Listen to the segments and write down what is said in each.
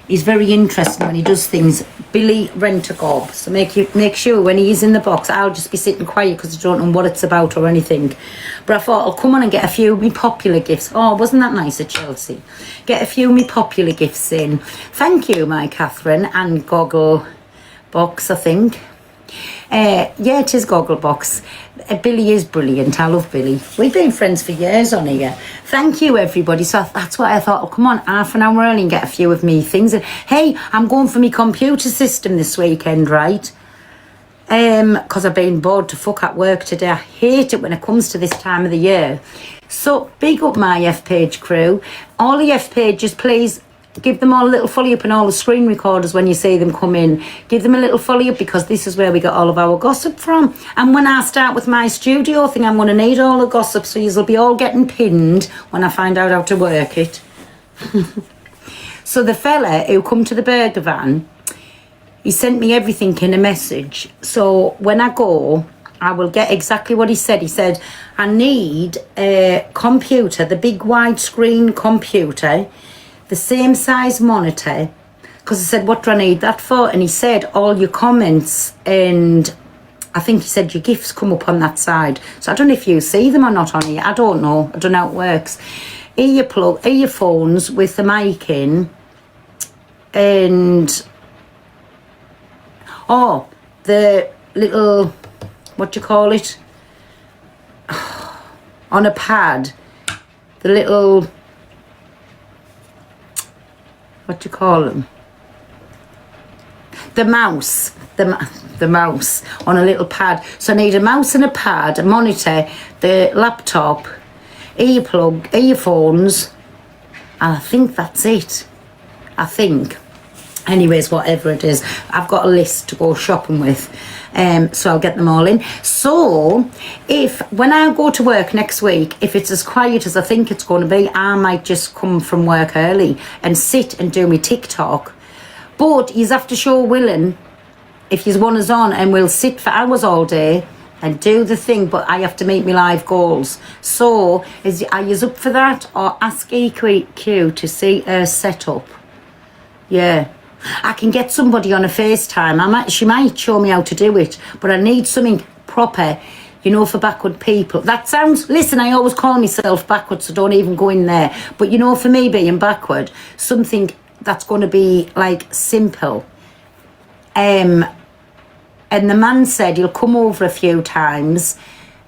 He's very interesting when he does things. Billy Rent-A-Gob. So make sure when he is in the box, I'll just be sitting quiet because I don't know what it's about or anything. But I thought I'll come on and get a few of me popular gifts. Oh, wasn't that nice at Chelsea? Get a few of me popular gifts in. Thank you, my Catherine, and Goggle Box, I think. Yeah, it is Gogglebox. Billy is brilliant. I love Billy. We've been friends for years on here. Thank you, everybody. So that's why I thought, oh, come on, half an hour early and get a few of me things. And hey, I'm going for my computer system this weekend, right? Because I've been bored to fuck at work today. I hate it when it comes to this time of the year. So big up my F-Page crew. All the F-Pages, please. Give them all a little follow up and all the screen recorders when you see them come in. Give them a little follow up because this is where we get all of our gossip from. And when I start with my studio thing, I'm going to need all the gossip, so you'll be all getting pinned when I find out how to work it. So the fella who come to the burger van, he sent me everything in a message. So when I go, I will get exactly what he said. He said, I need a computer, the big widescreen computer, the same size monitor, because I said, what do I need that for? And he said, all your comments, and I think he said your gifts come up on that side. So I don't know if you see them or not on here. I don't know how it works. Earphones with the mic in, and the little, what do you call it? On a pad, the little, what do you call them? The mouse. The mouse on a little pad. So I need a mouse and a pad, a monitor, the laptop, earphones, and I think that's it. I think. Anyways, whatever it is, I've got a list to go shopping with. So I'll get them all in. So when I go to work next week, if it's as quiet as I think it's going to be, I might just come from work early and sit and do my TikTok. But you have to show willing if you want us on, and we'll sit for hours all day and do the thing, but I have to meet my live goals. So are you up for that? Or ask EQ to see her set up? Yeah. I can get somebody on a FaceTime. She might show me how to do it, but I need something proper, for backward people. That sounds, listen, I always call myself backward, so don't even go in there. But for me being backward, something that's going to be like simple. And the man said he'll come over a few times,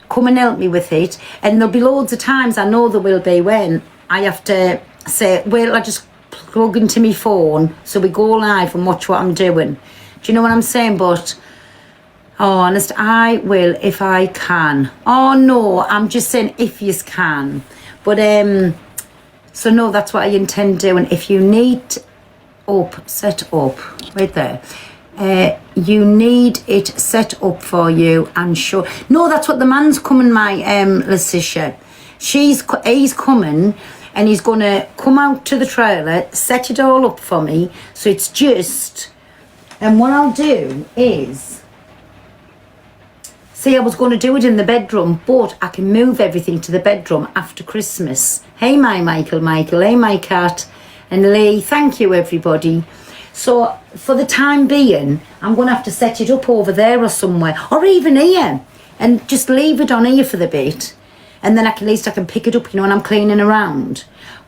come and help me with it. And there'll be loads of times, I know there will be, when I have to say, well, I just plug into my phone so we go live and watch what I'm doing. Do you know what I'm saying? But honest, I will if I can. Oh no, I'm just saying if you can. But so no, that's what I intend doing. If you need set up right there, you need it set up for you and show. No, that's what the man's coming, my Letitia. He's coming. And he's going to come out to the trailer, set it all up for me. So it's just... And what I'll do is... See, I was going to do it in the bedroom, but I can move everything to the bedroom after Christmas. Hey, my Michael. Hey, my cat. And Lee, thank you, everybody. So, for the time being, I'm going to have to set it up over there or somewhere. Or even here. And just leave it on here for the bit. And then at least I can pick it up, when I'm cleaning around.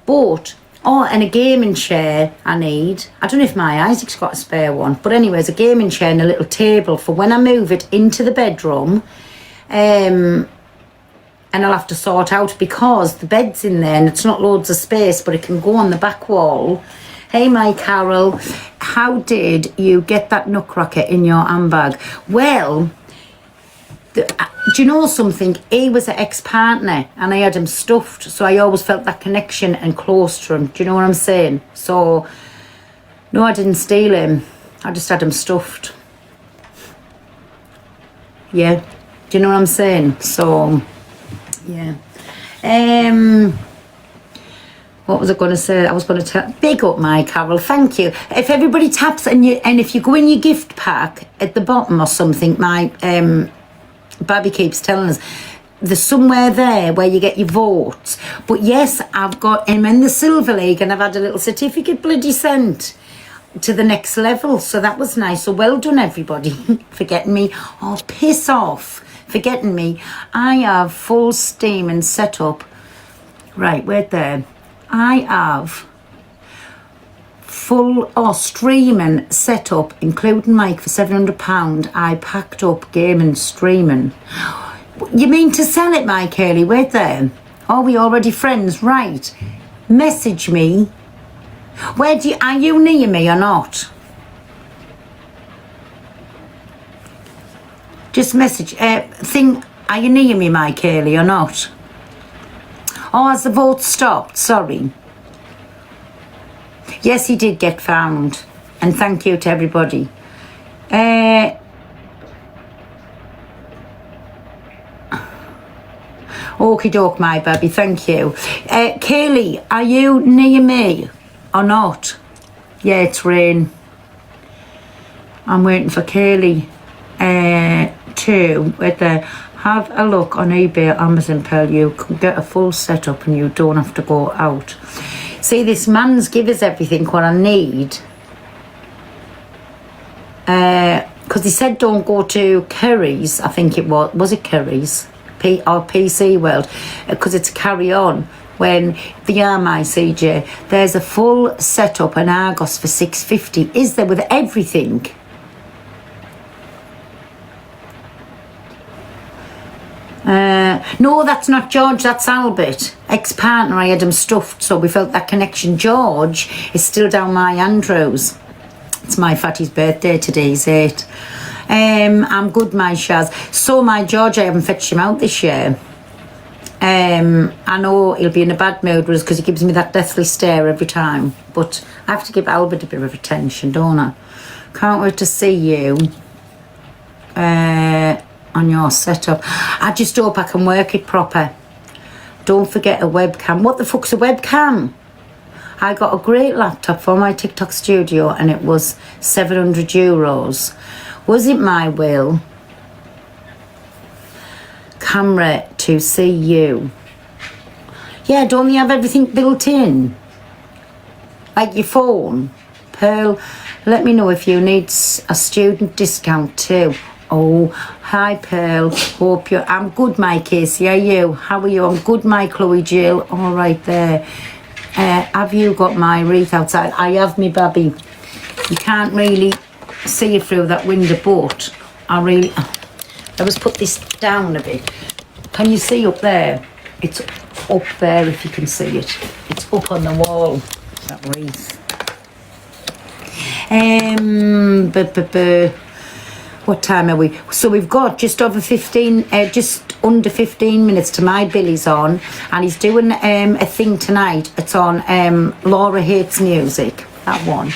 But, and a gaming chair I need. I don't know if my Isaac's got a spare one. But anyways, a gaming chair and a little table for when I move it into the bedroom. And I'll have to sort out because the bed's in there and it's not loads of space, but it can go on the back wall. Hey, my Carol, how did you get that nutcracker in your handbag? Well... do you know something? He was an ex-partner and I had him stuffed, so I always felt that connection and close to him. Do you know what I'm saying? So, no, I didn't steal him. I just had him stuffed. Yeah. Do you know what I'm saying? So, yeah. What was I going to say? I was going to tell... Big up, my Carol. Thank you. If everybody taps and if you go in your gift pack at the bottom or something, my... Babby keeps telling us there's somewhere there where you get your votes. But yes, I've got him in the Silver League and I've had a little certificate bloody sent. to the next level. So that was nice. So well done, everybody, for getting me. Oh, piss off for getting me. I have full steam and set up. Right, wait there. I have full streaming set up, including mic, for £700. I packed up gaming streaming. You mean to sell it, Mike Haley? Wait there. Are we already friends? Right. Message me. Are you near me or not? Just message. Are you near me, Mike Haley, or not? Oh, has the vote stopped? Sorry. Yes, he did get found. And thank you to everybody. Okie doke, my baby, thank you. Kaylee, are you near me or not? Yeah, it's rain. I'm waiting for Kaylee to have a look on eBay or Amazon, Pearl. You can get a full setup and you don't have to go out. See, this man's give us everything what I need. Because he said don't go to Curry's, I think it was it Curry's? Or PC World, because it's carry on. When the my CJ, there's a full setup and Argos for $650. Is there with everything? No, that's not George, that's Albert, ex-partner. I had him stuffed, so we felt that connection. George is still down my Andrews. It's my fatty's birthday today, he's 8. I'm good, my Shaz. So my George, I haven't fetched him out this year. I know he'll be in a bad mood because he gives me that deathly stare every time. But I have to give Albert a bit of attention, don't I? Can't wait to see you on your setup. I just hope I can work it proper. Don't forget a webcam. What the fuck's a webcam? I got a great laptop for my TikTok studio and it was €700. Was it my will? Camera to see you. Yeah, don't you have everything built in? Like your phone? Pearl, let me know if you need a student discount too. Oh, hi Pearl. Hope you're... I'm good, my Casey. Are you? How are you? I'm good, my Chloe Jill. All right there. Have you got my wreath outside? I have, me baby. You can't really see it through that window, but I just put this down a bit. Can you see up there? It's up there if you can see it. It's up on the wall, that wreath. What time are we? So we've got just under 15 minutes to my Billy's on, and he's doing a thing tonight. It's on Laura Hates Music, that one.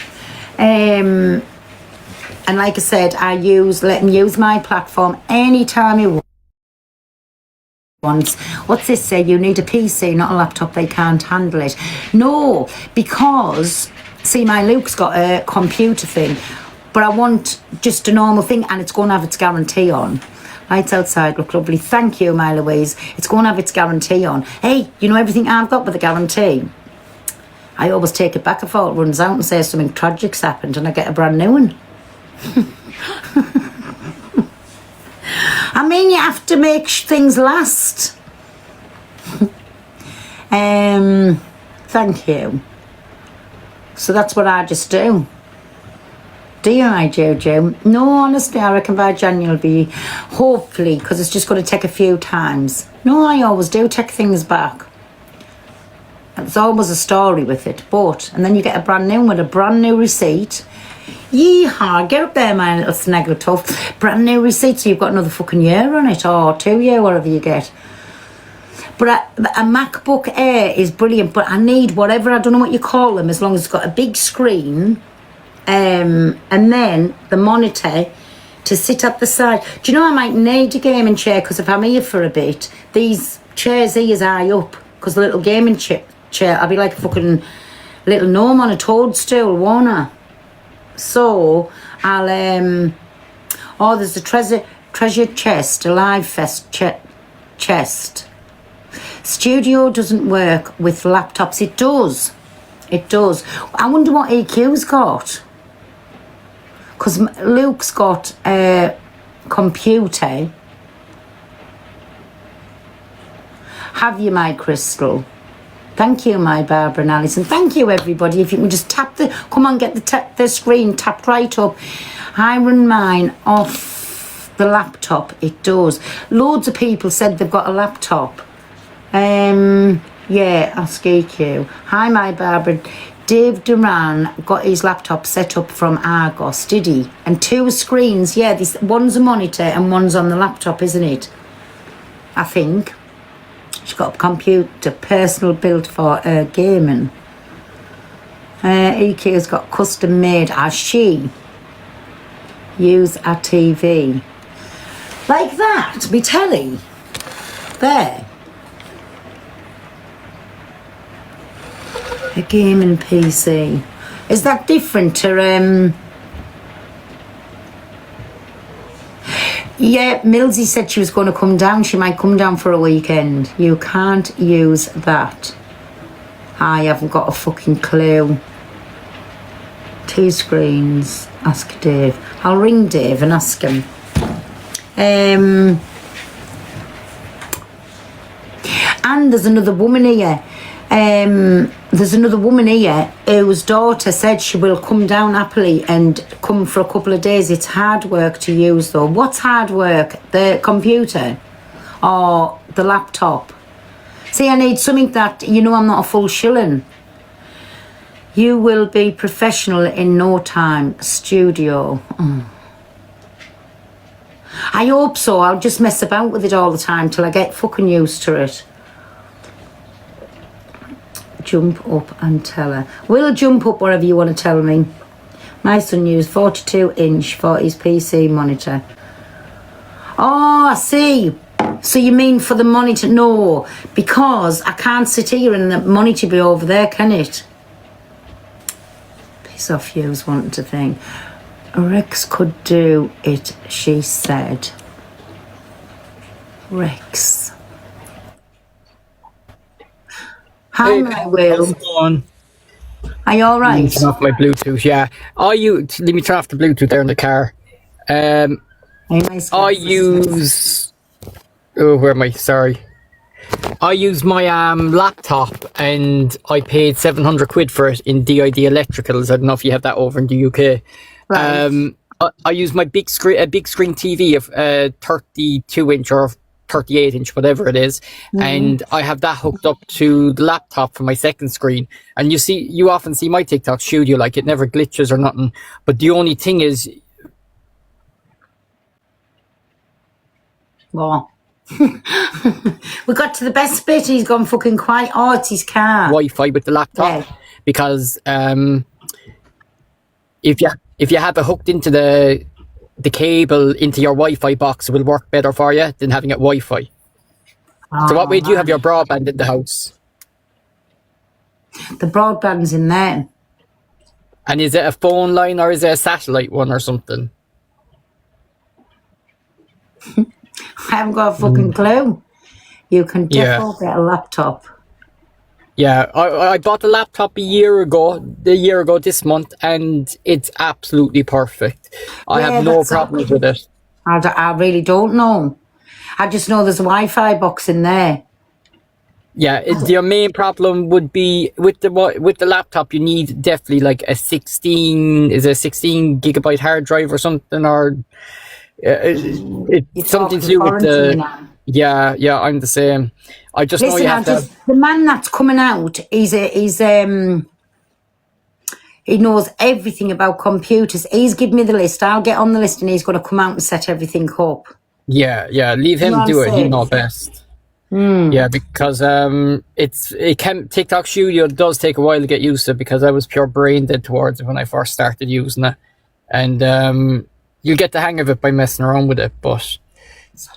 And like I said, let him use my platform anytime he wants. What's this say? You need a PC, not a laptop. They can't handle it. No, because, see, my Luke's got a computer thing, but I want just a normal thing, and it's going to have its guarantee on. Lights outside look lovely. Thank you, my Louise. It's going to have its guarantee on. Hey, you know everything I've got with a guarantee? I always take it back if it runs out and say something tragic's happened and I get a brand new one. I mean, you have to make things last. Thank you. So that's what I just do. Do you, my Jojo? No, honestly, I reckon by January will be, hopefully, because it's just going to take a few times. No, I always do take things back. There's always a story with it, and then you get a brand new one with a brand new receipt. Yeehaw, get up there, my little snaggletooth. Brand new receipt, so you've got another fucking year on it, or 2 year, whatever you get. But a MacBook Air is brilliant, but I need whatever, I don't know what you call them, as long as it's got a big screen, and then the monitor to sit at the side. Do you know I might need a gaming chair, because if I'm here for a bit, these chairs here is high up, because the little gaming chair, I'll be like a fucking little gnome on a toadstool, won't I? So I'll there's a treasure chest, a live fest chest. Studio doesn't work with laptops. It does. I wonder what EQ's got. because Luke's got a computer. Have you, my Crystal? Thank you, my Barbara and Alison. Thank you, everybody. If you can just tap come on, get the screen tapped right up. I run mine off the laptop. It does. Loads of people said they've got a laptop. Yeah, Ask EQ. Hi, my Barbara. Dave Duran got his laptop set up from Argos, did he? And 2 screens. Yeah, one's a monitor and one's on the laptop, isn't it? I think. She's got a computer, personal built for gaming. EQ's got custom made as she use a TV. Like that, me telly. There. A gaming PC. Is that different to Yeah, Millsy said she was going to come down. She might come down for a weekend. You can't use that. I haven't got a fucking clue. 2 screens. Ask Dave. I'll ring Dave and ask him. And there's another woman here. There's another woman here whose daughter said she will come down happily and come for a couple of days. It's hard work to use though. What's hard work? The computer or the laptop? See, I need something that, you know, I'm not a full shilling. You will be professional in no time. Studio. I hope so. I'll just mess about with it all the time till I get fucking used to it. Jump up and tell her. We'll jump up wherever you want to tell me. My son used 42-inch for his PC monitor. Oh, I see. So you mean for the monitor? No, because I can't sit here and the monitor be over there, can it? Piss off yous wanting to think. Rex could do it, she said. Rex. Hi, Hey, my Will. how's it going? Are you all right? Turn off my Bluetooth, yeah. Let me turn off the Bluetooth there in the car. I use... Oh, where am I? Sorry. I use my laptop and I paid 700 quid for it in DID Electricals. I don't know if you have that over in the UK. Right. I use my big screen TV of 32-inch or 38-inch, whatever it is, and I have that hooked up to the laptop for my second screen. And you often see my TikTok studio, like it never glitches or nothing. But the only thing is, Well, we got to the best bit. He's gone fucking quiet. Oh, it's his car. Wi-Fi with the laptop, because if you have it hooked into the cable into your Wi-Fi box, it will work better for you than having it Wi-Fi. So what way do you have your broadband in the house? The broadband's in there. And is it a phone line or is it a satellite one or something? I haven't got a fucking clue. You can definitely get a laptop. Yeah, I bought a laptop a year ago this month, and it's absolutely perfect. I have no problems with it. I really don't know. I just know there's a Wi-Fi box in there. Yeah, your main problem would be with the laptop. You need definitely like a 16 gigabyte hard drive or something, or it's something to do with the. Now. Yeah, I'm the same. I just know you have to. The man that's coming out, he knows everything about computers. He's given me the list. I'll get on the list, and he's going to come out and set everything up. Yeah. Leave him do it. He knows best. Yeah, because TikTok Studio does take a while to get used to, because I was pure brain dead towards it when I first started using it, and you'll get the hang of it by messing around with it, but.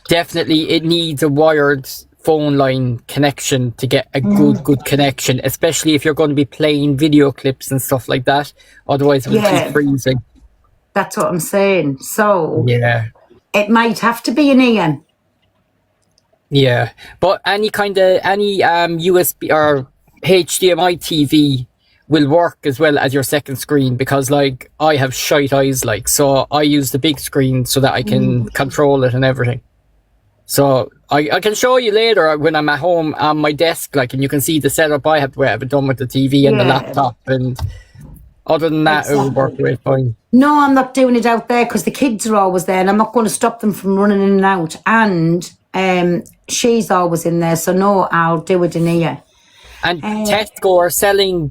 Definitely, it needs a wired phone line connection to get a good connection, especially if you're going to be playing video clips and stuff like that. Otherwise, it will keep freezing. That's what I'm saying. So, it might have to be an EM. Yeah, but any USB or HDMI TV will work as well as your second screen, because like I have shite eyes, like, so I use the big screen so that I can control it and everything. So I can show you later when I'm at home on my desk, like, and you can see the setup I have it done with the TV and the laptop, and other than that, it will work great fine. No, I'm not doing it out there because the kids are always there and I'm not going to stop them from running in and out. And she's always in there, so no, I'll do it in here. And Tesco are selling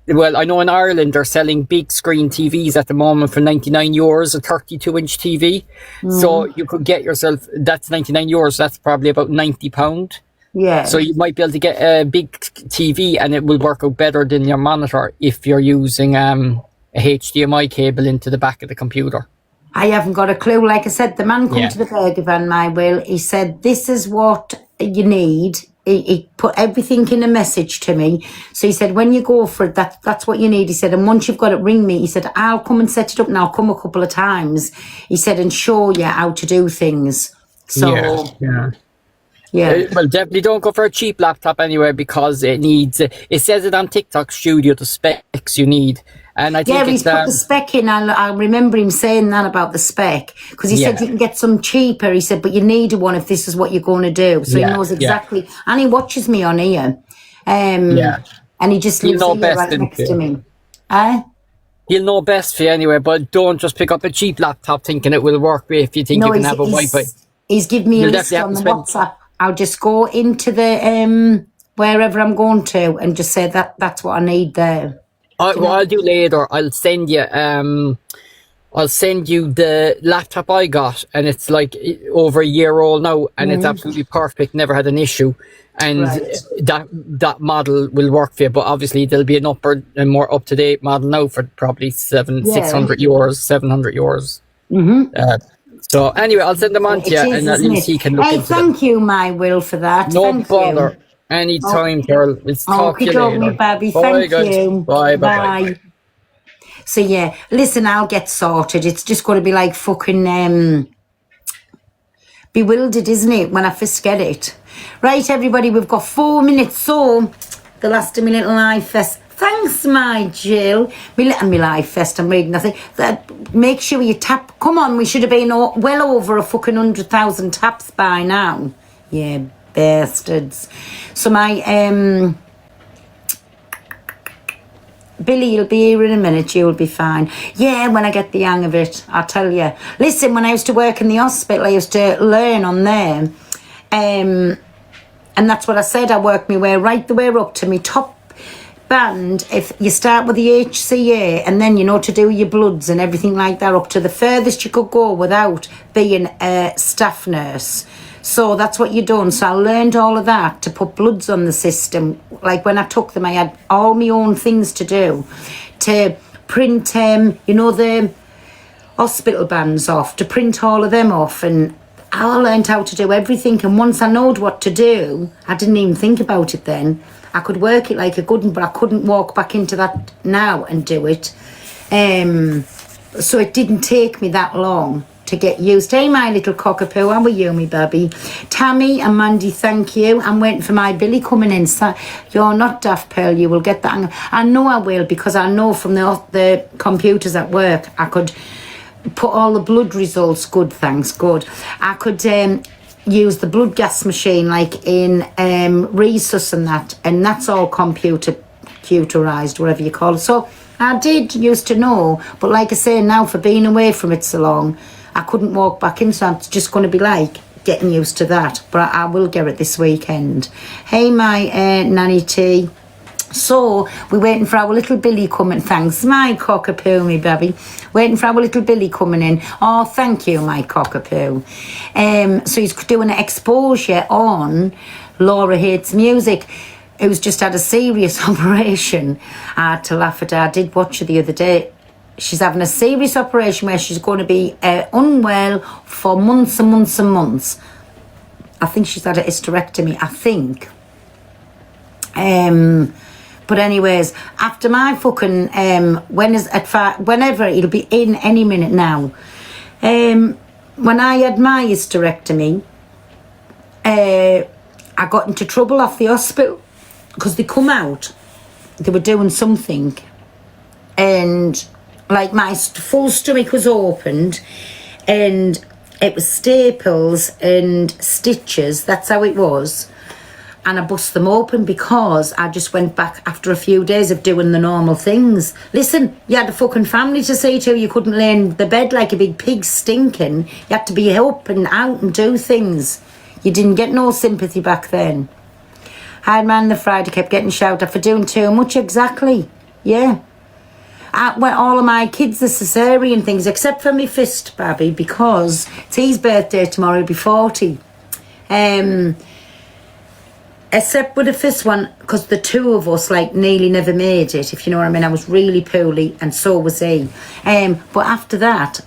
well, I know in Ireland they're selling big screen TVs at the moment for €99, a 32-inch TV. So you could get yourself, that's €99, that's probably about £90. Yeah. So you might be able to get a big TV and it will work out better than your monitor if you're using a HDMI cable into the back of the computer. I haven't got a clue. Like I said, the man come to the burger van, my Will. He said, this is what you need. He put everything in a message to me. So he said, when you go for it, that's what you need. He said, and once you've got it, ring me. He said, I'll come and set it up and I'll come a couple of times. He said, and show you how to do things. So, yeah. Well, definitely don't go for a cheap laptop anyway, because it needs, it says it on TikTok Studio, the specs you need. And I think he's put the spec in. I remember him saying that about the spec, because he said you can get some cheaper. He said, but you need one if this is what you're going to do. So he knows exactly. And he watches me on here. And he just lives here right next to me. He'll know best for you anyway, but don't just pick up a cheap laptop thinking it will work if you think you can have a Wi-Fi. He's given me a list on the WhatsApp. I'll just go into the wherever I'm going to and just say that's what I need there. What I'll do later, I'll send you the laptop I got, and it's like over a year old now, and it's absolutely perfect, never had an issue, and that model will work for you. But obviously there'll be an upper and more up to date model now for probably €600, €700. So anyway, I'll send them on to you, and at least you can look into them. Thank you, my Will, for that. No bother. Anytime, girl. Let's talk to you later. Baby. Bye, Thank you. Bye. So yeah, listen, I'll get sorted. It's just going to be like fucking bewildered, isn't it, when I first get it? Right, everybody, we've got 4 minutes. So the last of my little live fest. Thanks, my Jill. Me live fest. I'm reading nothing. Make sure you tap. Come on, we should have been well over a fucking 100,000 taps by now. Yeah. Bastards. So my Billy, you'll be here in a minute. You'll be fine. Yeah, when I get the hang of it, I'll tell you. Listen, when I used to work in the hospital, I used to learn on there, and that's what I said. I worked my way right the way up to me top band. If you start with the HCA and then to do your bloods and everything like that, up to the furthest you could go without being a staff nurse. So that's what you done. So I learned all of that to put bloods on the system. Like when I took them, I had all my own things to do. To print, the hospital bands off, to print all of them off. And I learned how to do everything. And once I knowed what to do, I didn't even think about it then. I could work it like a good one, but I couldn't walk back into that now and do it. So it didn't take me that long to get used. Hey, my little cockapoo, how are you, me baby? Tammy and Mandy, thank you. I'm waiting for my Billy coming in. So you're not daft, Pearl. You will get that. I know I will, because I know from the computers at work, I could put all the blood results. Good, thanks, good. I could use the blood gas machine like in Rhesus and that's all computerized, whatever you call it. So I did used to know, but like I say, now for being away from it so long, I couldn't walk back in, so I'm just going to be like getting used to that. But I will get it this weekend. Hey, my Nanny T. So we're waiting for our little Billy coming. Thanks, my cockapoo, me baby. Waiting for our little Billy coming in. Oh, thank you, my cockapoo. So he's doing an exposure on Laura Hates Music, who's just had a serious operation. I had to laugh at her. I did watch her the other day. She's having a serious operation where she's going to be unwell for months and months and months. I think she's had a hysterectomy, I think. But anyways, after my fucking, whenever, it'll be in any minute now. When I had my hysterectomy, I got into trouble off the hospital because they come out. They were doing something and like my full stomach was opened, and it was staples and stitches. That's how it was. And I bust them open because I just went back after a few days of doing the normal things. Listen, you had a fucking family to see to. You couldn't lay in the bed like a big pig stinking. You had to be up and out and do things. You didn't get no sympathy back then. Hard man the Friday kept getting shouted at for doing too much. Exactly. Yeah. Well, all of my kids are cesarean things, except for my fist, Babby, because it's his birthday tomorrow, he'll be 40. Except with the first one, because the two of us, like, nearly never made it, if you know what I mean. I was really poorly, and so was he. But after that,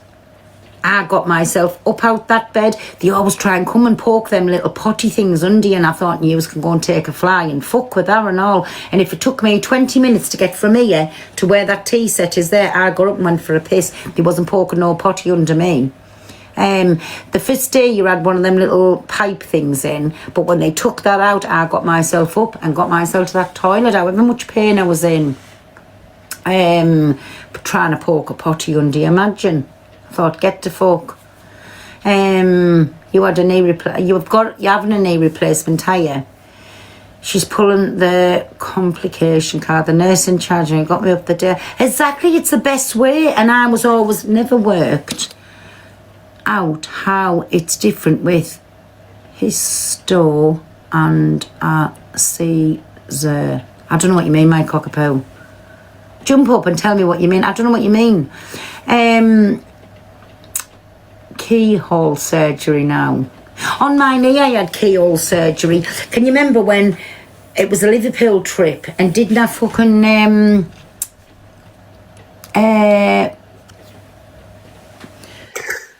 I got myself up out that bed. They always try and come and poke them little potty things under you, and I thought you can go and take a fly and fuck with that and all. And if it took me 20 minutes to get from here to where that tea set is there, I got up and went for a piss. They wasn't poking no potty under me. The first day you had one of them little pipe things in, but when they took that out, I got myself up and got myself to that toilet, however much pain I was in, trying to poke a potty under you, imagine. I thought, get the fuck. You had a knee you're having a knee replacement, are you? She's pulling the complication card, the nurse in charge, and got me up the day. Exactly, it's the best way, and I was always never worked out how it's different with histo and a Caesar. I don't know what you mean, my cockapoo. Jump up and tell me what you mean. I don't know what you mean. Keyhole surgery now. On my knee I had keyhole surgery. Can you remember when it was a Liverpool trip and didn't have fucking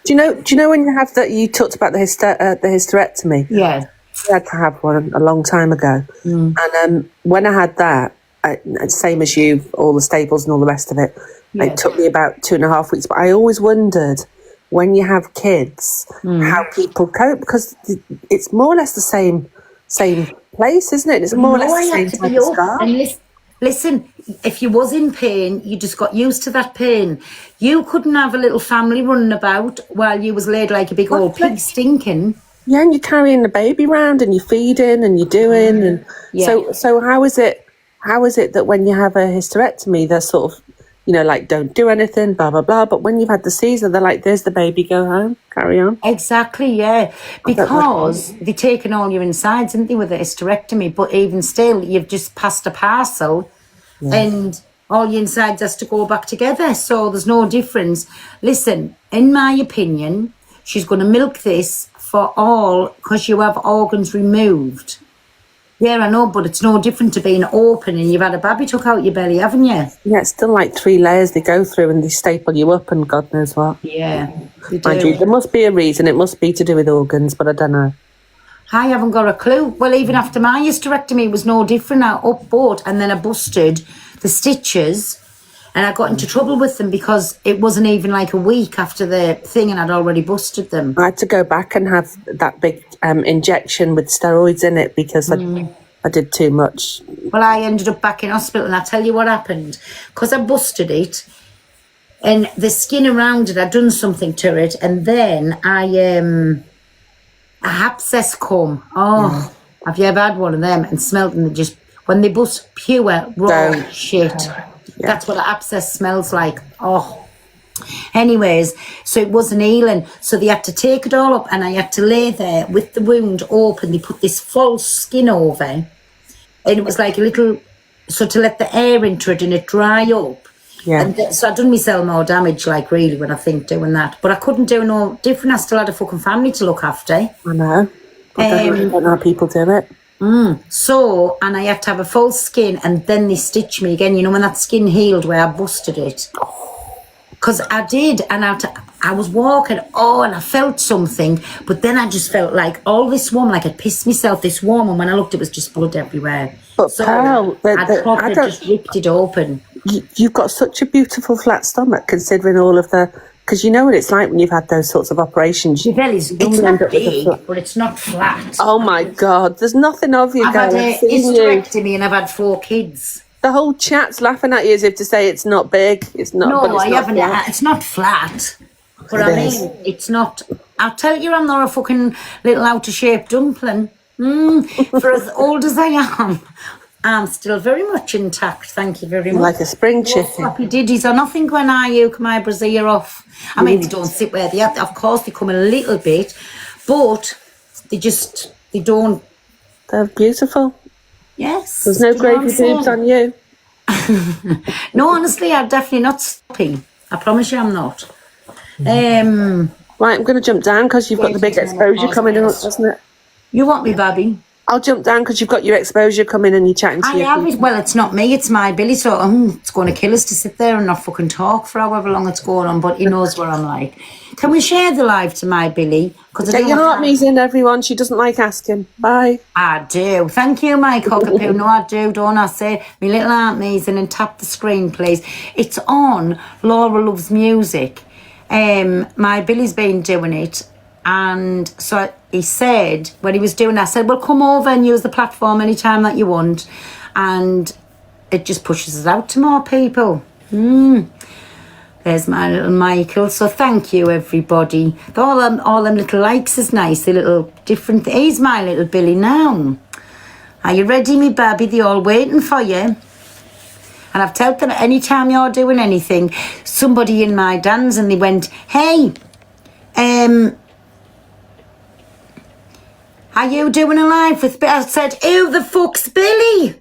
Do you know when you have that? You talked about the hysterectomy. Yeah, I had to have one a long time ago, and when I had that, same as you, all the staples and all the rest of it. Yeah. It took me about 2.5 weeks. But I always wondered when you have kids how people cope, because it's more or less the same place, isn't it? It's more or less the same type of scar. Listen, if you was in pain, you just got used to that pain. You couldn't have a little family running about while you was laid like a big old pig stinking. Yeah, and you're carrying the baby round and you're feeding and you're doing. And so how is it that when you have a hysterectomy, they're sort of, like, don't do anything, blah, blah, blah. But when you've had the Caesar, they're like, there's the baby, go home, carry on. Exactly, yeah. Because they've taken all your insides, haven't they, with the hysterectomy? But even still, you've just passed a parcel and all your insides has to go back together. So there's no difference. Listen, in my opinion, she's going to milk this for all because you have organs removed. Yeah, I know, but it's no different to being open and you've had a baby took out your belly, haven't you? Yeah, it's still like 3 layers they go through and they staple you up and God knows what. Yeah, they do. Mind you, there must be a reason. It must be to do with organs, but I don't know. I haven't got a clue. Well, even after my hysterectomy, it was no different. I up both and then I busted the stitches and I got into trouble with them because it wasn't even like a week after the thing and I'd already busted them. I had to go back and have that big injection with steroids in it because I did too much. Well, I ended up back in hospital and I'll tell you what happened. Because I busted it and the skin around it, I'd done something to it, and then a abscess come. Oh, have you ever had one of them and smelled them? Just when they bust pure raw shit. Yeah. That's what an abscess smells like. Oh. Anyways, so it wasn't healing. So they had to take it all up and I had to lay there with the wound open. They put this false skin over and it was like a little, so to let the air into it and it dry up. Yeah. And so I done myself more damage, like, really, when I think doing that. But I couldn't do no different. I still had a fucking family to look after. I know. I don't know how people do it. So, and I had to have a full skin and then they stitched me again. You know, when that skin healed where I busted it. Because I did, and I was walking, and I felt something, but then I just felt like all this warm, like I'd pissed myself this warm, and when I looked, it was just blood everywhere. But so Pearl, I just ripped it open. You've got such a beautiful flat stomach, considering all of the, because you know what it's like when you've had those sorts of operations. Your belly's, it's not big, but it's not flat. Oh my God, there's nothing of you. I've had a hysterectomy and I've had 4 kids. The whole chat's laughing at you as if to say it's not big. It's not. but No, it's I not haven't. flat. It's not flat. But It I is. mean, it's not. I'll tell you, I'm not a fucking little out of shape dumpling. For as old as I am, I'm still very much intact. Thank you very much. Like a spring No chicken. floppy diddies or nothing when you come my brassiere off. I mean, they don't sit where they are. Of course, they come a little bit, but they don't. They're beautiful. Yes. There's no do you know what gravy I'm boobs saying? on you. No, honestly, I'm definitely not stopping. I promise you, I'm not. Right, I'm going to jump down because you've got the big exposure coming up, doesn't it? You want me, Babby? I'll jump down because you've got your exposure coming and you're chatting to I your have people. it. Well, it's not me, it's my Billy. So it's going to kill us to sit there and not fucking talk for however long it's going on. But he knows what I'm like. Can we share the live to my Billy? Because Get your heart me's in, everyone. She doesn't like asking. Bye. I do. Thank you, my cockapoo. No, I do, don't I? Say, me little Aunt Me's and then tap the screen, please. It's on Laura Loves Music. My Billy's been doing it. And so he said, when he was doing that, I said, well, come over and use the platform anytime that you want. And it just pushes it out to more people. There's my little Michael. So thank you, everybody. All them little likes is nice. The little different. He's my little Billy now. Are you ready, me baby? They're all waiting for you. And I've told them anytime you're doing anything, somebody in my dance and they went, hey, are you doing a live with Billy? I said, who the fuck's Billy?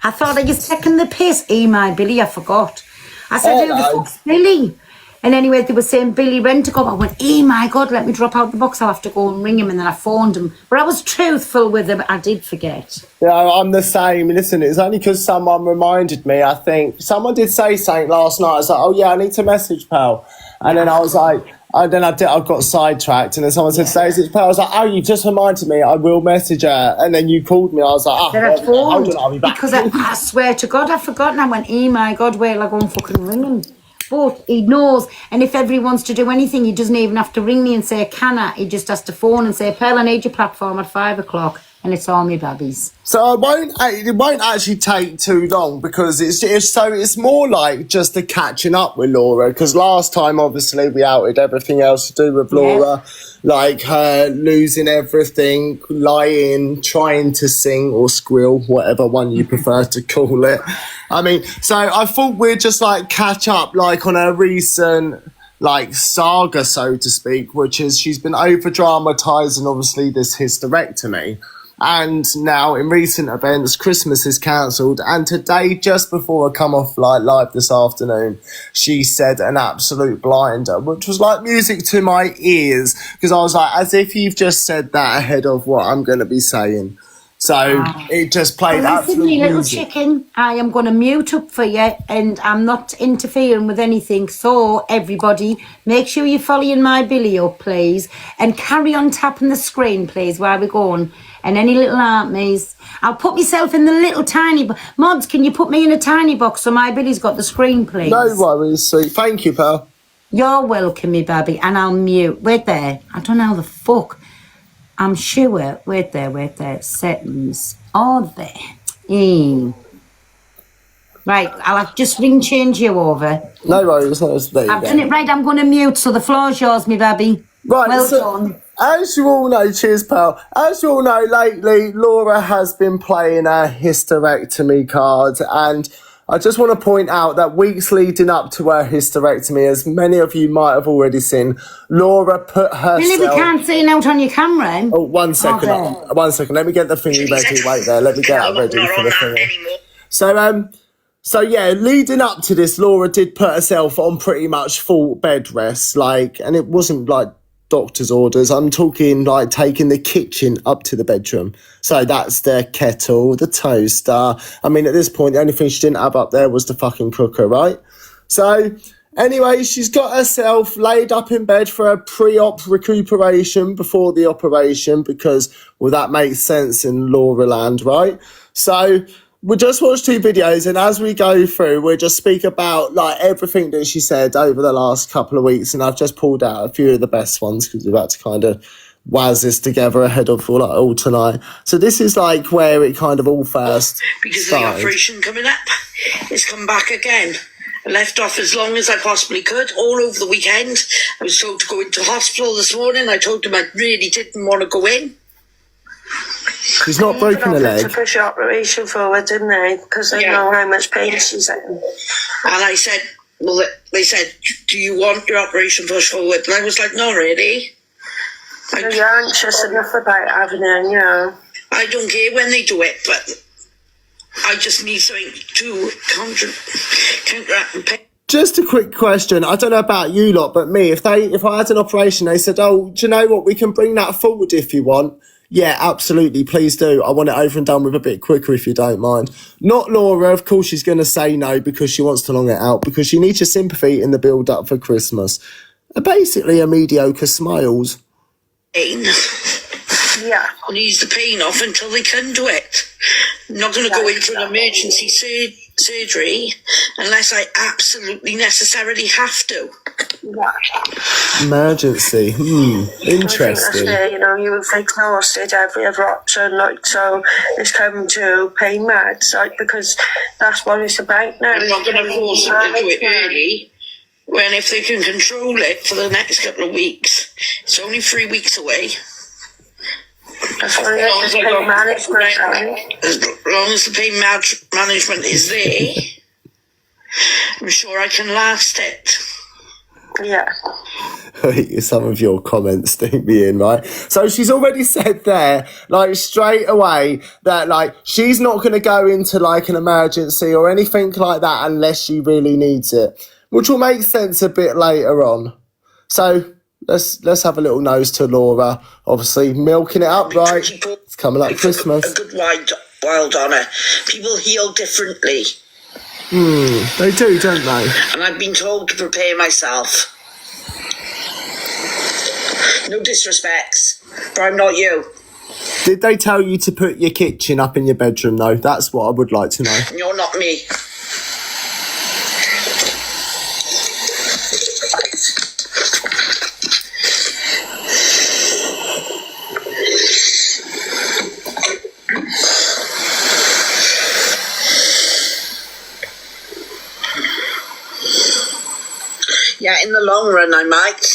I thought I was taking the piss. My Billy, I forgot. I said, who the fuck's Billy? And anyway, they were saying Billy Rent-A-Cop. I went, my God, let me drop out the box. I'll have to go and ring him. And then I phoned him. But I was truthful with him. I did forget. Yeah, I'm the same. Listen, it's only because someone reminded me. I think someone did say something last night. I was like, oh yeah, I need to message pal. And then I was like, I got sidetracked. And then someone said, say it's pal. I was like, oh, you just reminded me. I will message her. And then you called me. I was like, Then I hold phoned. on, I'll be back. Because I swear to God, I forgot. And I went, my God, wait till I go and fucking ring him. But he knows, and if everybody wants to do anything, he doesn't even have to ring me and say, can I? He just has to phone and say, Pearl, I need your platform at 5 o'clock, and it's all me babbies. So it won't actually take too long because it's more like just a catching up with Laura, because last time obviously we outed everything else to do with Laura, like her losing everything, lying, trying to sing or squeal, whatever one you prefer to call it. I mean, so I thought we'd just like catch up like on a recent like saga, so to speak, which is she's been over dramatising obviously this hysterectomy. And now, in recent events, Christmas is cancelled. And today, just before I come off like live this afternoon, she said an absolute blinder, which was like music to my ears. Because I was like, as if you've just said that ahead of what I'm going to be saying. So it just played Listen, absolute me little music. chicken, I am going to mute up for you, and I'm not interfering with anything. So, everybody, make sure you're following my Billy up, please. And carry on tapping the screen, please, while we're going. And any little Aunt Me's. I'll put myself in the little tiny box. Mods, can you put me in a tiny box so my Billy's got the screen, please? No worries, sweet. Thank you, pal. You're welcome, me baby. And I'll mute. Wait there. I don't know how the fuck. I'm sure. Wait there. Settings. Oh, there. Right, I'll just ring change you over. No worries. There you I've go. done it right. I'm going to mute, so the floor's yours, me baby. Right, Well so, done. as you all know, cheers, pal. As you all know, lately, Laura has been playing a hysterectomy card, and I just want to point out that weeks leading up to her hysterectomy, as many of you might have already seen, Laura put herself... Really, we can't see it out on your camera. Oh, 1 second. Okay. 1 second. Let me get the thingy ready. Wait there. Let me get that ready for the thingy. So yeah, leading up to this, Laura did put herself on pretty much full bed rest, and it wasn't like doctor's orders. I'm talking like taking the kitchen up to the bedroom. So that's the kettle, the toaster. I mean, at this point, the only thing she didn't have up there was the fucking cooker, right? So anyway, she's got herself laid up in bed for a pre-op recuperation before the operation because, well, that makes sense in Laura land, right? So we'll just watch 2 videos, and as we go through, we'll just speak about like everything that she said over the last couple of weeks, and I've just pulled out a few of the best ones because we're about to kind of waz this together ahead of all tonight. So this is like where it kind of all first because started. of the operation coming up. It's come back again. I left off as long as I possibly could, all over the weekend. I was told to go into hospital this morning. I told them I really didn't want to go in. She's not broken a leg. To push the operation forward, didn't they? Because they know how much pain she's in. And I said, well, they said, do you want your operation pushed forward? And I was like, not really. You're anxious enough about having it, you know. I don't care when they do it, but I just need something to counteract the pain. Just a quick question. I don't know about you lot, but me, if I had an operation, they said, oh, do you know what? We can bring that forward if you want. Yeah, absolutely. Please do. I want it over and done with a bit quicker if you don't mind. Not Laura. Of course, she's going to say no because she wants to long it out because she needs your sympathy in the build up for Christmas. Basically, a mediocre smiles. Pain. Yeah. And ease the pain off until they can do it. I'm not going to go into an emergency surgery unless I absolutely necessarily have to. Yeah. Emergency. Interesting. You know, you would exhausted every other option, like, so it's come to pain meds, like, because that's what it's about now. I'm not going to force them to do it early, when if they can control it for the next couple of weeks. It's only 3 weeks away. That's what it is, pain management. As long as the pain management is there, I'm sure I can last it. Yeah. Some of your comments stick me in, right? So she's already said there, like, straight away that, like, she's not going to go into, like, an emergency or anything like that unless she really needs it, which will make sense a bit later on. So let's have a little nose to Laura, obviously milking it up, right? It's coming up Christmas. A good wild honour. People heal differently. They do, don't they? And I've been told to prepare myself. No disrespects, but I'm not you. Did they tell you to put your kitchen up in your bedroom, though? That's what I would like to know. You're not me. Yeah, in the long run, I might.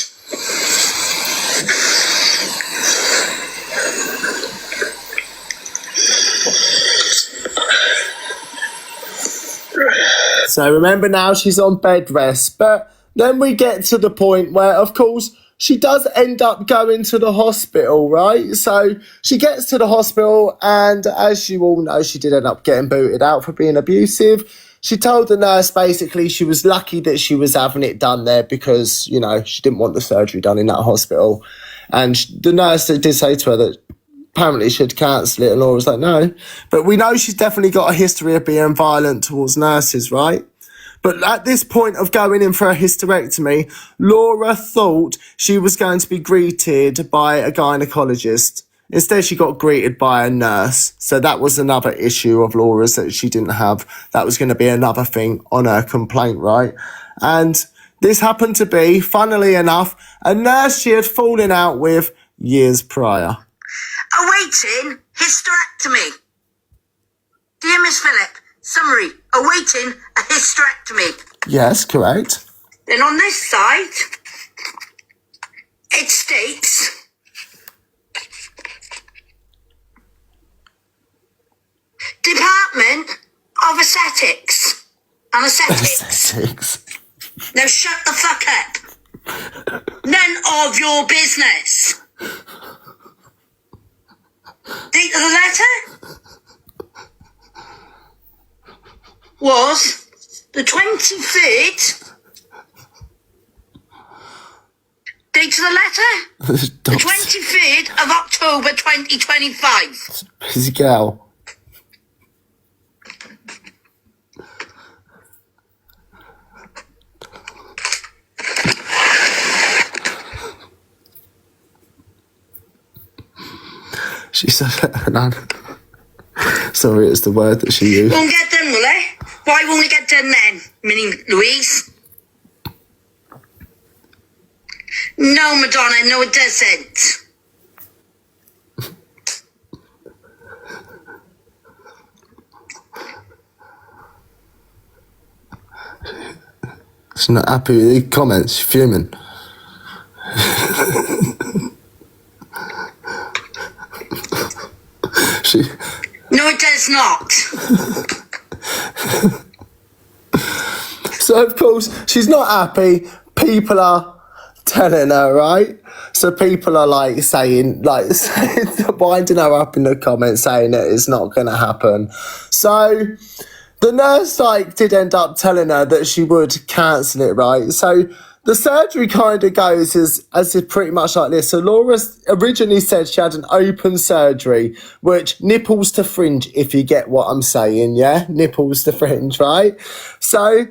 So remember now she's on bed rest, but then we get to the point where, of course, she does end up going to the hospital, right? So she gets to the hospital and, as you all know, she did end up getting booted out for being abusive. She told the nurse basically she was lucky that she was having it done there because, you know, she didn't want the surgery done in that hospital. And the nurse did say to her that apparently she'd cancel it, and Laura was like, no. But we know she's definitely got a history of being violent towards nurses, right? But at this point of going in for a hysterectomy, Laura thought she was going to be greeted by a gynecologist. Instead, she got greeted by a nurse. So that was another issue of Laura's that she didn't have. That was going to be another thing on her complaint, right? And this happened to be, funnily enough, a nurse she had fallen out with years prior. Awaiting hysterectomy. Dear Miss Phillip, summary, awaiting a hysterectomy. Yes, correct. Then on this side, it states, Department of Aesthetics. Anesthetics. Now shut the fuck up. None of your business. Date of the letter was the 23rd. Date of the letter? The 23rd of October 2025. Busy girl. She said, no. Sorry, it's the word that she used. Won't get done, will it? Why won't it get done then? Meaning Louise? No, Madonna, no it doesn't. She's not happy with the comments. She's fuming. No, it does not. So, of course, she's not happy. People are telling her, right? So people are like saying, winding her up in the comments saying that it's not going to happen. So the nurse did end up telling her that she would cancel it, right? So the surgery kind of goes as if pretty much like this. So Laura originally said she had an open surgery, which nipples to fringe, if you get what I'm saying, yeah? Nipples to fringe, right? So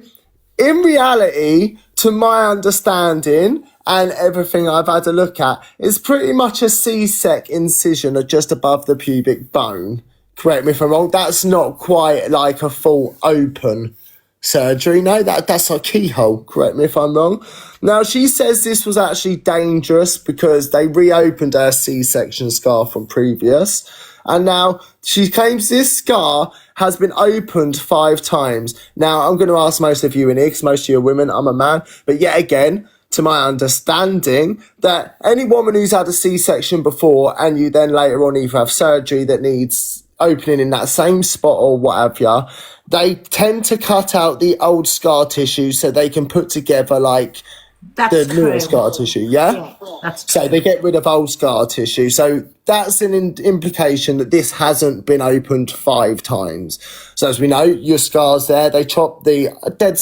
in reality, to my understanding and everything I've had a look at, it's pretty much a C-sec incision just above the pubic bone. Correct me if I'm wrong. That's not quite like a full open surgery. No, that's a keyhole. Correct me if I'm wrong. Now, she says this was actually dangerous because they reopened her C-section scar from previous. And now she claims this scar has been opened 5 times. Now, I'm going to ask most of you in here, because most of you are women, I'm a man. But yet again, to my understanding, that any woman who's had a C-section before and you then later on either have surgery that needs opening in that same spot or whatever, they tend to cut out the old scar tissue so they can put together That's the newer true. scar tissue, yeah? That's So they get rid of old scar tissue. So that's an implication that this hasn't been opened 5 times. So as we know, your scar's there. They chop the dead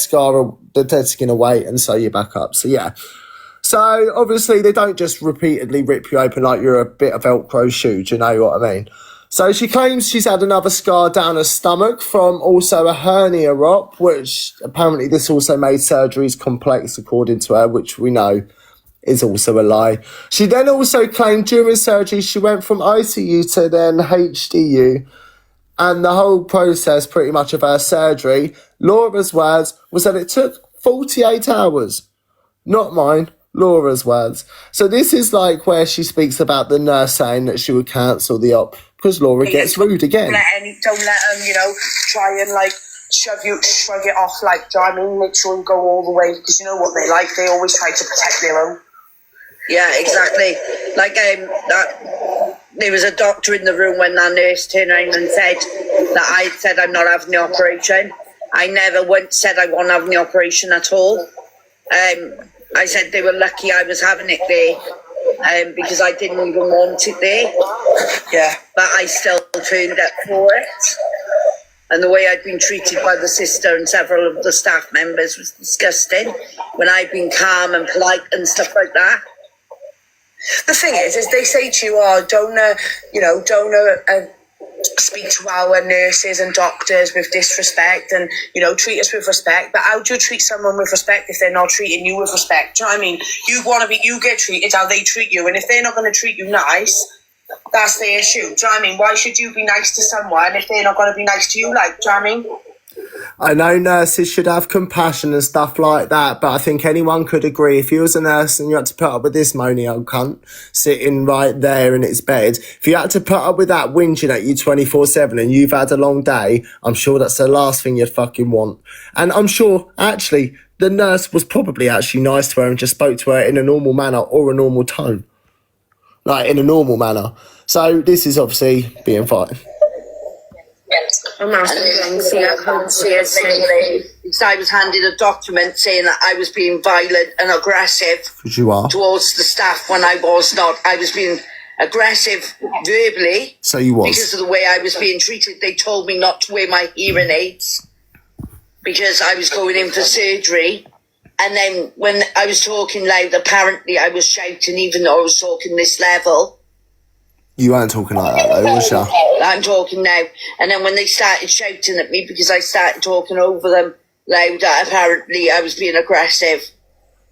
skin away and sew you back up. So yeah. So obviously they don't just repeatedly rip you open like you're a bit of Velcro shoe. Do you know what I mean? So she claims she's had another scar down her stomach from also a hernia op, which apparently this also made surgeries complex according to her, which we know is also a lie. She then also claimed during surgery she went from ICU to then HDU, and the whole process pretty much of her surgery, Laura's words, was that it took 48 hours. Not mine, Laura's words. So this is where she speaks about the nurse saying that she would cancel the op because Laura gets rude again. Don't let them, try and shrug it off. Do you know what I mean? Make sure you go all the way, because you know what they like. They always try to protect their own. Yeah, exactly. There was a doctor in the room when that nurse turned around and said that I said I'm not having the operation. I never once said I wasn't having the operation at all. I said they were lucky I was having it there, because I didn't even want it there. Yeah. But I still turned up for it. And the way I'd been treated by the sister and several of the staff members was disgusting. When I'd been calm and polite and stuff like that. The thing is they say to you, don't speak to our nurses and doctors with disrespect and, treat us with respect. But how do you treat someone with respect if they're not treating you with respect? Do you know what I mean? You get treated how they treat you. And if they're not going to treat you nice, that's the issue. Do you know what I mean? Why should you be nice to someone if they're not going to be nice to you? Do you know what I mean? I know nurses should have compassion and stuff like that, but I think anyone could agree if you was a nurse and you had to put up with this moany old cunt sitting right there in its bed, if you had to put up with that whinging at you 24/7 and you've had a long day, I'm sure that's the last thing you'd fucking want. And I'm sure, actually, the nurse was probably actually nice to her and just spoke to her in a normal manner or a normal tone. In a normal manner. So this is obviously being fine. Because I was handed a document saying that I was being violent and aggressive Because you are. towards the staff when I was not. I was being aggressive verbally. So you was. Because of the way I was being treated. They told me not to wear my hearing aids because I was going in for surgery. And then when I was talking loud, apparently I was shouting even though I was talking this level. You weren't talking like that though, was you? I'm talking now. And then when they started shouting at me because I started talking over them louder, apparently I was being aggressive.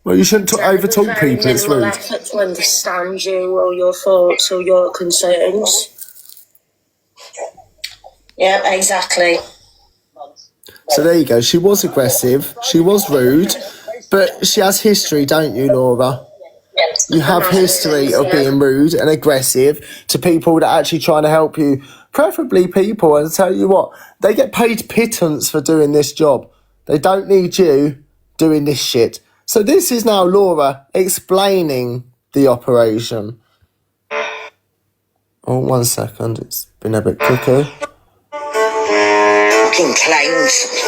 Well, you shouldn't over-talk people, it's rude. Effort to understand you or your thoughts or your concerns. Yeah, exactly. So there you go. She was aggressive. She was rude. But she has history, don't you, Laura? You have history of being rude and aggressive to people that are actually trying to help you. Preferably people, and tell you what, they get paid pittance for doing this job. They don't need you doing this shit. So this is now Laura explaining the operation. Oh, 1 second. It's been a bit quicker. Fucking clowns.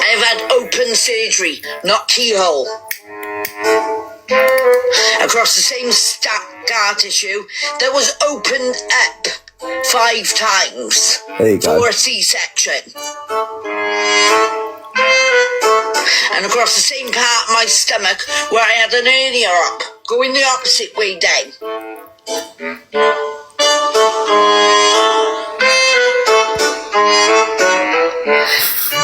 I've had open surgery, not keyhole. Across the same scar tissue that was opened up 5 times There you go. for a C-section. And across the same part of my stomach where I had an hernia up, going the opposite way down.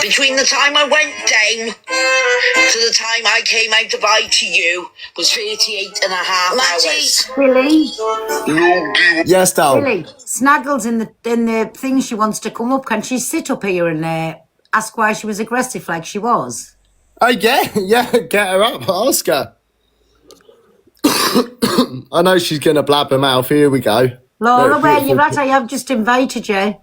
Between the time I went down to the time I came out to buy to you was 38 and a half hours. Billy, Yes, Dal. Billy, Snaggle's in the thing. She wants to come up. Can she sit up here and ask why she was aggressive like she was? Oh, yeah, get her up, ask her. I know she's going to blab her mouth. Here we go. Laura, Look, where beautiful. you at? I have just invited you.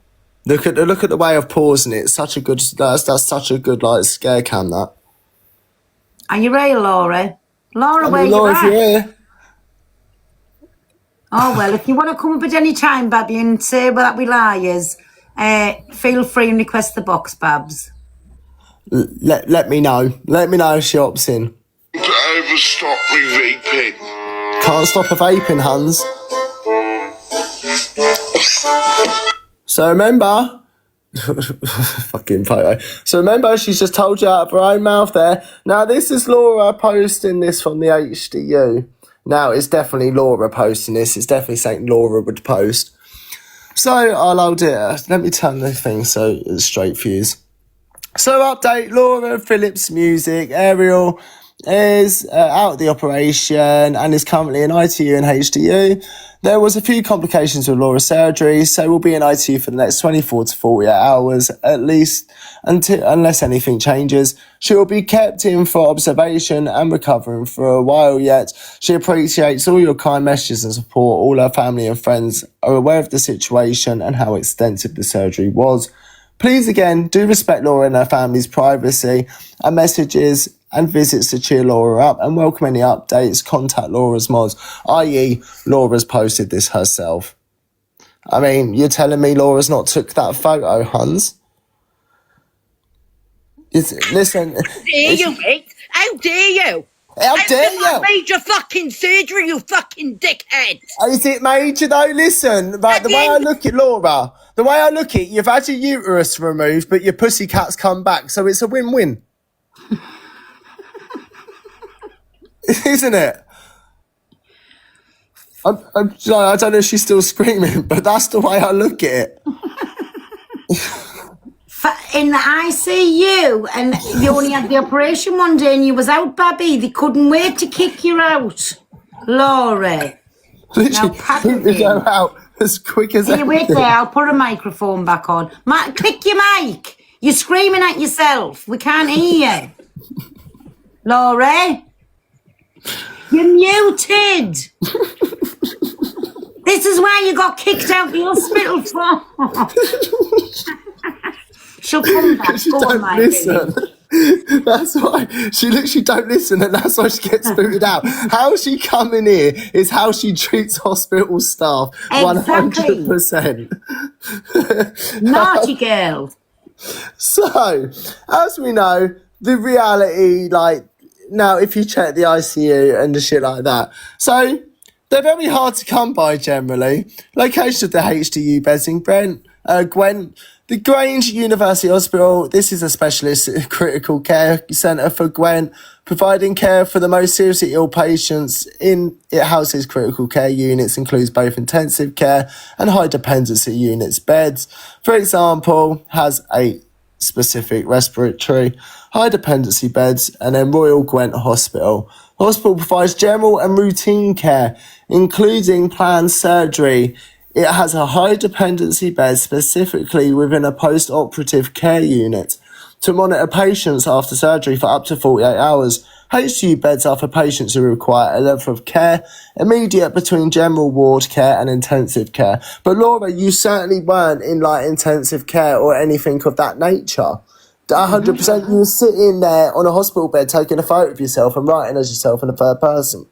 Look at the way of pausing it. Such a good, that's such a good, like, scare cam, that. Are you ready, Laura? Laura, where you Laura, if you're at? here. Oh, well, if you want to come up at any time, Babby, and say that we liars, feel free and request the box, Babs. Let me know. Let me know if she opts in. To ever stop me vaping. Can't stop her vaping, Hans. So remember, fucking photo. So remember, she's just told you out of her own mouth there. Now this is Laura posting this from the HDU. Now it's definitely Laura posting this. It's definitely something Laura would post. So I'll hold it. Let me turn the thing so it's straight views. So update, Laura Phillips Music. Ariel is out of the operation and is currently in ITU and HDU. There was a few complications with Laura's surgery, so we'll be in ITU for the next 24 to 48 hours at least, unless anything changes. She will be kept in for observation and recovering for a while yet. She appreciates all your kind messages and support. All her family and friends are aware of the situation and how extensive the surgery was. Please again, do respect Laura and her family's privacy and messages and visits to cheer Laura up and welcome any updates. Contact Laura's mods, i.e. Laura's posted this herself. I mean, you're telling me Laura's not took that photo, Hans? Listen. How dare you, mate? How dare you? How dare I you? made your fucking surgery, you fucking dickhead. Is it major though? Listen, right, the way I look at Laura, the way I look at you've had your uterus removed, but your pussycat's come back, so it's a win-win. Isn't it? I don't know if she's still screaming, but that's the way I look at it. In the ICU, and you only had the operation one day and you was out, Babby. They couldn't wait to kick you out. Laura. Literally, pack you it go in. out as quick as Can you wait anything. there? I'll put a microphone back on. Click your mic. You're screaming at yourself. We can't hear you. Laura. You're muted. This is why you got kicked out the hospital for. She'll come back. She Go on, don't my listen. baby. That's why she literally don't listen, and that's why she gets booted out. How she come in here is how she treats hospital staff. Exactly. 100%. Naughty girl. So, as we know, the reality, like, now if you check the ICU and the shit like that, so they're very hard to come by generally. Location of the HDU beds in Gwent. The Grange University Hospital, this is a specialist critical care centre for Gwent, providing care for the most seriously ill patients. It houses critical care units, includes both intensive care and high dependency units. Beds, for example, has 8 specific respiratory high dependency beds, and then Royal Gwent Hospital. The hospital provides general and routine care, including planned surgery. It has a high dependency bed specifically within a post-operative care unit to monitor patients after surgery for up to 48 hours. HCU beds are for patients who require a level of care immediate between general ward care and intensive care. But Laura, you certainly weren't in like intensive care or anything of that nature. 100% you were sitting there on a hospital bed taking a photo of yourself and writing as yourself in the third person.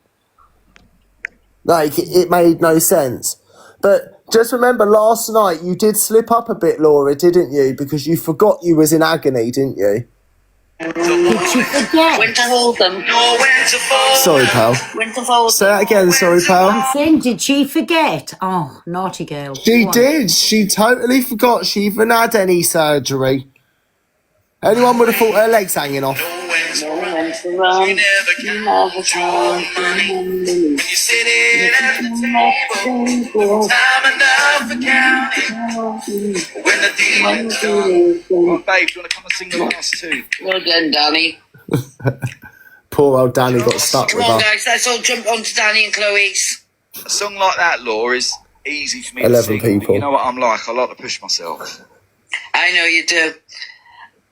Like, it made no sense. But just remember, last night you did slip up a bit, Laura, didn't you? Because you forgot you was in agony, didn't you? Did she forget? When to hold them. Sorry, pal. When to hold Say that again, sorry, pal. I'm saying, did she forget? Oh, naughty girl. She Go on. did. She totally forgot she even had any surgery. Anyone would have thought her legs hanging off. Well, babe, do you want to come and sing the last two? Well done, Danny. Poor old Danny got stuck Come with on, her. guys, let's all jump onto Danny and Chloe's. A song like that, Law, is easy for me 11 to sing. people. You know what I'm like? I like to push myself. I know you do.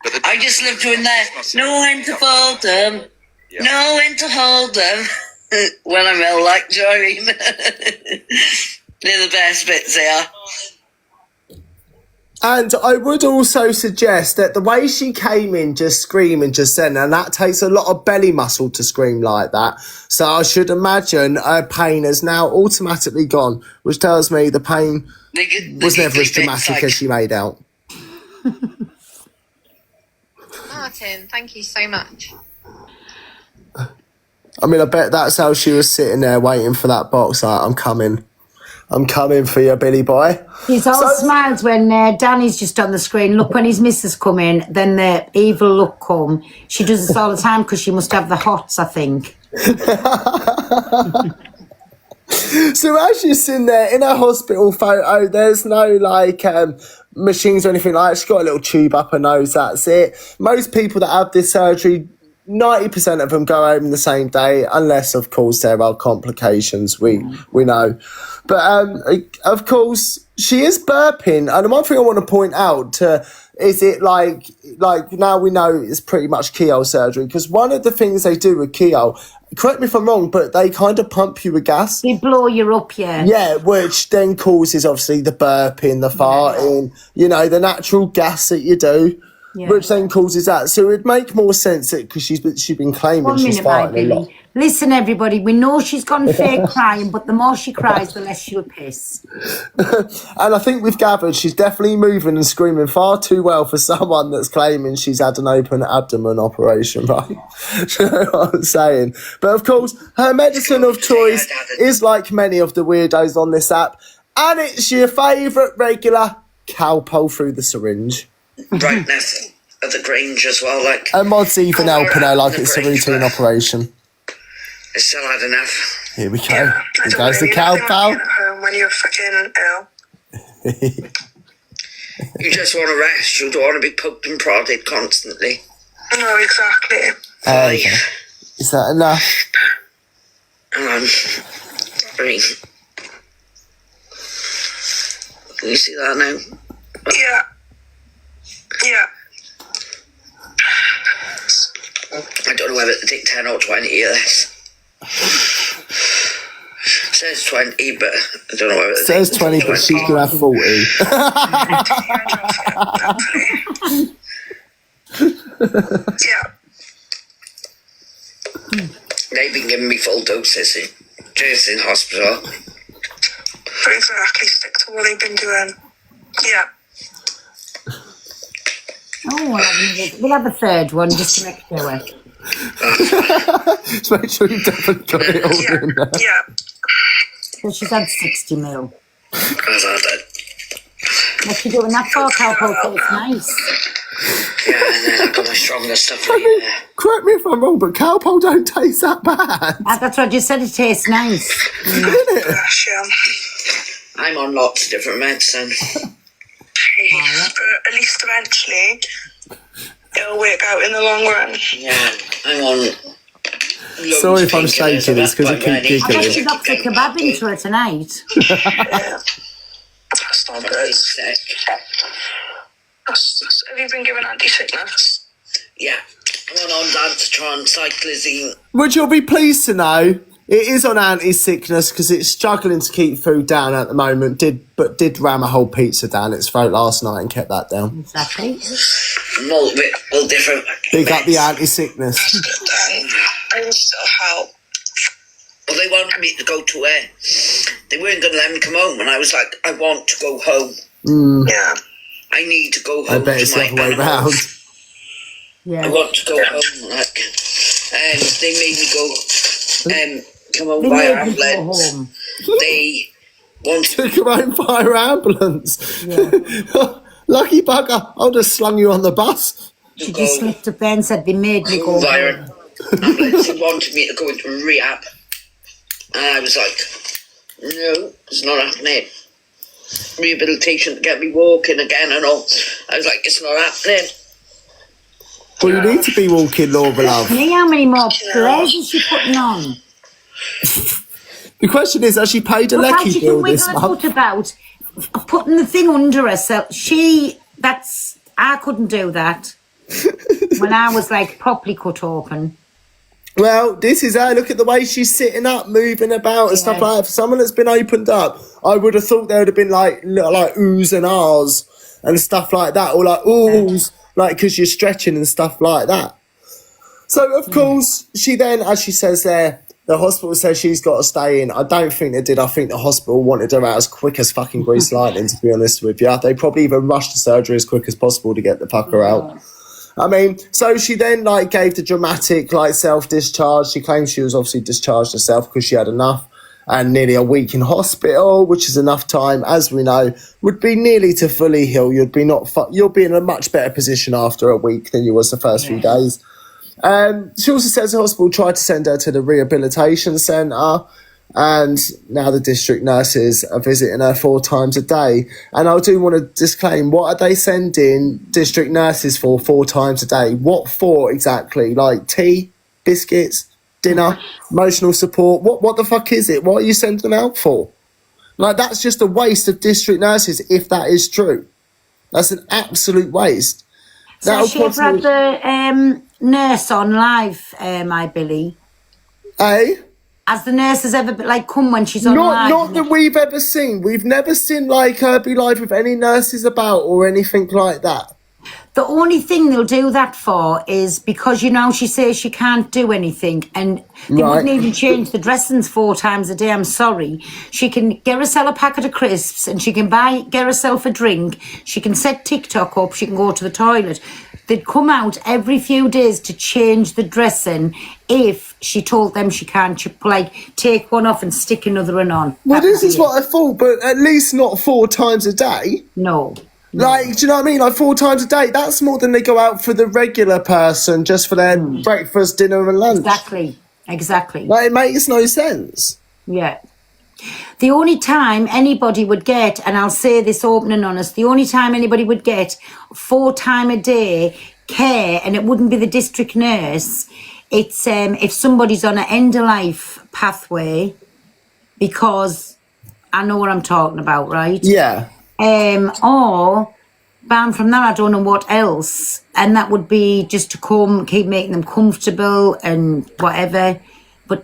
But the I just love doing that. Know when to fold them. Yeah. Know when to hold them. When I'm ill, like, do you know what I mean? They're the best bits, they are. And I would also suggest that the way she came in just screaming just then, and that takes a lot of belly muscle to scream like that. So I should imagine her pain has now automatically gone, which tells me the pain was never as dramatic as she made out. Martin, thank you so much. I mean, I bet that's how she was sitting there waiting for that box. Like, I'm coming for you, Billy boy. He's all smiles when Danny's just on the screen. Look, when his missus come in, then the evil look come. She does this all the time because she must have the hots, I think. So as she's sitting there in her hospital photo, there's no like machines or anything like that. She's got a little tube up her nose, that's it. Most people that have this surgery, 90% of them go home the same day, unless of course there are complications, we know. But of course she is burping, and the one thing I want to point out is it like now we know it's pretty much keyhole surgery, because one of the things they do with keyhole, correct me if I'm wrong, but they kind of pump you with gas. They blow you up, yeah. Yeah, which then causes obviously the burping, the farting, you know, the natural gas that you do, which then causes that. So it'd make more sense because she's been claiming 1 she's minute, my farting a lot. Billy. Listen, everybody, we know she's gone fake crying, but the more she cries, the less she'll piss. And I think we've gathered she's definitely moving and screaming far too well for someone that's claiming she's had an open abdomen operation, right? Do you know what I'm saying? But of course, her medicine of choice is like many of the weirdos on this app, and it's your favourite regular Calpol through the syringe. Brightness of the Grange as well, like. And Mod's even helping her like it's a routine operation. I still had enough. Here we go. Here goes the Calpol. At home when you're fucking ill. You just want to rest. You don't want to be poked and prodded constantly. No, exactly. Okay. Is that enough? I mean, can you see that now? Yeah. Yeah. I don't know whether to take 10 or 20 of this. Says 20, but I don't know whether to Says take 20, but she's gonna have 40. Yeah. They've been giving me full doses just in hospital. But exactly, stick to what they've been doing. Yeah. Oh, we'll have a third one just to make sure. Just make sure you've definitely got it all in there. Yeah. So she's had 60 mil. I've had it. What's she doing that for, Calpol? So it's nice. Yeah, and then I got my stronger stuff later. Correct me if I'm wrong, but Calpol don't taste that bad. That's what I just said, it tastes nice. Gosh, yeah. I'm on lots of different medicine. But at least eventually it'll work out in the long run. Yeah, I'm on loads Sorry of if I'm painkillers shaking, and it's because I that, keep but need I bet giggling. she got the kebab into her tonight. Yeah. That's not I'm good. sick. Have you been given anti-sickness? Yeah, I'm on Dantatron cyclizine. Which you'll be pleased to know, it is on anti-sickness because it's struggling to keep food down at the moment. Did ram a whole pizza down its throat last night and kept that down. Exactly. All different. Big up the anti-sickness. I will still help. Well, they wanted me to go to where? They weren't going to let me come home, and I was like, I want to go home. Yeah. I need to go I home. bet it's the to other my way round. Yeah. I want to go home, like, and they made me go, come home They by made me go ambulance. home. They wanted Took her own fire ambulance. Yeah. Lucky bugger, I'll just slung you on the bus. She to just go slipped up there and said they made me go via home. ambulance. They wanted me to go into rehab, and I was like, no, it's not happening. Rehabilitation to get me walking again and all. I was like, it's not happening. Well, you need to be walking, Laura love. See how many more players is she putting on? The question is, has she paid a Look how lecky she bill can this wiggle her month? foot about putting the thing under herself. I couldn't do that when I was like properly cut open. Well, this is her. Look at the way she's sitting up, moving about and stuff Yeah. like that. For someone that's been opened up, I would have thought there would have been like oohs and ahs and stuff like that, or like oohs, like because you're stretching and stuff like that. So of course, she then, as she says there, the hospital says she's got to stay in. I don't think they did. I think the hospital wanted her out as quick as fucking grease lightning, to be honest with you. They probably even rushed the surgery as quick as possible to get the fucker out. I mean, so she then like gave the dramatic like self-discharge. She claims she was obviously discharged herself because she had enough, and nearly a week in hospital, which is enough time, as we know, would be nearly to fully heal. You'll be in a much better position after a week than you was the first few days. She also says the hospital tried to send her to the rehabilitation centre, and now the district nurses are visiting her 4 times a day. And I do want to disclaim, what are they sending district nurses for 4 times a day? What for exactly? Like tea, biscuits, dinner, emotional support? What the fuck is it? What are you sending them out for? Like, that's just a waste of district nurses if that is true. That's an absolute waste. So That'll she ever had the nurse on live, my Billy? Eh? Has the nurses ever like come when she's on live? Not that we've ever seen. We've never seen like her be live with any nurses about or anything like that. The only thing they'll do that for is because, you know, she says she can't do anything, and they Right. wouldn't even change the dressings 4 times a day. I'm sorry. She can get herself a packet of crisps, and she can get herself a drink. She can set TikTok up. She can go to the toilet. They'd come out every few days to change the dressing if she told them she can't, like, take one off and stick another one on. Well, That this would is be what I thought, but at least not 4 times a day. it. No. Like, do you know what I mean? Like 4 times a day. That's more than they go out for the regular person just for their breakfast, dinner, and lunch. Exactly. Like, it makes no sense. Yeah. The only time anybody would get, and I'll say this open and honest, the only time anybody would get 4 times a day care, and it wouldn't be the district nurse, it's if somebody's on an end of life pathway, because I know what I'm talking about, right? Yeah. Or banned from that, I don't know what else, and that would be just to come, keep making them comfortable and whatever, but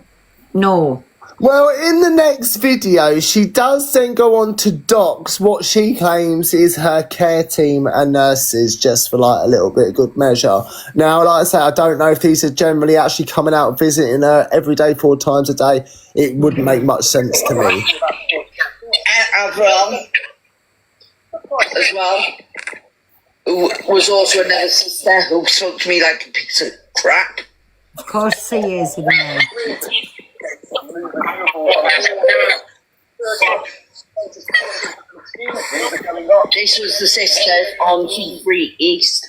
no. Well, in the next video, she does then go on to dox what she claims is her care team and nurses, just for like a little bit of good measure. Now, like I say, I don't know if these are generally actually coming out visiting her every day 4 times a day. It wouldn't make much sense to me. And Avram, as well, who was also another sister who sucked me like a piece of crap. Of course he is, you know. This was the sister on T3 East.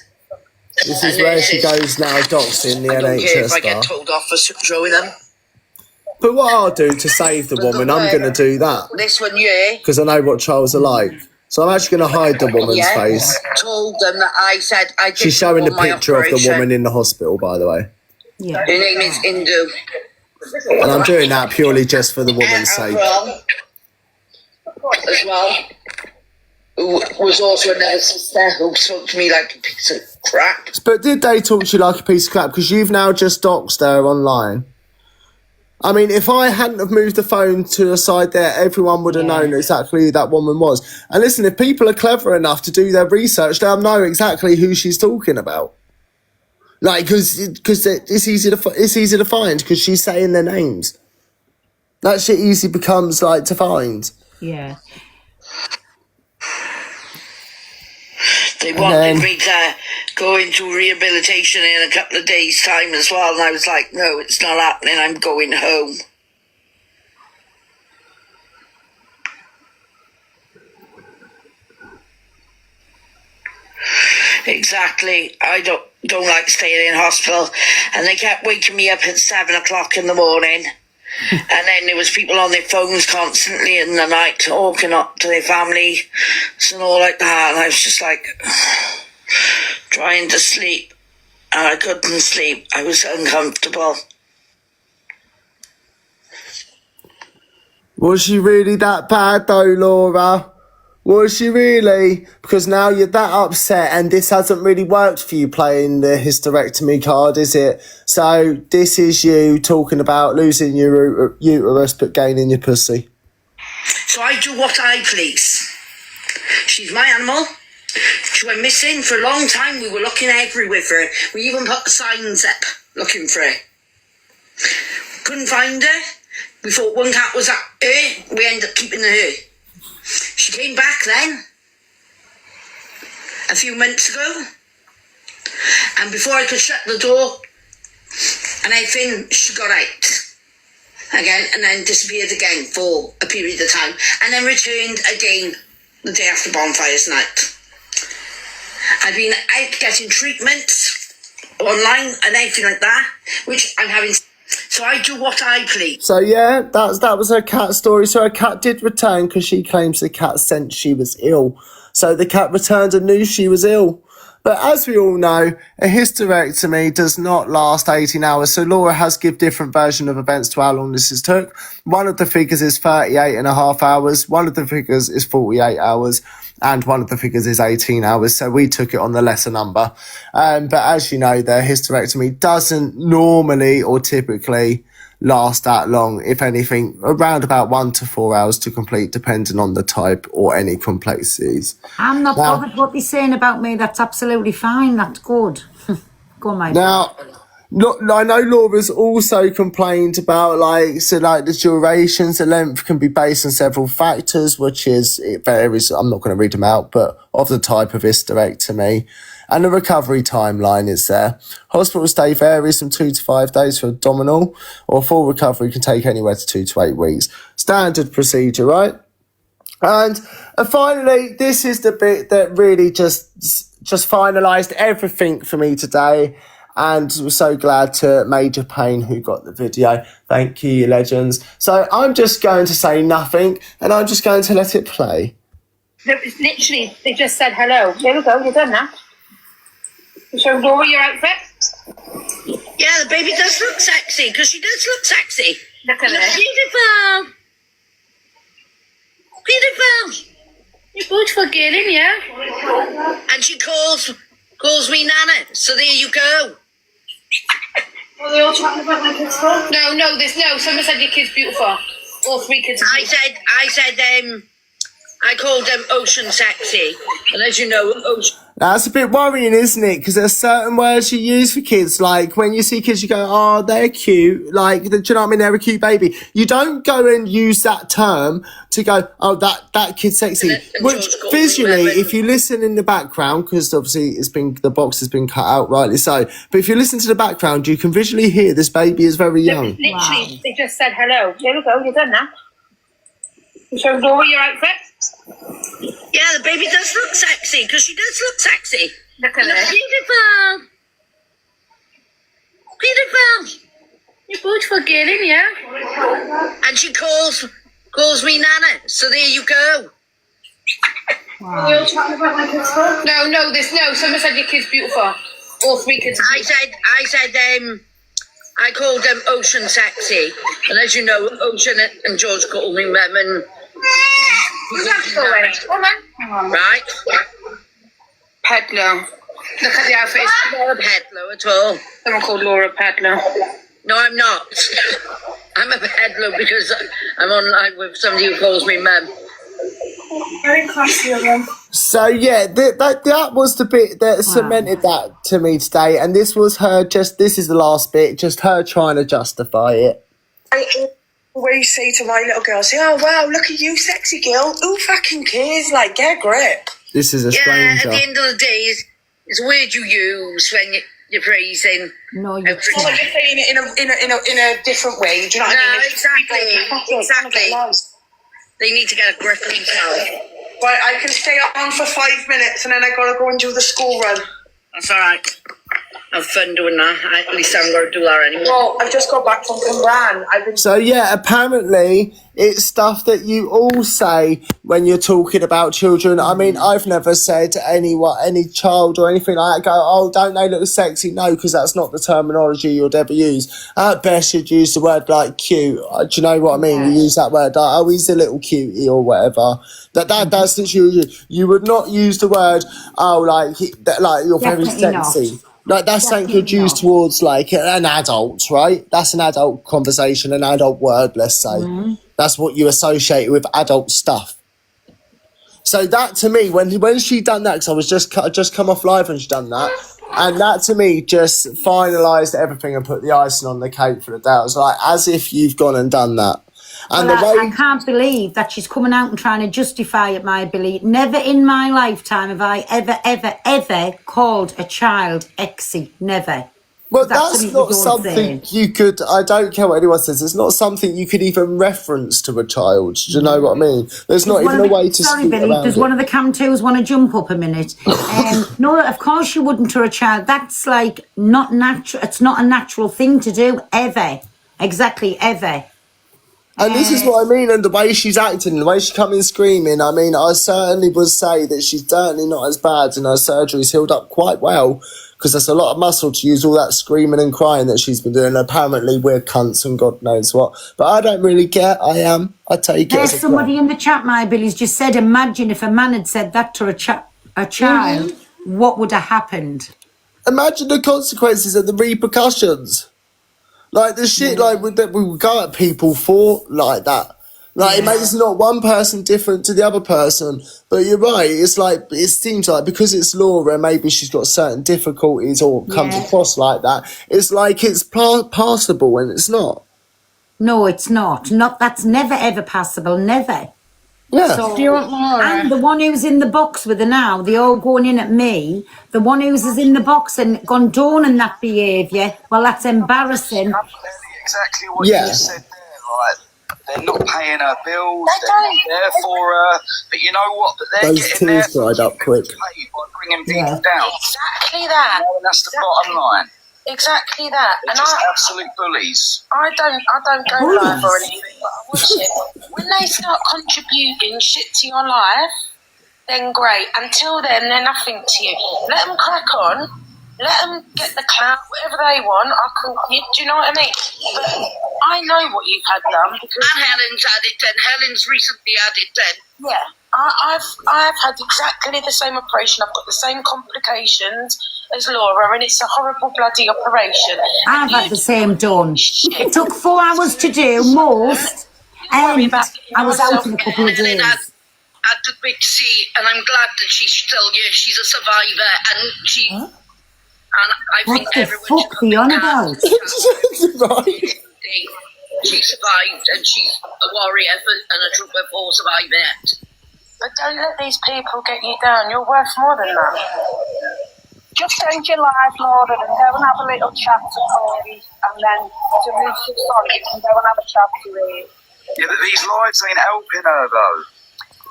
This is where she goes now, doxing the I don't care if NHS I get star. told off for throwing them. But what I'll do to save the woman, I'm going to do that. This one, yeah. Because I know what trolls are like. So I'm actually going to hide the woman's face. Told them that I said I did. She's showing the my picture of the operation. woman in the hospital, by the way. Yeah. Her name is Indu. And I'm doing that purely just for the woman's sake. Avram, as well, who was also another sister who sucked me like a piece of crap. But did they talk to you like a piece of crap? Because you've now just doxed her online. I mean, if I hadn't have moved the phone to the side there, everyone would have known exactly who that woman was. And listen, if people are clever enough to do their research, they'll know exactly who she's talking about. Like, because it's easy to find because she's saying their names. That shit easy becomes like to find. Yeah. They wanted me to go into rehabilitation in a couple of days' time as well, and I was like, no, it's not happening, I'm going home. Exactly. I don't like staying in hospital, and they kept waking me up at 7 o'clock in the morning. And then there was people on their phones constantly in the night talking up to their families and all like that, and I was just like trying to sleep, and I couldn't sleep. I was uncomfortable. Was she really that bad though, Laura? Was she really? Because now you're that upset and this hasn't really worked for you playing the hysterectomy card, is it? So this is you talking about losing your uterus but gaining your pussy. So I do what I please. She's my animal. She went missing for a long time. We were looking everywhere for her. We even put the signs up looking for her. Couldn't find her. We thought one cat was at her. We ended up keeping her. She came back then, a few months ago, and before I could shut the door and everything, she got out again and then disappeared again for a period of time, and then returned again the day after bonfires night. I've been out getting treatments online and everything like that, which I'm having. So I do what I please. So yeah, that was her cat story. So her cat did return because she claims the cat sensed she was ill. So the cat returned and knew she was ill. But as we all know, a hysterectomy does not last 18 hours. So Laura has given different version of events to how long this has took. One of the figures is 38 and a half hours. One of the figures is 48 hours. And one of the figures is 18 hours. So we took it on the lesser number. But as you know, the hysterectomy doesn't normally or typically last that long. If anything, around about 1 to 4 hours to complete, depending on the type or any complexities. I'm not bothered what they're saying about me. That's absolutely fine. That's good. Go on, mate. Now, look, I know Laura's also complained about the durations, the length can be based on several factors, which is, it varies, I'm not going to read them out, but of the type of hysterectomy. And the recovery timeline is there. Hospital stay varies from 2 to 5 days for abdominal, or full recovery can take anywhere to 2 to 8 weeks. Standard procedure, right? And finally, this is the bit that really just finalised everything for me today. And we're so glad to Major Payne who got the video. Thank you, you legends. So I'm just going to say nothing and I'm just going to let it play. It's literally, they just said hello. There we go, you're done now. You show Laura your outfit? Yeah, the baby does look sexy, because she does look sexy. Look at her. Beautiful. Beautiful. You're beautiful girl, in you? And she calls me Nana, so there you go. Are they all chatting about my kids' phone? No, someone said your kid's beautiful. All 3 kids are beautiful. I called them Ocean Sexy, and as you know, Ocean. That's a bit worrying, isn't it? Because there's certain words you use for kids. Like, when you see kids, you go, oh, they're cute. Like, do you know what I mean? They're a cute baby. You don't go and use that term to go, oh, that kid's sexy. And Which, visually, if you listen in the background, because obviously the box has been cut out, rightly so. But if you listen to the background, you can visually hear this baby is very young. Literally, they just said hello. There we go, you're done now. You show Laura your outfit? Yeah, the baby does look sexy, because she does look sexy. Look at her. Beautiful. Beautiful. You're beautiful girl, in you? And she calls me Nana, so there you go. Are they all chatting about my kids' phone? No, someone said your kid's beautiful. All 3 kids are beautiful. I called them Ocean Sexy, and as you know, Ocean and George called me Mum, and Come on. right? Pedlo. Look at the outfit. I'm not a peddler at all. Someone called Laura Peddler. No, I'm not. I'm a peddler because I'm online with somebody who calls me mum. Very classy of them. So yeah, that was the bit that cemented that to me today, and this was her. This is the last bit, just her trying to justify it. I always say to my little girl, say, "Oh wow, look at you, sexy girl. Who fucking cares? Like, get a grip." This is a Yeah, stranger. at the end of the day, it's a word you use when you're praising. No, you Well, you're saying it in a different way. Do you know what I mean? Exactly. They need to get a grip on themselves. Right, I can stay on for 5 minutes and then I gotta go and do the school run. That's all right. Have fun doing that. At least I'm going to do that anymore. Well, I've just got back from Cymran. So yeah, apparently it's stuff that you all say when you're talking about children. I mean, I've never said to any child or anything like that, go, oh, don't they look sexy? No, because that's not the terminology you'd ever use. At best, you'd use the word like cute. Do you know what I mean? You use that word like, oh, he's a little cutie or whatever. That's literally, you would not use the word, oh, like you're very Definitely sexy. Like, that's something you'd use towards, like, an adult, right? That's an adult conversation, an adult word, let's say. That's what you associate with adult stuff. So that, to me, when she done that, because I was just come off live and she done that, and that, to me, just finalised everything and put the icing on the cake for the day. It was like, as if you've gone and done that. And well, I can't believe that she's coming out and trying to justify it, my belief. Never in my lifetime have I ever called a child exy. Never. Well, that's not something you could, I don't care what anyone says, it's not something you could even reference to a child. Do you know what I mean? There's not even a way to speak Billy, around does it. one of the cam twos want to jump up a minute? No, of course you wouldn't to a child. That's like not natural. It's not a natural thing to do, ever. Exactly, ever. And this is what I mean, and the way she's acting, the way she come in screaming, I mean, I certainly would say that she's certainly not as bad and her surgery's healed up quite well, because there's a lot of muscle to use all that screaming and crying that she's been doing. Apparently we're cunts and God knows what. But I don't really care, I take it There's as a somebody in the chat, my Billy's just said, imagine if a man had said that to a child, what would have happened? Imagine the consequences and the repercussions. Like, the shit, like, we would go at people for, like, that. Like, it makes not one person different to the other person. But you're right, it's like, it seems like, because it's Laura, maybe she's got certain difficulties or comes across like that, it's like it's passable, and it's not. No, it's not. That's never, ever passable, never. Yeah. So, Do you want more? and the one who's in the box with her now, they all going in at me. The one who's is in the box and condoning that behaviour, well, that's embarrassing. Exactly what you just said there. Like, they're not paying her bills. They're not there for her. But you know what? But they're Those getting their tears dried up quick. paid by bringing people down. Exactly that. And that's the bottom line. Exactly that. They're just absolute bullies. I don't go live or anything, but I watch it. When they start contributing shit to your life, then great. Until then, they're nothing to you. Let them crack on. Let them get the clout, whatever they want. Do you know what I mean? But I know what you've had done because. And Helen's had it done. Helen's recently had it done. Yeah, I've had exactly the same operation. I've got the same complications as Laura, and it's a horrible bloody operation. I've had the same done. It took 4 hours to do, most, and I was out in a couple of days. Had the big C, and I'm glad that she's still here. She's a survivor, and she. Huh? And I think What the everyone fuck are you on about? She survived, and she's a warrior and a trooper for surviving it. But don't let these people get you down. You're worth more than that. Just change your life, Laura, and go and have a little chat to Corey, and then to move to Sonic and go and have a chat to him. Yeah, but these lives ain't helping her, though.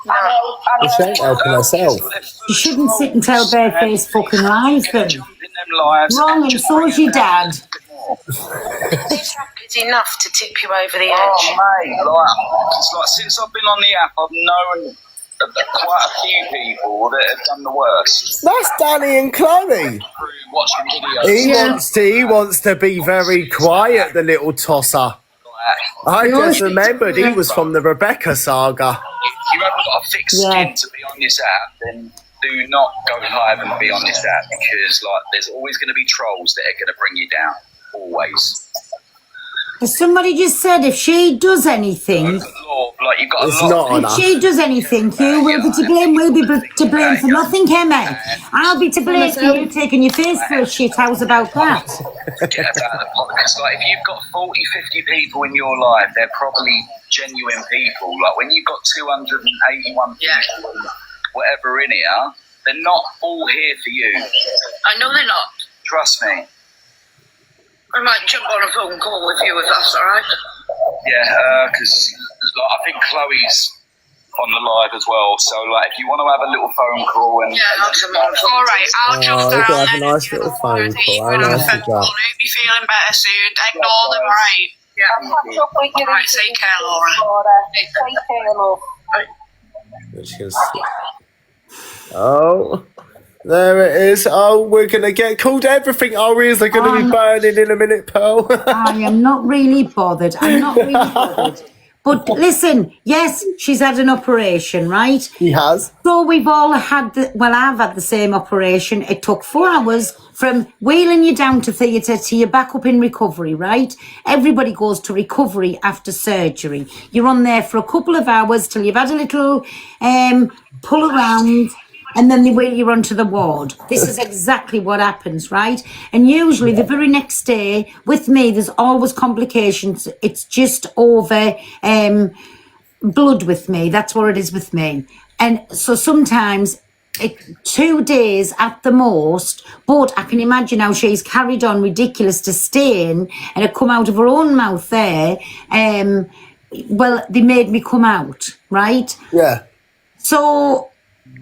Well, she ain't helping herself. You shouldn't sit and tell barefaced fucking lies, then. Wrong, and so's your dad. This is enough to tip you over the edge. Oh, mate, it's like since I've been on the app, I've known quite a few people that have done the worst. That's Danny and Chloe. Watching videos. He wants to be very quiet, the little tosser. I just remembered he was from the Rebecca saga. If you haven't got a thick skin to be on this app, then do not go live and be on this app because, like, there's always going to be trolls that are going to bring you down. Always. Somebody just said if she does anything, Like, you've got It's not on if us. she does anything, you will be to blame. We'll be to blame for nothing, Emma. I'll be to blame for you taking your face for a shit. How's about that? Forget about the podcast. Like, if you've got 40, 50 people in your life, they're probably genuine people. Like, when you've got 281 people, whatever in here, they're not all here for you. I know they're not. Trust me. I might jump on a phone call with you if that's all right. Yeah, because like, I think Chloe's on the live as well. So, like, if you want to have a little phone call and I'll jump on a phone. All right, I'll jump Oh, we down. could have a nice little phone call. How nice is that? Hope you're feeling better soon. Ignore them, all right? Yeah. I'll catch up with you. All right, take care, Laura. Take care, love. Which is... Oh, there it is. Oh, we're going to get called everything. Our ears are going to be burning in a minute, Pearl. I am not really bothered. I'm not really bothered. But listen, yes, she's had an operation, right? He has. So we've all had I've had the same operation. It took 4 hours from wheeling you down to theatre to you're back up in recovery, right? Everybody goes to recovery after surgery. You're on there for a couple of hours till you've had a little pull around, and then they wheel you onto the ward. This is exactly what happens, right? And usually the very next day, with me, there's always complications. It's just over blood with me. That's what it is with me. And so sometimes 2 days at the most, but I can imagine how she's carried on ridiculous to stay in, and it come out of her own mouth there. Well, they made me come out, right? Yeah. So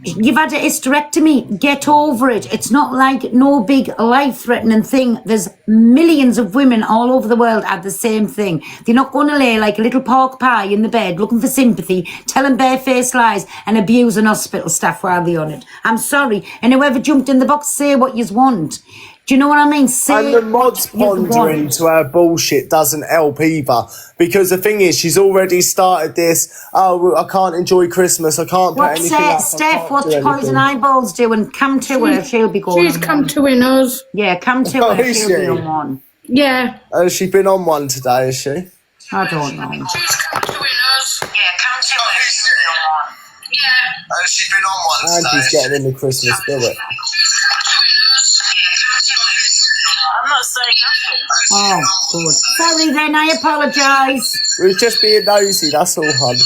you've had a hysterectomy. Get over it. It's not like no big life-threatening thing. There's millions of women all over the world have the same thing. They're not going to lay like a little pork pie in the bed looking for sympathy, telling barefaced lies and abusing hospital staff while they're on it. I'm sorry. And whoever jumped in the box, say what you want. Do you know what I mean? And the mods pondering to her bullshit doesn't help either. Because the thing is, she's already started this, oh, I can't enjoy Christmas, I can't put anything up. Steph, what's Poison Eyeballs doing? Come to her, she'll be going She's come to win us. Yeah, come to Oh, her, is she'll she? be on one. Yeah. Has she been on one today, has she? I don't know. She's come to win us. Yeah, come to us. Yeah. Has she been on one And she's getting in the Christmas spirit. I'm not saying nothing. Oh, good. Sorry then, I apologise. We was just being nosy, that's all, hun. I'm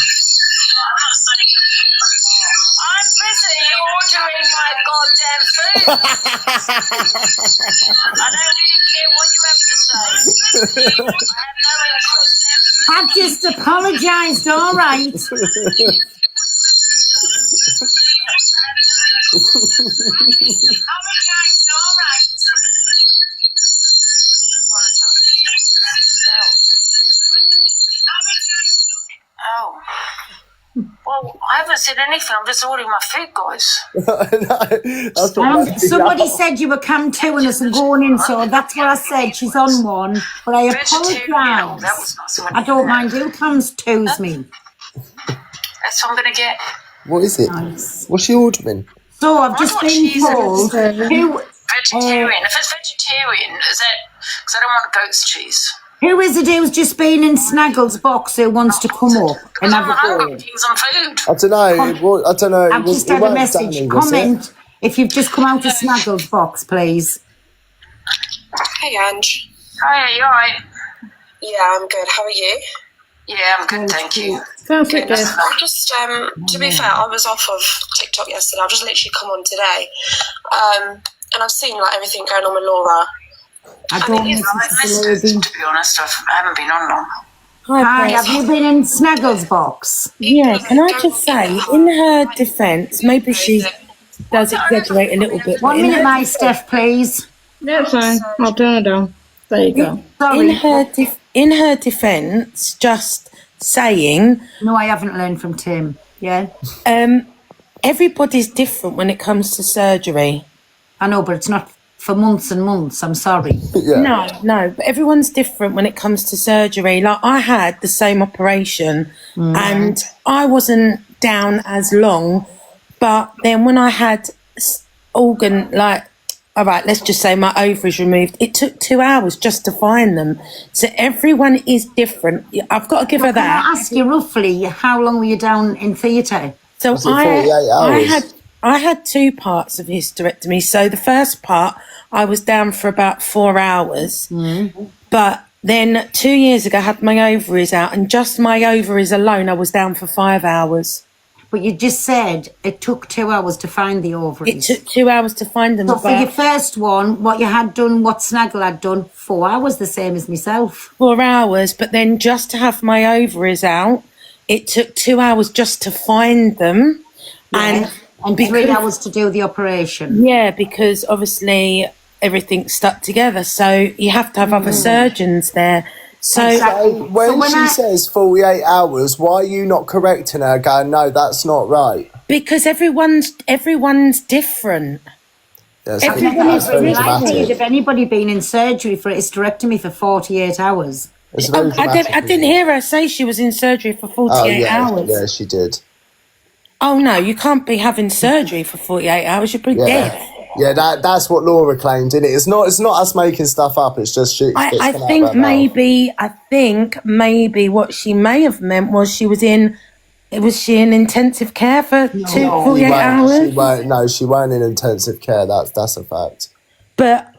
busy ordering my goddamn food. I don't really care what you have to say. I have no interest. I've just apologised, all right. Apologised, all right. Oh. Well, I haven't said anything. I'm just ordering my food, guys. That's what Somebody said you were come to us and going in, so that's what I said. She's on one, but I apologise. I don't mind who comes to's me. That's what I'm going to get. What is it? What's she ordering? So I've just been told who Vegetarian. If it's vegetarian, is that because I don't want goat's cheese? who is it who's just been in Snaggle's box who wants to come up and have a go? Things on food. I don't know. I don't know. I've just had a message. Comment if you've just come out of Snaggle's box, please. Hey, Ange. Hi, you alright? Yeah, I'm good. How are you? Yeah, I'm good, thank you. Sounds Good. good. I'm just, to be fair, I was off of TikTok yesterday. I've just literally come on today. And I've seen, like, everything going on with Laura. I don't I've listened, to be honest. I haven't been on long. Hi, have you been in Snaggle's box? Yeah, can I just say, in her defence, maybe she does exaggerate a little bit. 1 minute, my Steph, please. That's fine. I'll turn it down. There you go. Sorry. In her defence, just saying. No, I haven't learned from Tim. Yeah. Everybody's different when it comes to surgery. I know, but it's not for months and months. I'm sorry. No, but everyone's different when it comes to surgery. Like, I had the same operation and I wasn't down as long, but then when I had organ, like, all right, let's just say my ovaries removed. It took 2 hours just to find them. So everyone is different. I've got to give her that. Can I ask you roughly, how long were you down in theatre? So Was it 48 hours? I had 2 parts of hysterectomy. So the first part, I was down for about 4 hours. But then 2 years ago, I had my ovaries out, and just my ovaries alone, I was down for 5 hours. But you just said it took 2 hours to find the ovaries. It took 2 hours to find them. So for your first one, what you had done, what Snaggle had done, 4 hours, the same as myself. 4 hours, but then just to have my ovaries out, it took 2 hours just to find them. Yeah. And 3 hours to do the operation. Yeah, because obviously everything's stuck together. So you have to have other surgeons there. So when she says 48 hours, why are you not correcting her going, no, that's not right? Because everyone's different. That's Everybody, have anybody been in surgery for a hysterectomy for 48 hours? I didn't hear her say she was in surgery for 48 hours. Yeah, she did. Oh, no, you can't be having surgery for 48 hours. You're pretty dead. Yeah, that's what Laura claimed, isn't it? It's not us making stuff up. It's just shit. I think maybe what she may have meant was she in intensive care for 48 hours? She weren't in intensive care. That's a fact. But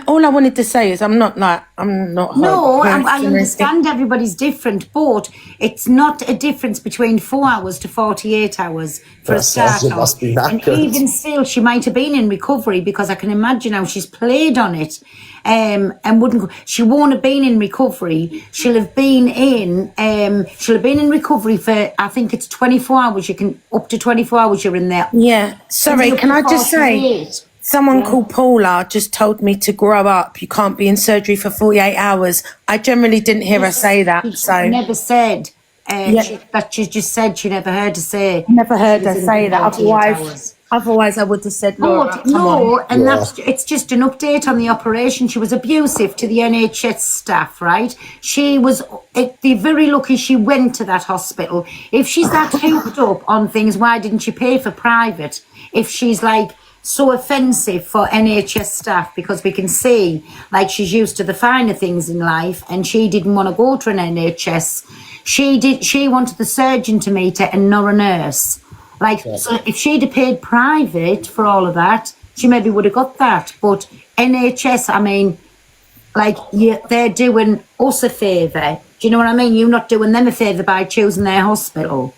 all I wanted to say is I'm not. No, I understand everybody's different, but it's not a difference between 4 hours to 48 hours for a starter. Must be and even still, she might have been in recovery, because I can imagine how she's played on it, and wouldn't. She won't have been in recovery. She'll have been in recovery for, I think it's 24 hours. You can up to 24 hours. You're in there. Yeah. Sorry, can I just say? Someone called Paula just told me to grow up. You can't be in surgery for 48 hours. I generally didn't hear her say that. She never said that. She just said she never heard her say. Never heard her say that. Otherwise, I would have said, Laura, it's just an update on the operation. She was abusive to the NHS staff, right? She was very lucky she went to that hospital. If she's that hooked up on things, why didn't she pay for private? If she's like so offensive for NHS staff, because we can see like she's used to the finer things in life, and she didn't want to go to an NHS. She wanted the surgeon to meet her and not a nurse. So if she'd have paid private for all of that, she maybe would have got that. But NHS, I mean, they're doing us a favour. Do you know what I mean? You're not doing them a favour by choosing their hospital.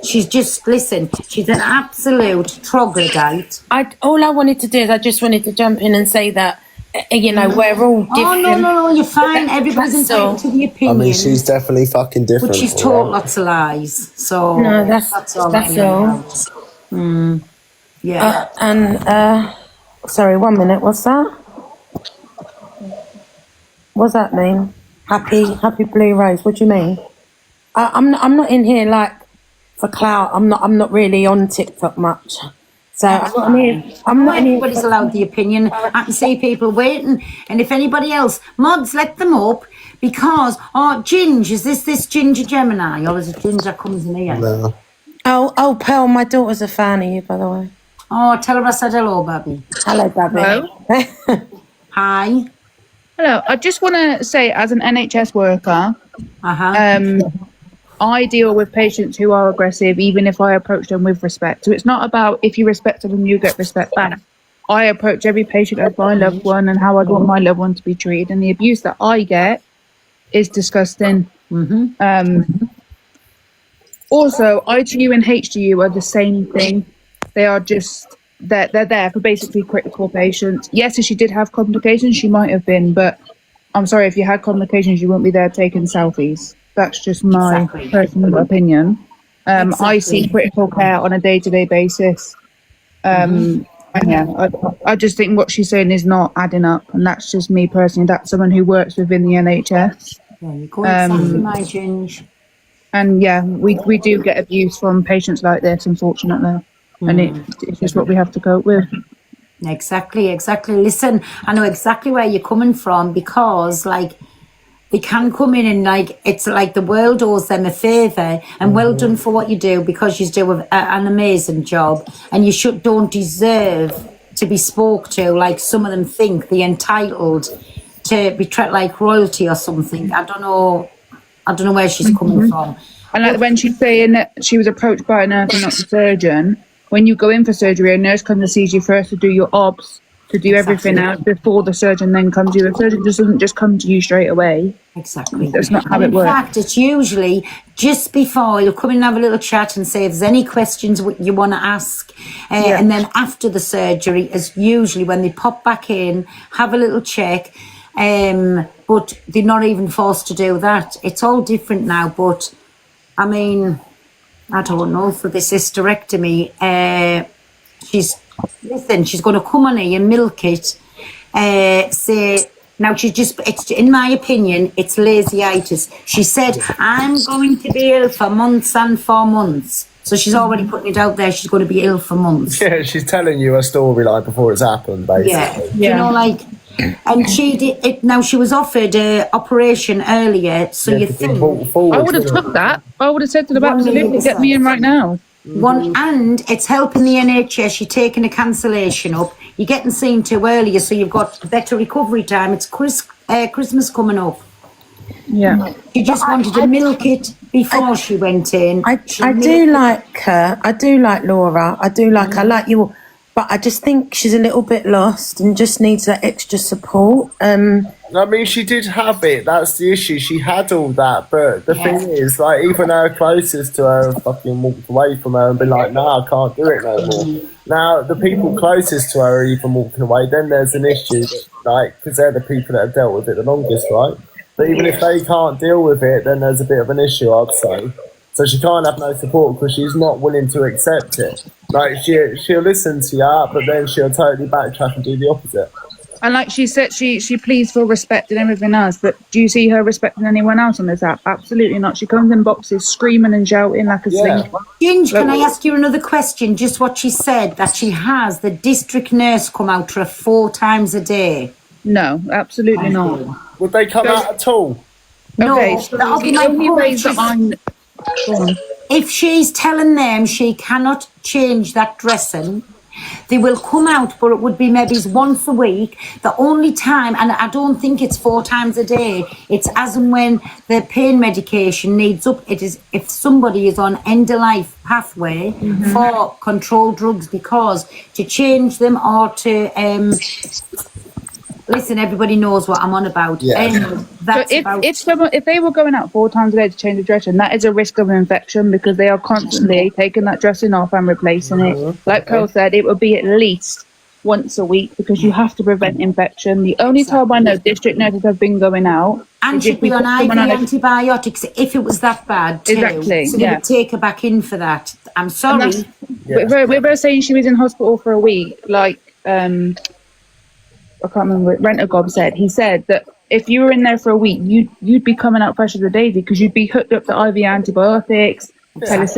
She's just, listen, she's an absolute troglodyte. All I wanted to do is I just wanted to jump in and say that, we're all different. Oh, no, you're fine. Everybody's entitled to the opinion. I mean, she's definitely fucking different. But she's taught lots of lies. So no, that's all. Yeah. Sorry, 1 minute. What's that? What's that mean? Happy blue rose. What do you mean? I'm not in here for clout. I'm not really on TikTok much. So I'm not in here. Everybody's allowed the opinion. I can see people waiting, and if anybody else, mods, let them up, because Ginge, is this Ginger Gemini, or is it Ginger comes in here? No. Oh, Pearl, my daughter's a fan of you, by the way. Oh, tell her I said hello, Babby. Hello, Babby. Hello. Hi. Hello. I just want to say, as an NHS worker, I deal with patients who are aggressive, even if I approach them with respect. So it's not about if you respect them, you get respect back. I approach every patient as my loved one and how I'd want my loved one to be treated. And the abuse that I get is disgusting. Also, ITU and HDU are the same thing. They are just, they're there for basically critical patients. Yes, if she did have complications, she might have been, but I'm sorry, if you had complications, you wouldn't be there taking selfies. That's just my personal opinion. I see critical care on a day-to-day basis. And I just think what she's saying is not adding up, and that's just me personally. That's someone who works within the NHS. Yeah, you're going exactly my Ginge. And we do get abuse from patients like this, unfortunately. And it's just what we have to cope with. Exactly. Listen, I know exactly where you're coming from, because they can come in and like, it's like the world owes them a favour, and well done for what you do, because you do an amazing job, and you don't deserve to be spoke to like some of them think they're entitled to be treated like royalty or something. I don't know where she's coming from. And like when she's saying that she was approached by a nurse and not the surgeon, when you go in for surgery, a nurse comes and sees you first to do your obs, to do everything else before the surgeon then comes to you. The surgeon just doesn't just come to you straight away. Exactly. That's not how it works. In fact, it's usually just before you'll come in and have a little chat and say if there's any questions you want to ask. And then after the surgery is usually when they pop back in, have a little check. But they're not even forced to do that. It's all different now. But, I mean, I don't know, for this hysterectomy, she's going to come on here, milk it, now it's, in my opinion, it's lazyitis. She said, I'm going to be ill for months and 4 months. So she's already putting it out there, she's going to be ill for months. Yeah, she's telling you a story like before it's happened, basically. Yeah. You know, like, and she did it. Now she was offered an operation earlier, so you think I would have took that. I would have said to them, absolutely, get me in right now. And it's helping the NHS. You're taking a cancellation up. You're getting seen to earlier, so you've got better recovery time. It's Christmas coming up. Yeah. She just wanted to milk it before she went in. I do like her. I do like Laura. I do like her. I like you all. But I just think she's a little bit lost and just needs that extra support. I mean, she did have it. That's the issue. She had all that. But the thing is, like, even her closest to her fucking walked away from her and been like, nah, I can't do it no more. Now, the people closest to her are even walking away. Then there's an issue, like, because they're the people that have dealt with it the longest, right? But even if they can't deal with it, then there's a bit of an issue, I'd say. So she can't have no support because she's not willing to accept it. Like, she'll listen to you, but then she'll totally backtrack and do the opposite. And like she said, she pleads for respect and everything else, but do you see her respecting anyone else on this app? Absolutely not. She comes in boxes screaming and shouting like a slingshot. Ginge, can I ask you another question? Just what she said, that she has the district nurse come out to her 4 times a day. No, absolutely not. Would they come out at all? No, Okay, so that'll be the my only point. ways that I'm... Go on. If she's telling them she cannot change that dressing, they will come out, but it would be maybe once a week. The only time, and I don't think it's 4 times a day, it's as and when the pain medication needs up. It is if somebody is on end of life pathway for controlled drugs, because to change them or to listen, everybody knows what I'm on about. So if they were going out 4 times a day to change the dressing, that is a risk of infection because they are constantly taking that dressing off and replacing it. Like Pearl said, it would be at least once a week because you have to prevent infection. The only time I know district nurses have been going out, and she'd be on IV antibiotics if it was that bad too. Exactly, so they would take her back in for that. I'm sorry. We're saying she was in hospital for a week, like I can't remember what Rent-A-Gob said. He said that if you were in there for a week, you'd be coming out fresh as a daisy because you'd be hooked up to IV antibiotics.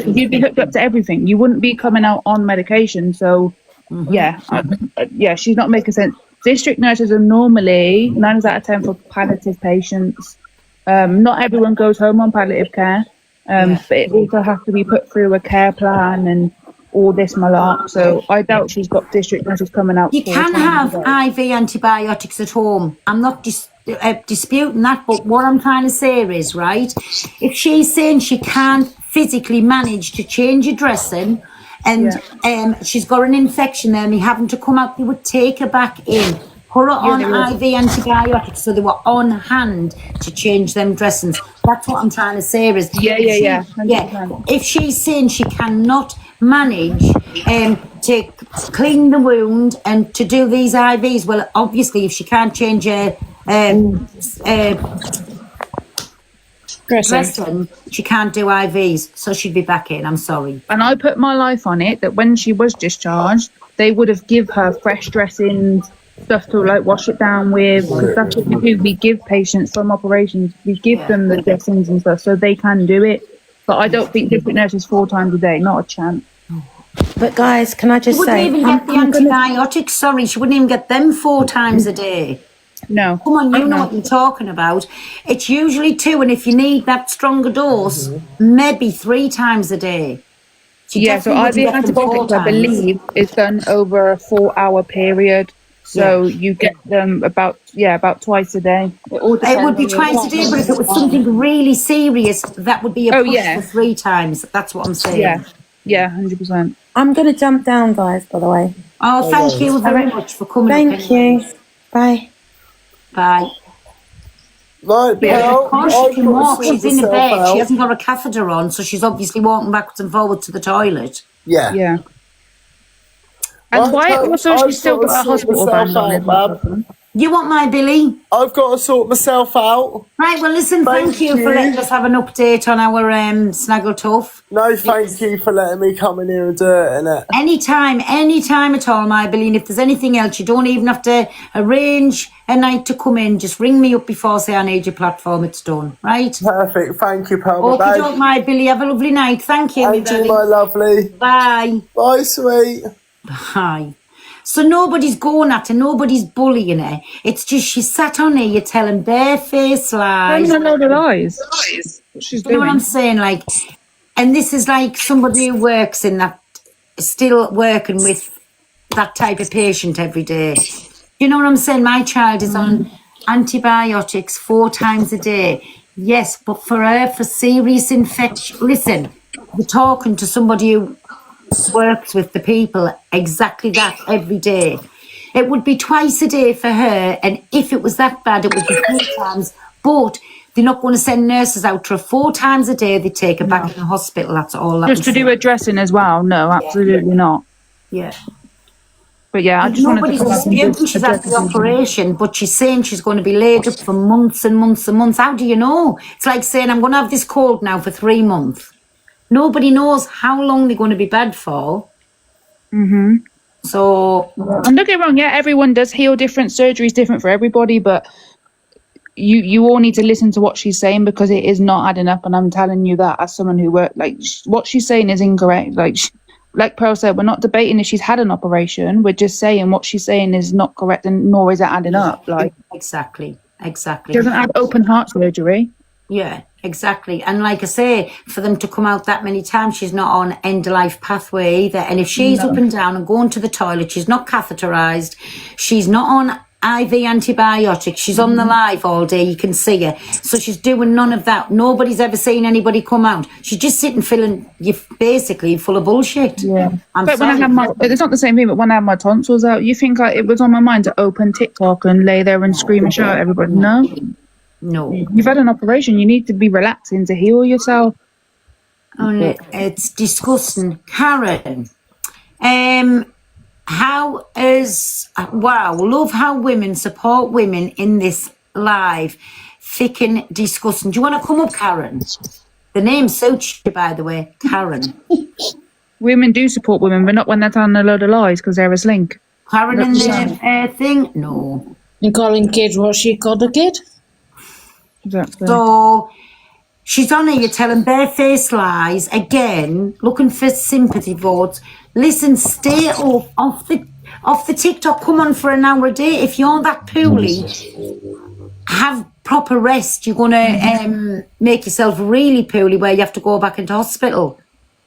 You'd be hooked up to everything. You wouldn't be coming out on medication. So, she's not making sense. District nurses are normally 9 out of 10 for palliative patients. Not everyone goes home on palliative care, but it also has to be put through a care plan and all this malark. So I doubt she's got district nurses coming out. You can have IV antibiotics at home. I'm not disputing that, but what I'm trying to say is, right, if she's saying she can't physically manage to change a dressing and she's got an infection there and they having to come out, they would take her back in, put her on IV antibiotics so they were on hand to change them dressings. That's what I'm trying to say is if she's saying she cannot manage to clean the wound and to do these IVs, well, obviously if she can't change her dressing, she can't do IVs, so she'd be back in. I'm sorry. And I put my life on it that when she was discharged, they would have give her fresh dressings, stuff to like wash it down with, because that's what we do. We give patients from operations, we give them the dressings and stuff so they can do it. But I don't think district nurses 4 times a day, not a chance. But guys, can I just say, she wouldn't even get the antibiotics. Sorry, she wouldn't even get them 4 times a day. No. Come on, you know No. what you're talking about. It's usually 2, and if you need that stronger dose, maybe 3 times a day. She Yeah, so definitely wouldn't IV get them 4 antibiotics, I times. believe, is done over a 4-hour period. So you get them about twice a day. It would be twice a day, but if it was something really serious, that would be a push for 3 times. That's what I'm saying. Yeah, 100%. I'm going to jump down, guys, by the way. Oh, thank you very much for coming. Thank you. Bye. Bye. Right, Yeah, of course she can walk. She's in a myself bed. out. She hasn't got a catheter on, so she's obviously walking backwards and forwards to the toilet. Yeah. Yeah. And why also she's still got a hospital band on as well? You want my Billy? I've got to sort myself out. Right, well, listen, thank you for letting us have an update on our Snaggletooth. No, thank you for letting me come in here and do it, innit? Anytime at all, my Billy. And if there's anything else, you don't even have to arrange a night to come in. Just ring me up before, say, I need your platform. It's done, right? Perfect. Thank you, pal. Okay, Bye. don't, my Billy. Have a lovely night. Thank you, And you, my lovely. Bye. Bye, sweet. Bye. So nobody's going at her, nobody's bullying her. It's just she sat on here, you're telling barefaced lies. Telling a load of lies. She's You know what I'm saying? Like, and this is like somebody who works in that, still working with that type of patient every day. You know what I'm saying? My child is on antibiotics 4 times a day. Yes, but for her, for serious infection, listen, you're talking to somebody who works with the people exactly that every day. It would be twice a day for her, and if it was that bad, it would be 3 times. But they're not going to send nurses out to her 4 times a day. They take her back in the hospital. That's all. That Just to do a dressing as well? No, absolutely not. Yeah. But yeah, I just wanted to Nobody's come up and disputing do she's a had the dressing. operation, but she's saying she's going to be laid up for months and months and months. How do you know? It's like saying I'm going to have this cold now for 3 months. Nobody knows how long they're going to be bad for. Mm-hmm. So, and don't get me wrong, yeah, everyone does heal different. Surgery is different for everybody, but you all need to listen to what she's saying, because it is not adding up. And I'm telling you that as someone who worked, like, what she's saying is incorrect. Like Pearl said, we're not debating if she's had an operation. We're just saying what she's saying is not correct, and nor is it adding up. Like, exactly. She doesn't have open heart surgery. Yeah, exactly. And like I say, for them to come out that many times, she's not on end of life pathway either. And if she's up and down and going to the toilet, she's not catheterized, she's not on IV antibiotics, she's on the live all day, you can see her. So she's doing none of that. Nobody's ever seen anybody come out. She's just sitting filling you basically full of bullshit. Yeah. I'm But when I sorry. had it's not the same thing, but when I had my tonsils out, you think it was on my mind to open TikTok and lay there and scream and shout at everybody? No. You've had an operation. You need to be relaxing to heal yourself. It's disgusting. Karen, how is, wow, love how women support women in this live. Thick and disgusting. Do you want to come up, Karen? The name suits you, by the way, Karen. Women do support women, but not when they're telling a load of lies because they're a slink. Karen in the thing? No. You're calling kids what she called a kid? Exactly. So she's on here telling barefaced lies again, looking for sympathy votes. Listen, stay off the TikTok. Come on for an hour a day. If you're that poorly, have proper rest. You're gonna make yourself really poorly where you have to go back into hospital.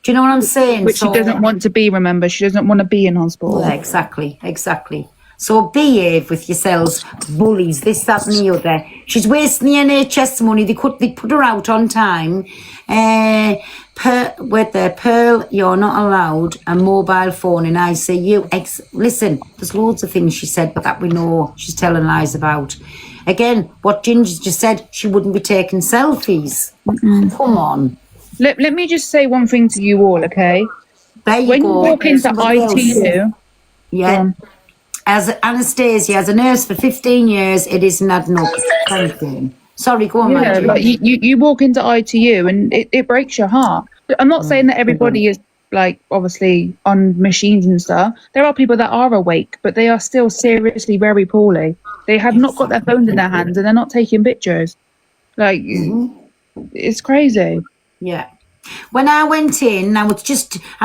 Do you know what I'm saying? Which she doesn't want to be. Remember, she doesn't want to be in hospital. Yeah, exactly. So behave with yourselves, bullies, this, that and the other. She's wasting the NHS money. They put her out on time. Pearl, you're not allowed a mobile phone in ICU. Listen, there's loads of things she said, but that we know she's telling lies about. Again, what Ginger just said, she wouldn't be taking selfies. Come on. Let me just say one thing to you all, okay? There you when go. you walk into Somebody else. ITU, Yeah. As Anastasia, as a nurse for 15 years, it isn't adding up. Thank you. Sorry, go on, yeah, Maggie. like you walk into ITU and it breaks your heart. I'm not saying that everybody is like obviously on machines and stuff. There are people that are awake, but they are still seriously very poorly. They have not got their phones in their hands and they're not taking pictures. Like it's crazy. Yeah. When I went in, I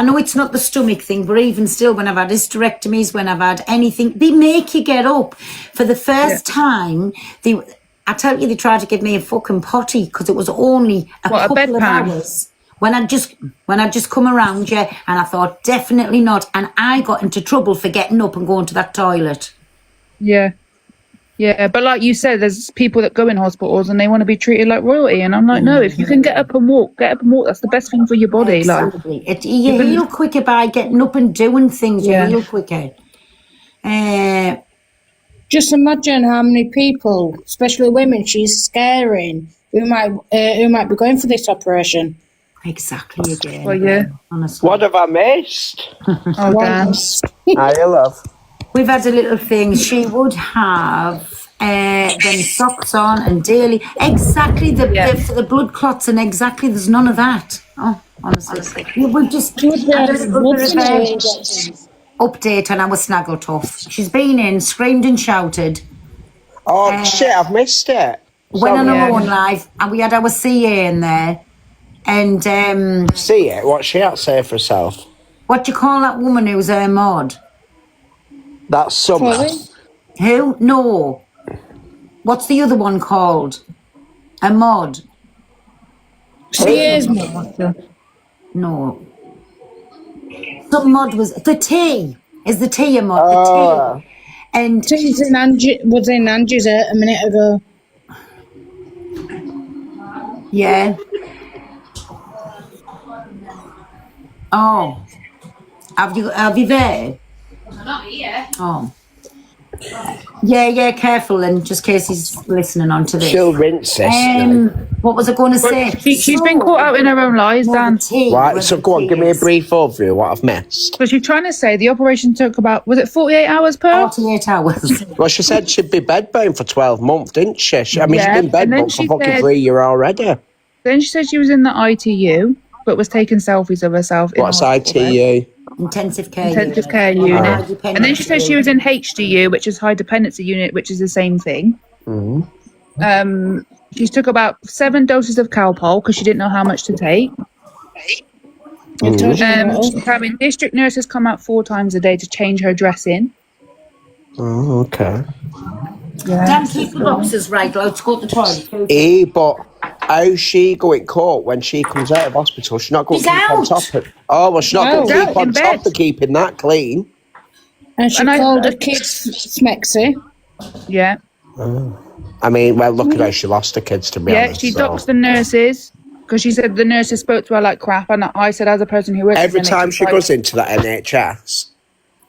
know it's not the stomach thing, but even still, when I've had hysterectomies, when I've had anything, they make you get up. For the first time, I tell you, they tried to give me a fucking potty because it was only a couple of hours. When I just come around, and I thought, definitely not. And I got into trouble for getting up and going to that toilet. Yeah. Yeah, but like you said, there's people that go in hospitals and they want to be treated like royalty. And I'm like, no, if you can get up and walk, that's the best thing for your body. Exactly. You heal quicker by getting up and doing things. You heal quicker. Just imagine how many people, especially women, she's scaring who might be going for this operation. Exactly again. Well, yeah. Honestly. What have I missed? Oh, Dan. Hi, love. We've had a little thing. She would have them socks on and daily. Exactly for the blood clots and exactly. There's none of that. Oh, honestly. We've just had a little bit of update on our Snaggletooth. She's been in, screamed and shouted. Oh, shit, I've missed it. Went on her own live and we had our CA in there. And see it? What's she had to say for herself? What do you call that woman who's her mod? That's Summer. Who? No. What's the other one called? A mod. She is mod. No. Some mod was the T. Is the T a mod? The T. And T's in Angie was in Angie's a minute ago. Yeah. Oh, have you there? Not here. Oh, yeah. Careful, and just in case he's listening on to this. She'll rinse this. What was I going to say? She's been caught out in her own lies, Dan. Right, so go on, give me a brief overview of what I've missed. So she's trying to say the operation took about, was it 48 hours per? 48 hours. Well, she said she'd be bedbound for 12 months, didn't she? She's been and then bedbound for she fucking said- 3 years already. Then she said she was in the ITU, but was taking selfies of herself. What's ITU? Intensive care unit. And then she said she was in HDU, which is high dependency unit, which is the same thing. She took about 7 doses of Calpol because she didn't know how much to take. She's having district nurses come out 4 times a day to change her dressing. Oh, okay. Dan, keep the boxes right. Let's go to the toilet. But how's she going court when she comes out of hospital? She's not going to keep on top of it. Oh, well, she's not going to keep on top of keeping that clean. And she called her kids Smexy. Yeah. I mean, well, look at how she lost her kids, to be honest. She docks the nurses because she said the nurses spoke to her like crap. And I said, as a person who works every time she goes into that NHS,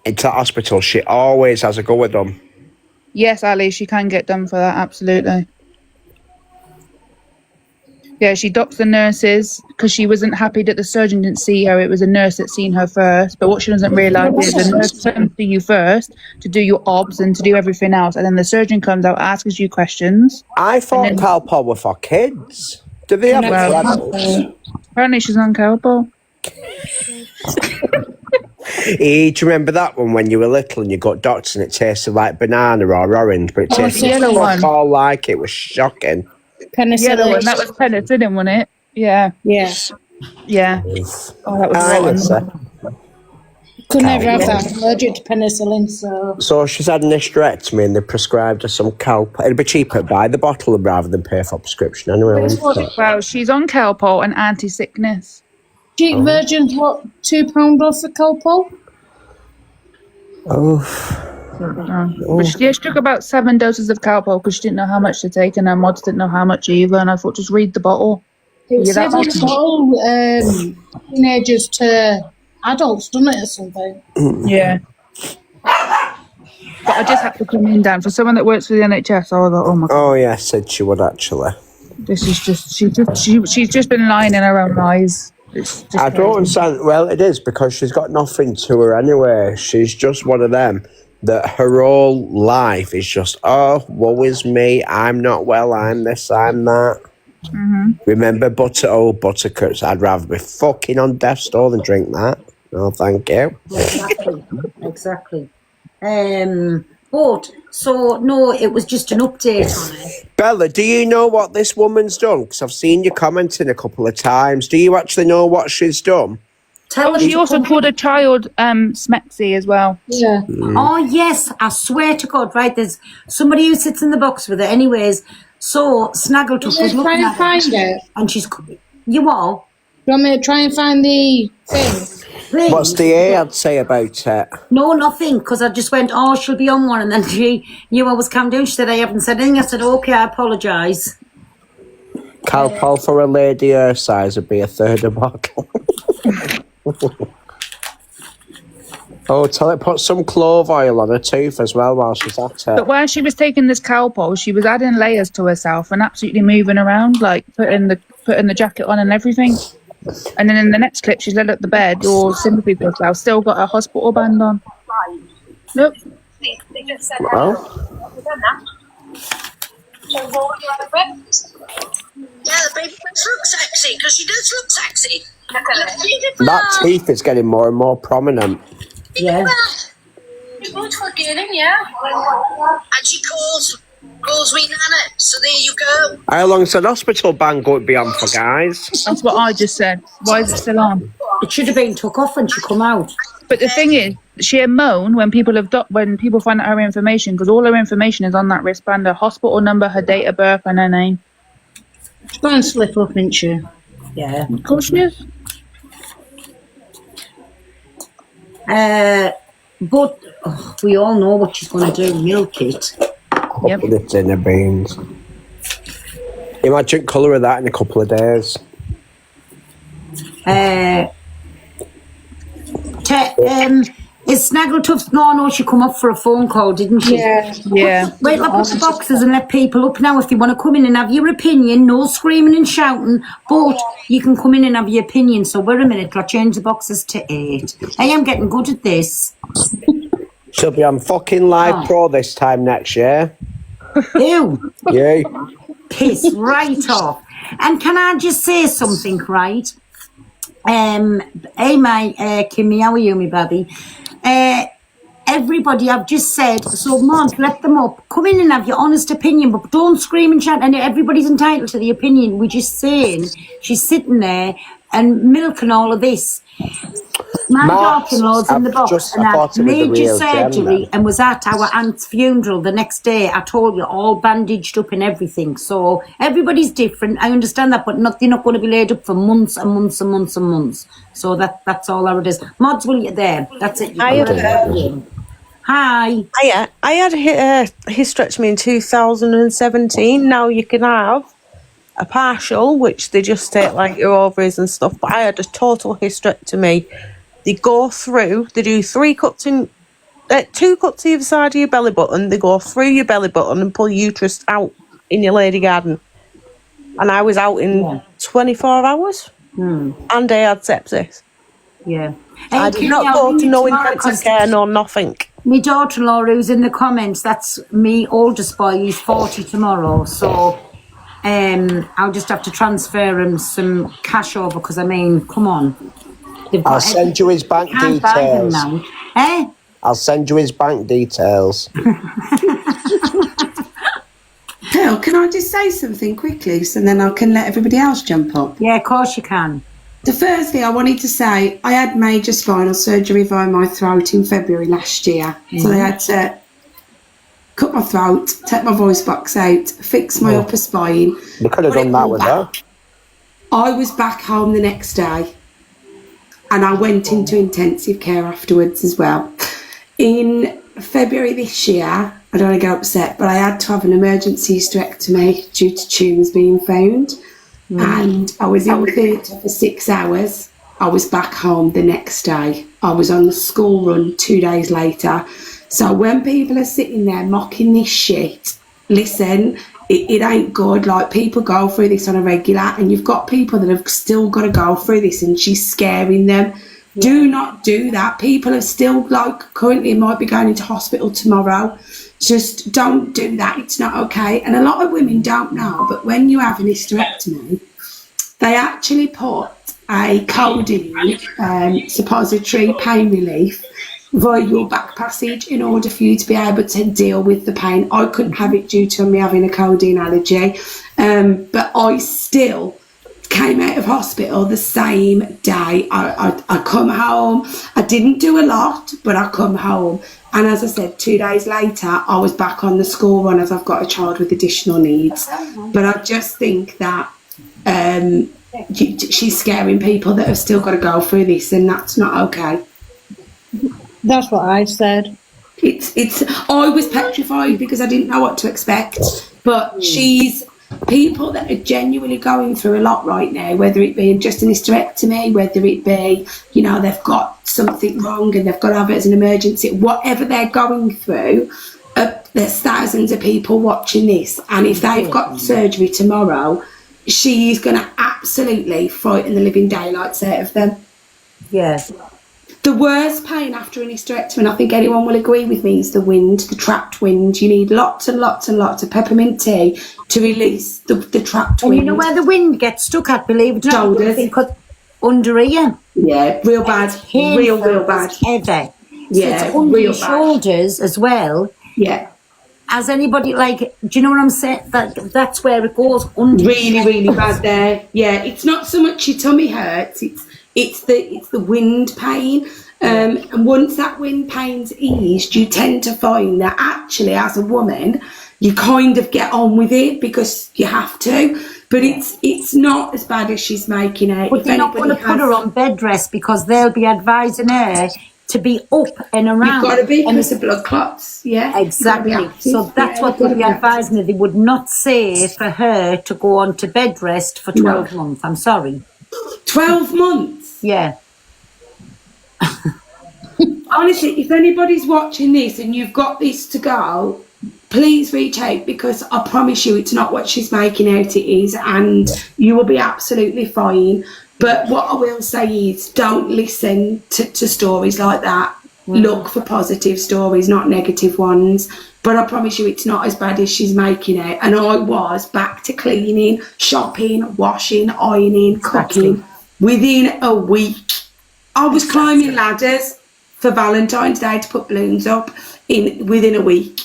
into that hospital, she always has a go with them. Yes, Ali, she can get done for that, absolutely. Yeah, she docks the nurses because she wasn't happy that the surgeon didn't see her. It was a nurse that seen her first. But what she doesn't realise is the nurse comes to you first to do your obs and to do everything else. And then the surgeon comes out, asks you questions. I thought Calpol were for kids. Do they have it for adults? Apparently she's on Calpol. Do you remember that one when you were little and you got dots and it tasted like banana or orange, but it tasted all like it? Was shocking. Penicillin. That was penicillin, wasn't it? Yeah. Yeah. Yeah. Oh, that was rotten. Could never have that. I'm allergic to penicillin, so. So she's had an hysterectomy and they prescribed her some Calpol. It'd be cheaper to buy the bottle rather than pay for a prescription anyway. Well, she's on Calpol and anti-sickness. Cheap Virgin's what, £2 off for Calpol? But she took about 7 doses of Calpol because she didn't know how much to take, and her mods didn't know how much either. And I thought, just read the bottle. It says on the bottle, teenagers to adults, doesn't it, or something? Yeah. But I just had to come in, Dan, for someone that works for the NHS. I thought, oh my God. Oh yeah, said she would actually. This is just she's just been lying in her own lies. I don't understand. Well, it is because she's got nothing to her anyway. She's just one of them that her whole life is just, oh, woe is me. I'm not well. I'm this. I'm that. Remember buttercups? I'd rather be fucking on death's door than drink that. No, thank you. Exactly. But, so, no, it was just an update on it. Bella, do you know what this woman's done? Because I've seen you commenting a couple of times. Do you actually know what she's done? Tell She also called a child Smexy as well. Yeah. Oh, yes, I swear to God, right, there's somebody who sits in the box with her. Anyways, so Snaggletooth was Let's try looking and at find her, it. and she's... You what? Do you want me to try and find the thing? What's the ad say about it? No, nothing, because I just went, oh, she'll be on one, and then she knew I was calm down. She said, I haven't said anything. I said, okay, I apologise. Calpol for a lady her size would be a third of bottle. Oh, tell it put some clove oil on her tooth as well while she's at it. But while she was taking this Calpol, she was adding layers to herself and absolutely moving around, like putting the jacket on and everything. And then in the next clip, she's laid at the bed, all sympathy for herself, still got her hospital band on. Look. They just said Well. we've done that. So what would you have a bit? Yeah, the baby does look sexy, because she does look sexy. Look at it. That teeth is getting more and more prominent. Yeah. You're good for getting, yeah. And she calls me Nana, so there you go. How long's an hospital ban going to be on for, guys? That's what I just said. Why is it still on? It should have been took off when she come out. But the thing is, she'll moan when people find out her information, because all her information is on that wristband: her hospital number, her date of birth, and her name. She's going to slip up, isn't she? Yeah. Of course she is. But we all know what she's going to do, milk it. Yep. Put it in the beans. Imagine colour of that in a couple of days. Is Snaggletooth? No, she come up for a phone call, didn't she? Yeah. Wait, let put the boxes and let people up now if they want to come in and have your opinion. No screaming and shouting, but you can come in and have your opinion. So wait a minute, I'll change the boxes to 8. I am getting good at this. She'll be on fucking Live Pro this time next year. Ew. Yeah. Piss right off. And can I just say something, right? Hey, my Kimmy, how are you, my baby? Everybody, I've just said, so Mont, let them up. Come in and have your honest opinion, but don't scream and shout. And everybody's entitled to the opinion. We're just saying she's sitting there and milking all of this. My daughter-in-law's in the box and had major surgery and was at our aunt's funeral the next day. I told you, all bandaged up and everything. So everybody's different. I understand that, but they're not going to be laid up for months and months and months and months. So that's all how it is. Mods, will you there? That's it. Hi. I had a hysterectomy in 2017. Now you can have a partial, which they just take like your ovaries and stuff, but I had a total hysterectomy. They go through, they do 2 cuts either side of your belly button. They go through your belly button and pull your uterus out in your lady garden. And I was out in 24 hours and I had sepsis. Yeah. I did not go to no intensive care, no nothing. My daughter-in-law who's in the comments, that's me oldest boy, he's 40 tomorrow, so I'll just have to transfer him some cash over, because I mean, come on. I'll send you his bank Can't buy them details. now. Eh? I'll send you his bank details. Pearl, can I just say something quickly so then I can let everybody else jump up? Yeah, of course you can. The first thing I wanted to say, I had major spinal surgery via my throat in February last year. So they had to cut my throat, take my voice box out, fix my upper spine. They could have done that with her. I was back home the next day and I went into intensive care afterwards as well. In February this year, I don't want to get upset, but I had to have an emergency hysterectomy due to tumours being found. And I was in theatre for 6 hours. I was back home the next day. I was on the school run 2 days later. So when people are sitting there mocking this shit, listen, it ain't good. Like, people go through this on a regular, and you've got people that have still got to go through this, and she's scaring them. Do not do that. People are still, like, currently might be going into hospital tomorrow. Just don't do that. It's not okay. And a lot of women don't know, but when you have an hysterectomy, they actually put a codeine suppository pain relief via your back passage in order for you to be able to deal with the pain. I couldn't have it due to me having a codeine allergy, but I still came out of hospital the same day. I come home. I didn't do a lot, but I come home. And as I said, 2 days later, I was back on the school run as I've got a child with additional needs. But I just think that she's scaring people that have still got to go through this, and that's not okay. That's what I said. I was petrified because I didn't know what to expect. But she's people that are genuinely going through a lot right now, whether it be just an hysterectomy, whether it be, you know, they've got something wrong and they've got to have it as an emergency, whatever they're going through, there's thousands of people watching this. And if they've got surgery tomorrow, she's going to absolutely frighten the living daylights out of them. Yes. The worst pain after an hysterectomy, and I think anyone will agree with me, is the wind, the trapped wind. You need lots and lots and lots of peppermint tea to release the trapped wind. And you know where the wind gets stuck at, believe it or not? Shoulders. Because under here. Yeah, real bad. Real bad. Ever. Yeah, so it's under real your bad. shoulders as well. Yeah. Has anybody, like, do you know what I'm saying? That's where it goes under. Really bad there. Yeah, it's not so much your tummy hurts, it's the wind pain. And once that wind pain's eased, you tend to find that actually as a woman, you kind of get on with it because you have to. But it's not as bad as she's making out. But they're not going to put her on bed rest because they'll be advising her to be up and around. You've got to be because of blood clots, yeah. Exactly. So that's what they'll be advising her. They would not say for her to go on to bed rest for 12 months. I'm sorry. 12 months? Yeah. Honestly, if anybody's watching this and you've got this to go, please reach out, because I promise you it's not what she's making out it is, and you will be absolutely fine. But what I will say is don't listen to stories like that. Look for positive stories, not negative ones. But I promise you it's not as bad as she's making out. And I was back to cleaning, shopping, washing, ironing, cooking within a week. I was climbing ladders for Valentine's Day to put balloons up within a week.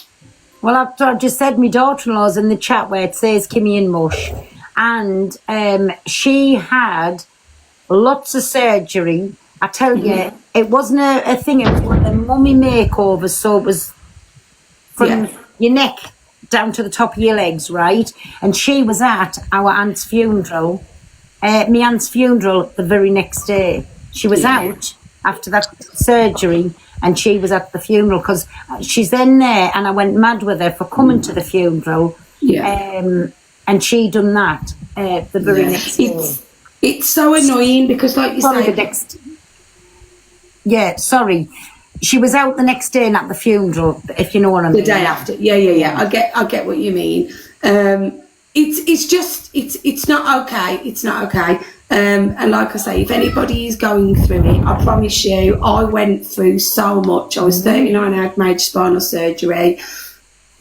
Well, I've just said my daughter-in-law's in the chat where it says Kimmy and Mush, and she had lots of surgery. I tell you, it wasn't a thing, it was a mummy makeover, so it was from your neck down to the top of your legs, right? And she was at our aunt's funeral, my aunt's funeral the very next day. She was out after that surgery, and she was at the funeral because she's then there, and I went mad with her for coming to the funeral. And she done that the very next day. It's so annoying because, like you say, she was out the next day and at the funeral, if you know what I mean. The day after, yeah. I get what you mean. It's not okay. It's not okay. And like I say, if anybody is going through it, I promise you, I went through so much. I was 39, I had major spinal surgery.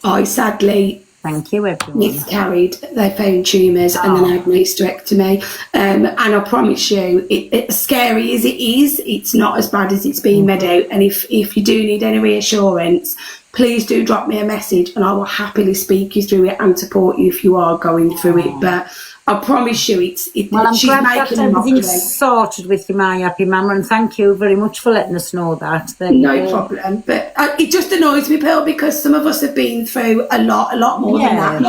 I sadly, thank you, everyone, miscarried. They found tumours and then I had my hysterectomy. And I promise you, as scary as it is, it's not as bad as it's being made out. And if you do need any reassurance, please do drop me a message and I will happily speak you through it and support you if you are going through it. But I promise you, well, I'm she's glad that making everything's sorted with you, my happy mama, and thank you very much for letting us know that. No problem. But it just annoys me, Pearl, because some of us have been through a lot more than that. And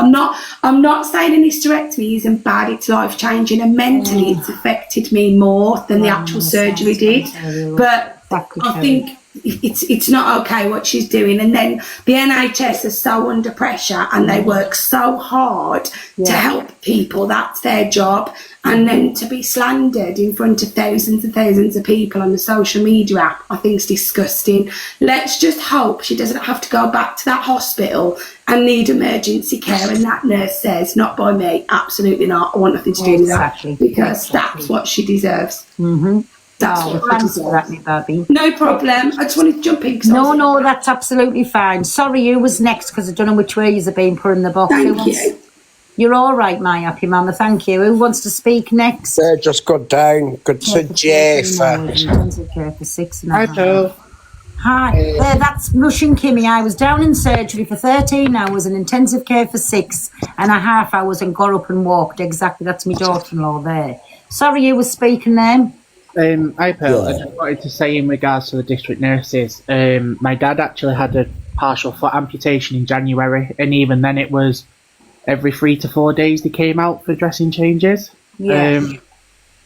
I'm not saying an hysterectomy isn't bad, it's life changing, and mentally it's affected me more than the actual surgery did. But I think it's not okay what she's doing. And then the NHS is so under pressure and they work so hard to help people. That's their job. And then to be slandered in front of thousands and thousands of people on the social media app, I think is disgusting. Let's just hope she doesn't have to go back to that hospital and need emergency care. And that nurse says, not by me, absolutely not. I want nothing to do with that, because that's what she deserves. That's thanks for that, my baby. No problem. I just wanted to jump in. No, that's absolutely fine. Sorry, who was next? Because I don't know which way you've been put in the box. Thank you. You're all right, my happy mama. Thank you. Who wants to speak next? Just go down. Good to Jay for 6.5. Hi, that's Russian Kimmy. I was down in surgery for 13 hours and intensive care for 6.5 hours and got up and walked. Exactly, that's my daughter-in-law there. Sorry, you were speaking then. Hi, Pearl. I just wanted to say in regards to the district nurses, my dad actually had a partial foot amputation in January, and even then it was every 3 to 4 days they came out for dressing changes. Yeah.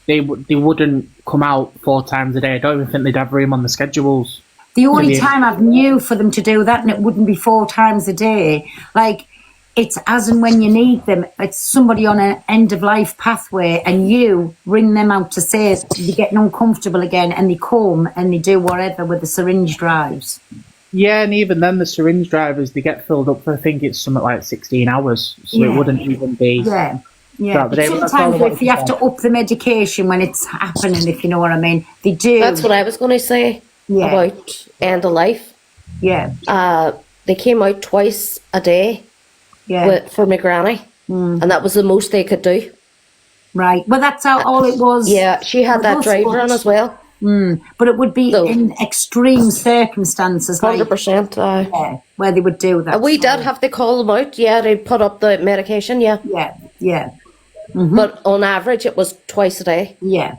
They wouldn't come out 4 times a day. I don't even think they'd have room on the schedules. The only time I've knew for them to do that, and it wouldn't be 4 times a day, like, it's as and when you need them. It's somebody on an end-of-life pathway, and you ring them out to say they're getting uncomfortable again, and they come and they do whatever with the syringe drives. Yeah, and even then the syringe drivers, they get filled up for, I think it's something like 16 hours, so it wouldn't even be... Yeah. throughout the day. But that's all I Sometimes wanted if you to have say. to up the medication when it's happening, if you know what I mean, they do. That's what I was going to say about end of life. Yeah. They came out twice a day for my granny, and that was the most they could do. Right. Well, that's how all it was. Yeah, she had that driver on as well. But it would be in extreme circumstances, 100%. Where they would do that. We did have to call them out. Yeah, they put up the medication. Yeah. Yeah. But on average, it was twice a day. Yeah.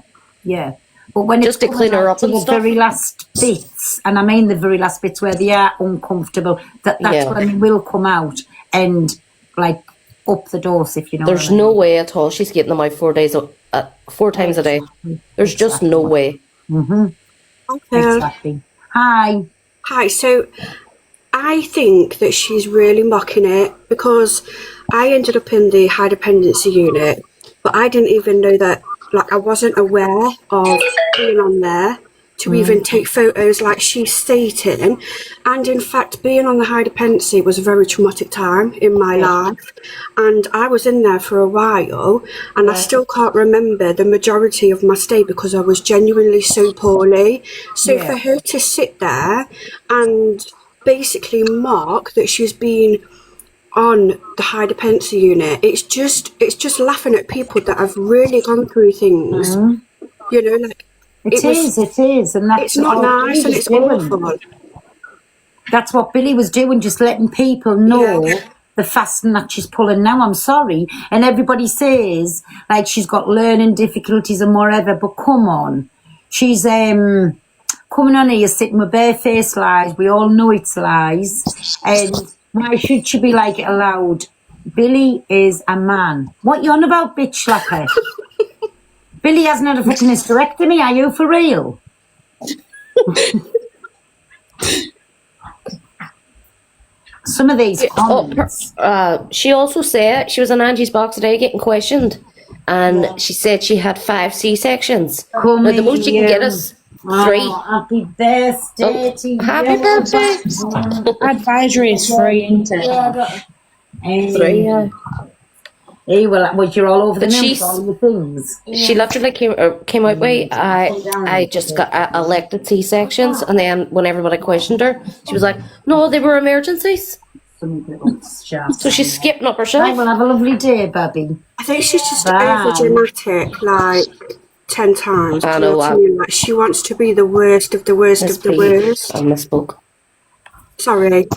But when just to clean her up to and the stuff. very last bits, and I mean the very last bits where they are uncomfortable, that's Yeah. when they will come out and like up the dose, if you know. There's what I mean. no way at all she's getting them out 4 times a day. There's just no way. Exactly. Hi. Hi. So I think that she's really mocking it because I ended up in the high dependency unit, but I didn't even know that, like, I wasn't aware of being on there to even take photos like she's stating. And in fact, being on the high dependency was a very traumatic time in my life. And I was in there for a while, and I still can't remember the majority of my stay because I was genuinely so poorly. So for her to sit there and basically mock that she's been on the high dependency unit, it's just laughing at people that have really gone through things. You know, like It is, and that's it's not all nice Billy and was it's doing. awful. That's what Billy was doing, just letting people know the fasting that she's pulling now. I'm sorry, and everybody says like she's got learning difficulties and whatever, but come on, she's coming on here sitting with bare-faced lies. We all know it's lies, and why should she be like allowed? Billy is a man. What you on about, bitch slapper? Billy hasn't had a fucking hysterectomy. Are you for real? Some of these comments. She also said she was on Angie's box today getting questioned, and she said she had 5 C-sections. Come Now, the most you can get is 3. Happy birthday to you. Happy birthday. Advisory is free, isn't it? 3, yeah. Hey, well, you're all over the But news, she's- all the things. She literally came out with, I just got elected C-sections, and then when everybody questioned her, she was like, no, they were emergencies. So she's skipping up herself. Right, well, have a lovely day, Bobby. I think she's just Bye. over dramatic, like 10 times. I Do you know, what I mean? Like, she wants to be the worst of the worst of the worst. I misspoke. Sorry.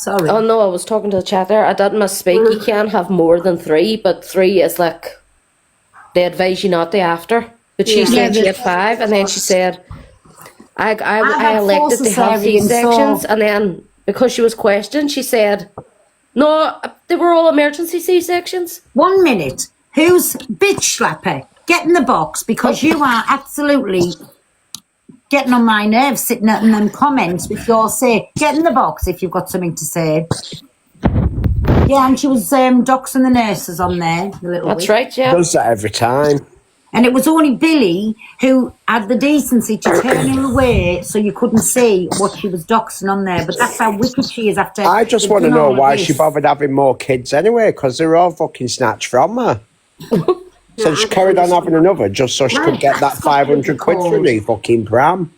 Oh no, I was talking to the chat there. I did misspeak. You can't have more than 3, but 3 is like they advise you not to after. But she Yeah. said she Yeah, had 5, and then she said I had elected to have cesarean, C-sections, so- and then because she was questioned, she said no, they were all emergency C-sections. 1 minute. Who's bitch slapper? Get in the box, because you are absolutely getting on my nerves sitting in them comments with your say. Get in the box if you've got something to say. Yeah, and she was doxing the nurses on there. The little That's witch. right, yeah. Does that every time. And it was only Billy who had the decency to turn her away so you couldn't see what she was doxing on there. But that's how wicked she is after. I just they've want to done know all of why this. she bothered having more kids anyway, because they're all fucking snatched from her. So she carried on having another just so she could get that 500 quid for the fucking pram.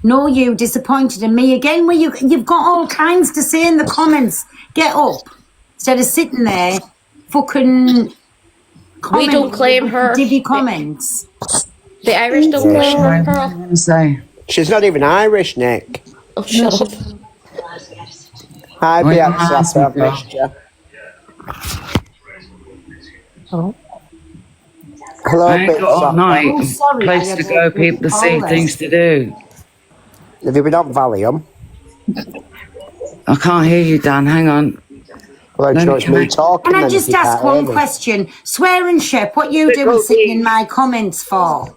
No, you disappointed in me again. Where you've got all kinds to say in the comments. Get up instead of sitting there, fucking. We don't claim her. Divvy comments. The Irish don't claim her. She's not even Irish, Nick. Oh, shut up. Hi, Why Bianca. you ask I've me, missed you. Hello, I ain't got all night. Oh, sorry, I Place had to go, a people to see, call then. things to do. Have you been on Valium? I can't hear you, Dan. Hang on. Well, do you know it's me talking Can I then if just you ask can't hear one me? question? Swearing Shep, what you doing sitting in my comments for?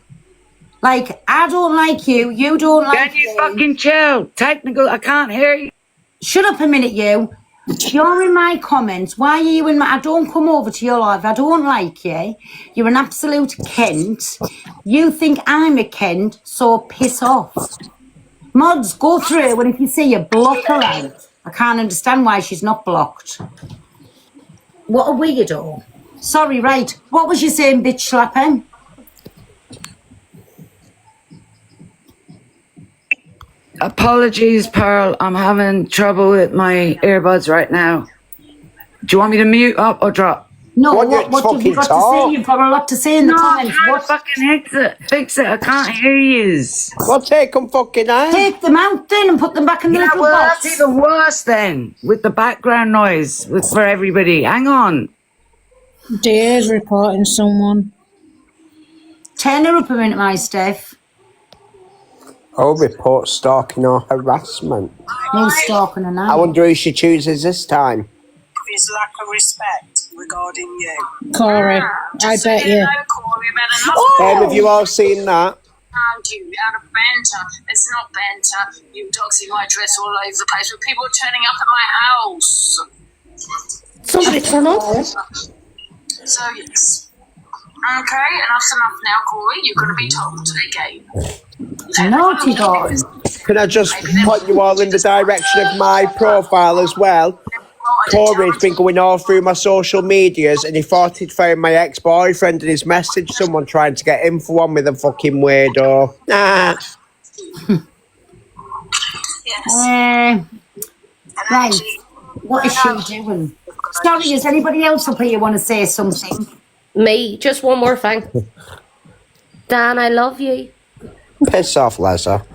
Like, I don't like you, you don't like Can you fucking chill? Technical, I can't hear you. Shut up a minute, you. You're in my comments. Why are you in my... I don't come over to your life. I don't like you. You're an absolute Kent. You think I'm a Kent, so piss off. Mods, go through, and if you see her, block her out. I can't understand why she's not blocked. What a weirdo. Sorry, right. What was you saying, bitch slapping? Apologies, Pearl. I'm having trouble with my earbuds right now. Do you want me to mute up or drop? No, what have you got to say? You've got a lot to say in the comments. What fucking fix it? I can't hear yous. Well, take them fucking out. Take them out then and put them back in the little box. That's even worse then, with the background noise for everybody. Hang on. Dave's reporting someone. Turn her up a minute, my Steph. Oh, report stalking or harassment. Who's stalking her now? I wonder who she chooses this time. His lack of respect regarding you. Corey, I bet you. Have you all seen that? Found you out of banter. It's not banter. You doxing my dress all over the place with people turning up at my house. Somebody turn up. So yes. Okay, enough's enough now, Corey. You're going to be told again. Naughty boy. Can I just point you all in the direction of my profile as well? Corey's been going all through my social medias and he thought he'd found my ex-boyfriend and he's messaged someone trying to get info on with a fucking weirdo. Ah. Right. What is she doing? Sorry, is anybody else up here want to say something? Me, just one more thing. Dan, I love you. Piss off, Leza.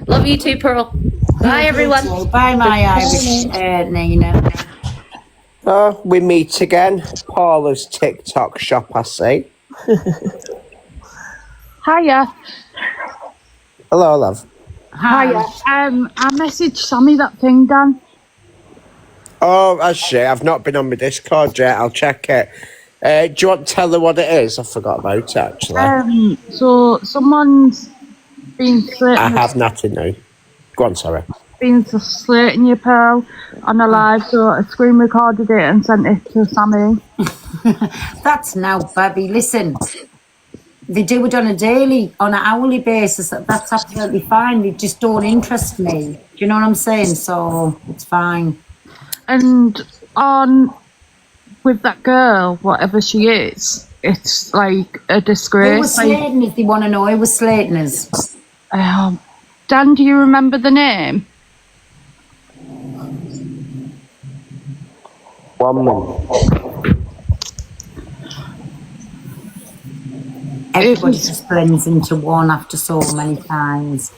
Love you too, Pearl. Bye, everyone. Bye, my Irish Nina. Oh, we meet again. Paula's TikTok shop, I see. Hiya. Hello, love. Hiya. I messaged Sammy that thing, Dan. Oh, that's shit. I've not been on my Discord yet. I'll check it. Do you want to tell her what it is? I forgot about it, actually. So someone's been I have nothing now. Go on, sorry. been slating you, Pearl, on a live, so I screen recorded it and sent it to Sammy. That's now, Babby. Listen, they do it on a daily, on an hourly basis. That's absolutely fine. They just don't interest me. Do you know what I'm saying? So it's fine. And on with that girl, whatever she is, it's like a disgrace. Who was slating us? They want to know who was slating us. Dan, do you remember the name? 1 minute. Everybody just blends into one after so many times.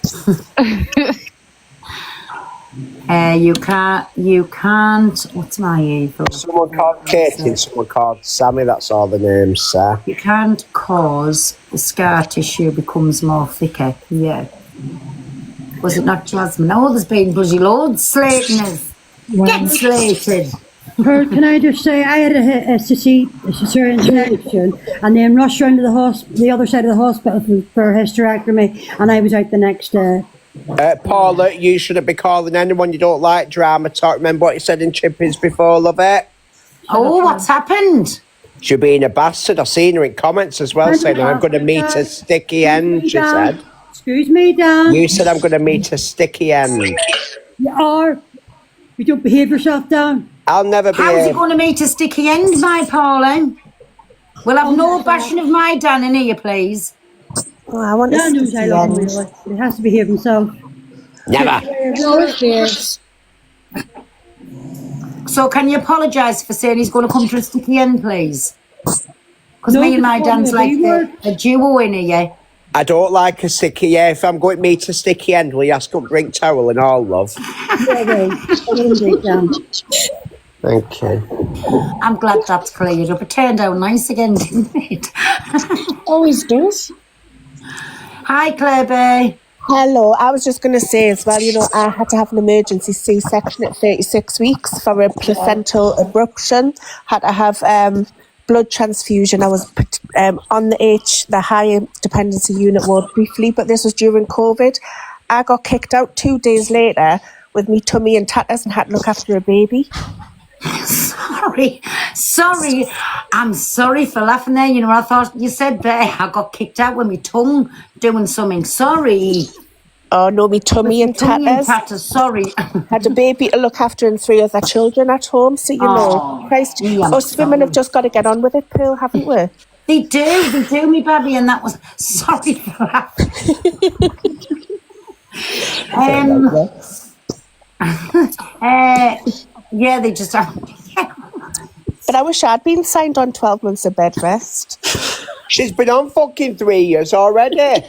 You can't, what's my evil? Someone called Katie and someone called Sammy, that's all the names, sir. You can't cause the scar tissue becomes more thicker. Yeah. Was it not Jasmine? Oh, there's been bloody loads slating us. Get slated. Pearl, can I just say, I had a cesarean section and then rushed around to the other side of the hospital for a hysterectomy, and I was out the next day. Paula, you shouldn't be calling anyone you don't like drama talk. Remember what you said in Chippies before, love it? Oh, what's happened? She's being a bastard. I've seen her in comments as well saying I'm going to meet a sticky end, she said. Excuse me, Dan. You said I'm going to meet a sticky end. You are. You don't behave yourself, Dan. I'll never be. How's he going to meet a sticky end, my Pauline? We'll have no bashing of my Dan in here, please. Oh, I want Dan knows I love him, really. He has to behave himself. Never. So can you apologise for saying he's going to come to a sticky end, please? Because No, me and my just call me Dan's a like B-word. a duo in here. I don't like a sticky. Yeah, if I'm going to meet a sticky end, will you ask them to bring towel and all, love? Thank you. I'm glad that's cleared up. It turned out nice again, didn't it? Always does. Hi, Claire Bay. Hello, I was just going to say as well, you know, I had to have an emergency C-section at 36 weeks for a placental abruption. Had to have blood transfusion. I was on the high dependency unit ward briefly, but this was during COVID. I got kicked out 2 days later with me tummy in tatters and had to look after a baby. Sorry. I'm sorry for laughing there. You know, I thought you said there I got kicked out with my tongue doing something. Sorry. Oh no, me tummy in tatters. Sorry. Had a baby to look after and 3 other children at home. So, you know, Christ, us women have just got to get on with it, Pearl, haven't we? They do, me baby, and that was sorry for that. Yeah, they just are. But I wish I'd been signed on 12 months of bed rest. She's been on fucking 3 years already.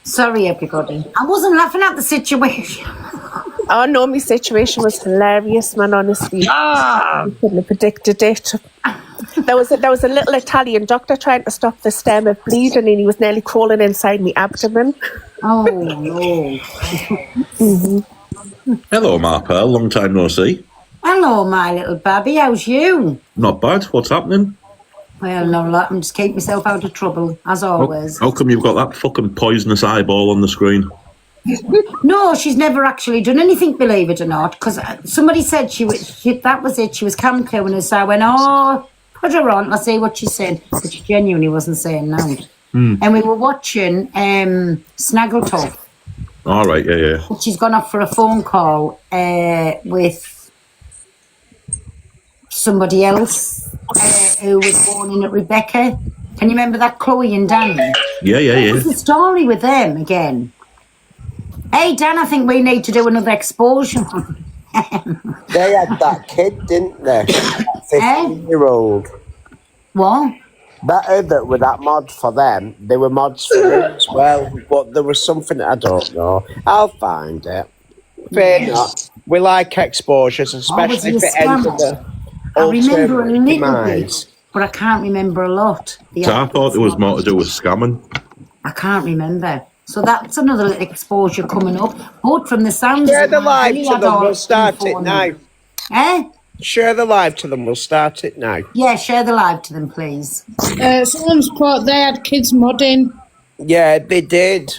Sorry, everybody. I wasn't laughing at the situation. Oh no, my situation was hilarious, man, honestly. You couldn't have predicted it. There was a little Italian doctor trying to stop the stem of bleeding and he was nearly crawling inside my abdomen. Oh no. Hello, Marpel. Long time no see. Hello, my little babby. How's you? Not bad. What's happening? Well, no lot. I'm just keeping myself out of trouble, as always. How come you've got that fucking poisonous eyeball on the screen? No, she's never actually done anything, believe it or not, because somebody said that was it. She was camping us, so I went, put her on, let's see what she said. But she genuinely wasn't saying no. And we were watching Snaggletop. All right, yeah. She's gone off for a phone call with somebody else who was born in at Rebecca. Can you remember that, Chloe and Danny? Yeah. What's the story with them again? Hey, Dan, I think we need to do another exposure. They had that kid, didn't they? 15-year-old. What? That with that mod for them, they were mods for me as well. But there was something I don't know. I'll find it. Fair enough. We like exposures, especially if it ends with the I remember a little demise. bit, but I can't remember a lot. So I thought there was more to do with scamming. I can't remember. So that's another little exposure coming up. But from the sounds Share of the it, live really to had them. all We'll start it informative. now. Share the live to them. We'll start it now. Yeah, share the live to them, please. Someone's put they had kids modding. Yeah, they did.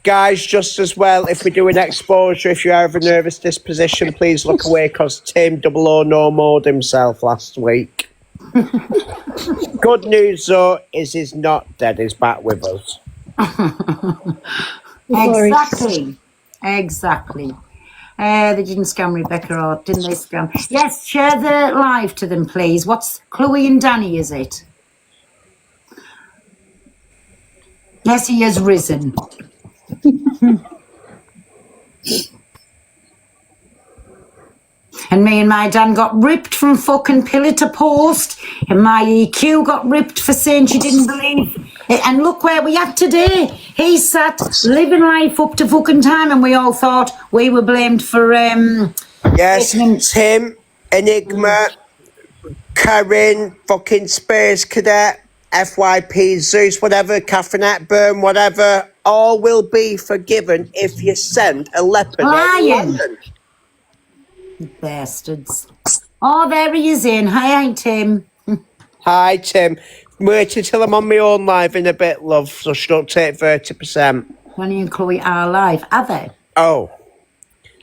Guys, just as well, if we do an exposure, if you have a nervous disposition, please look away because Tim 00 no mowed himself last week. Good news, though, is he's not dead. He's back with us. Exactly. They didn't scam Rebecca, or didn't they scam? Yes, share the live to them, please. What's Chloe and Danny, is it? Yes, he has risen. And me and my Dan got ripped from fucking pillar to post, and my EQ got ripped for saying she didn't believe it. And look where we are today. He sat living life up to fucking time, and we all thought we were blamed for Yes, Tim, Enigma, Karen, fucking Space Cadet, FYP, Zeus, whatever, Catherine Hepburn, whatever, all will be forgiven if you send a leopard. Lion. Bastards. Oh, there he is in. Hi, Tim. Hi, Tim. Wait until I'm on my own live in a bit, love, so she don't take 30%. Danny and Chloe are live, are they? Oh.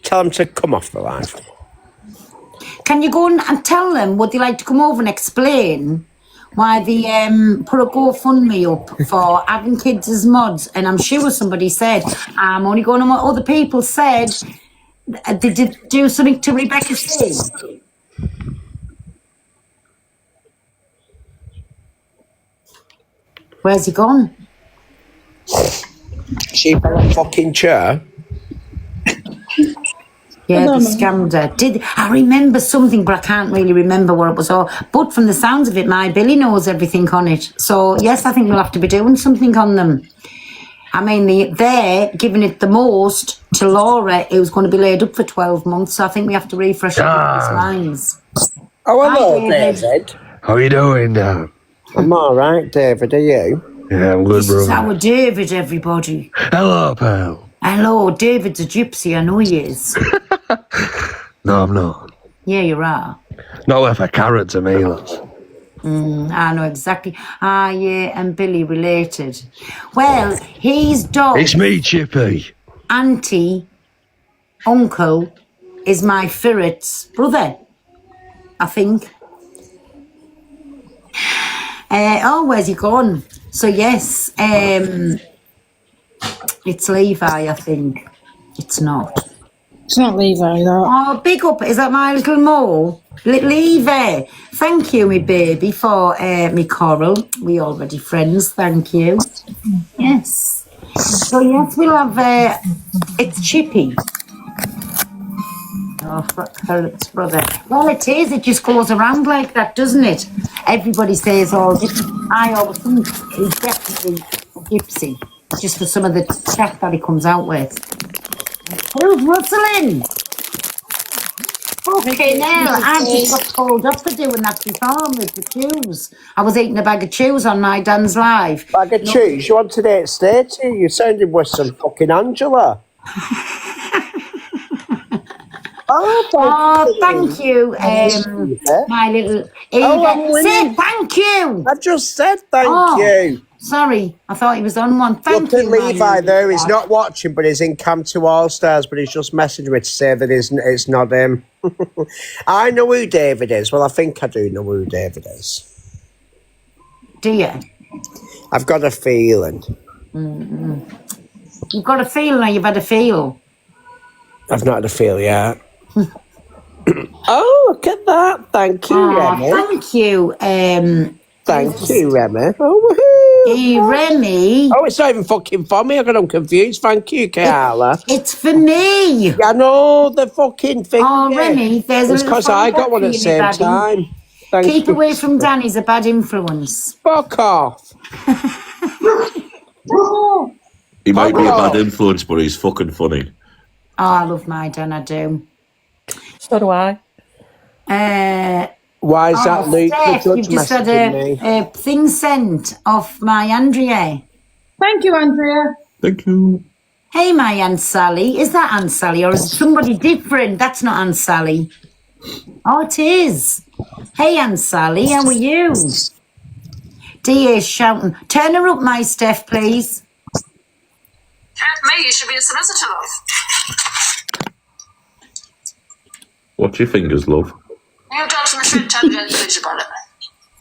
Tell them to come off the live. Can you go and tell them, would they like to come over and explain why they put a GoFundMe up for having kids as mods? And I'm sure somebody said, I'm only going on what other people said. They did do something to Rebecca C. Where's he gone? She fell a fucking chair. Yeah, they scammed her. I remember something, but I can't really remember what it was all. But from the sounds of it, my Billy knows everything on it. So, yes, I think we'll have to be doing something on them. I mean, they're giving it the most to Laura, who's going to be laid up for 12 months. So I think we have to refresh everybody's minds. Oh, hello, Hi, David. How you doing, Dan? I'm all right, David. Are you? Yeah, I'm good, This is brother. our David, everybody. Hello, pal. Hello, David's a gypsy. I know he is. No, I'm not. Yeah, you are. Not worth a carrot to me, lads. I know exactly. Yeah, and Billy related. Well, his dog, It's me, Chippy. auntie, uncle, is my ferret's brother, I think. Where's he gone? So, yes, it's Levi, I think. It's not. It's not Levi, though. Oh, big up. Is that my little mole? Levi. Thank you, me baby, for me coral. We already friends. Thank you. Yes. So, yes, we'll have... it's Chippy. Oh, Ferret's brother. Well, it is. It just goes around like that, doesn't it? Everybody says all this. I always think he's definitely a gypsy. Just for some of the chat that he comes out with. Who's rustling? Okay, now I just got called up for doing that before with the chews. I was eating a bag of chews on my Dan's live. Bag of cheese? You wanted it to stay to you? You sounded with some fucking Angela. Thank you. My little Eva. Say thank you. I just said thank you. Sorry, I thought he was on one. Thank Look you. at Levi there. He's not watching, but he's in Camp 2 All Stars. But he's just messaged me to say that it's not him. I know who David is. Well, I think I do know who David is. Do you? I've got a feeling. You've got a feel, or you've had a feel. I've not had a feel yet. Oh, look at that. Thank you, Remy. Thank you. Thank you, Remy. Oh, hey, Remy. Oh, it's not even fucking for me. I got confused. Thank you, Carla. It's for me. I know the fucking thing. Oh, Remy, there's It's a because I got one at the same time. Thank Keep you. away from Danny's a bad influence. Fuck off. He might be a bad influence, but he's fucking funny. Oh, I love my Dan, I do. So do I. Why is that Luke Steph, the you've judge just had messaging me? a thing sent off my Andrea. Thank you, Andrea. Thank you. Hey, my Aunt Sally. Is that Aunt Sally or is it somebody different? That's not Aunt Sally. Oh, it is. Hey, Aunt Sally, how are you? DA's shouting. Turn her up, my Steph, please. Me, you should be a solicitor, love. Watch your fingers, love. You talk to Michelle Intelligence Police about it.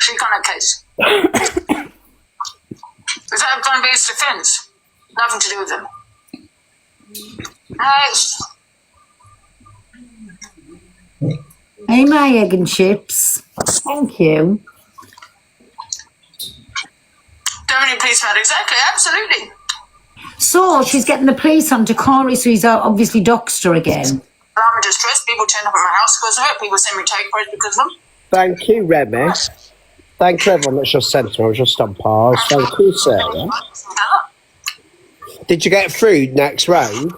She got a case. Is that going to be his defence? Nothing to do with them. Nice. Hey, my egg and chips. Thank you. Dominic policeman, exactly, absolutely. So, she's getting the police onto Corey, so he's obviously doxed her again. I'm in distress. People turn up at my house because of it. People send me take breaks because of them. Thank you, Remy. Thank you, everyone that's just sent to me. I was just on pause. Thank you, Sarah. Did you get food next round?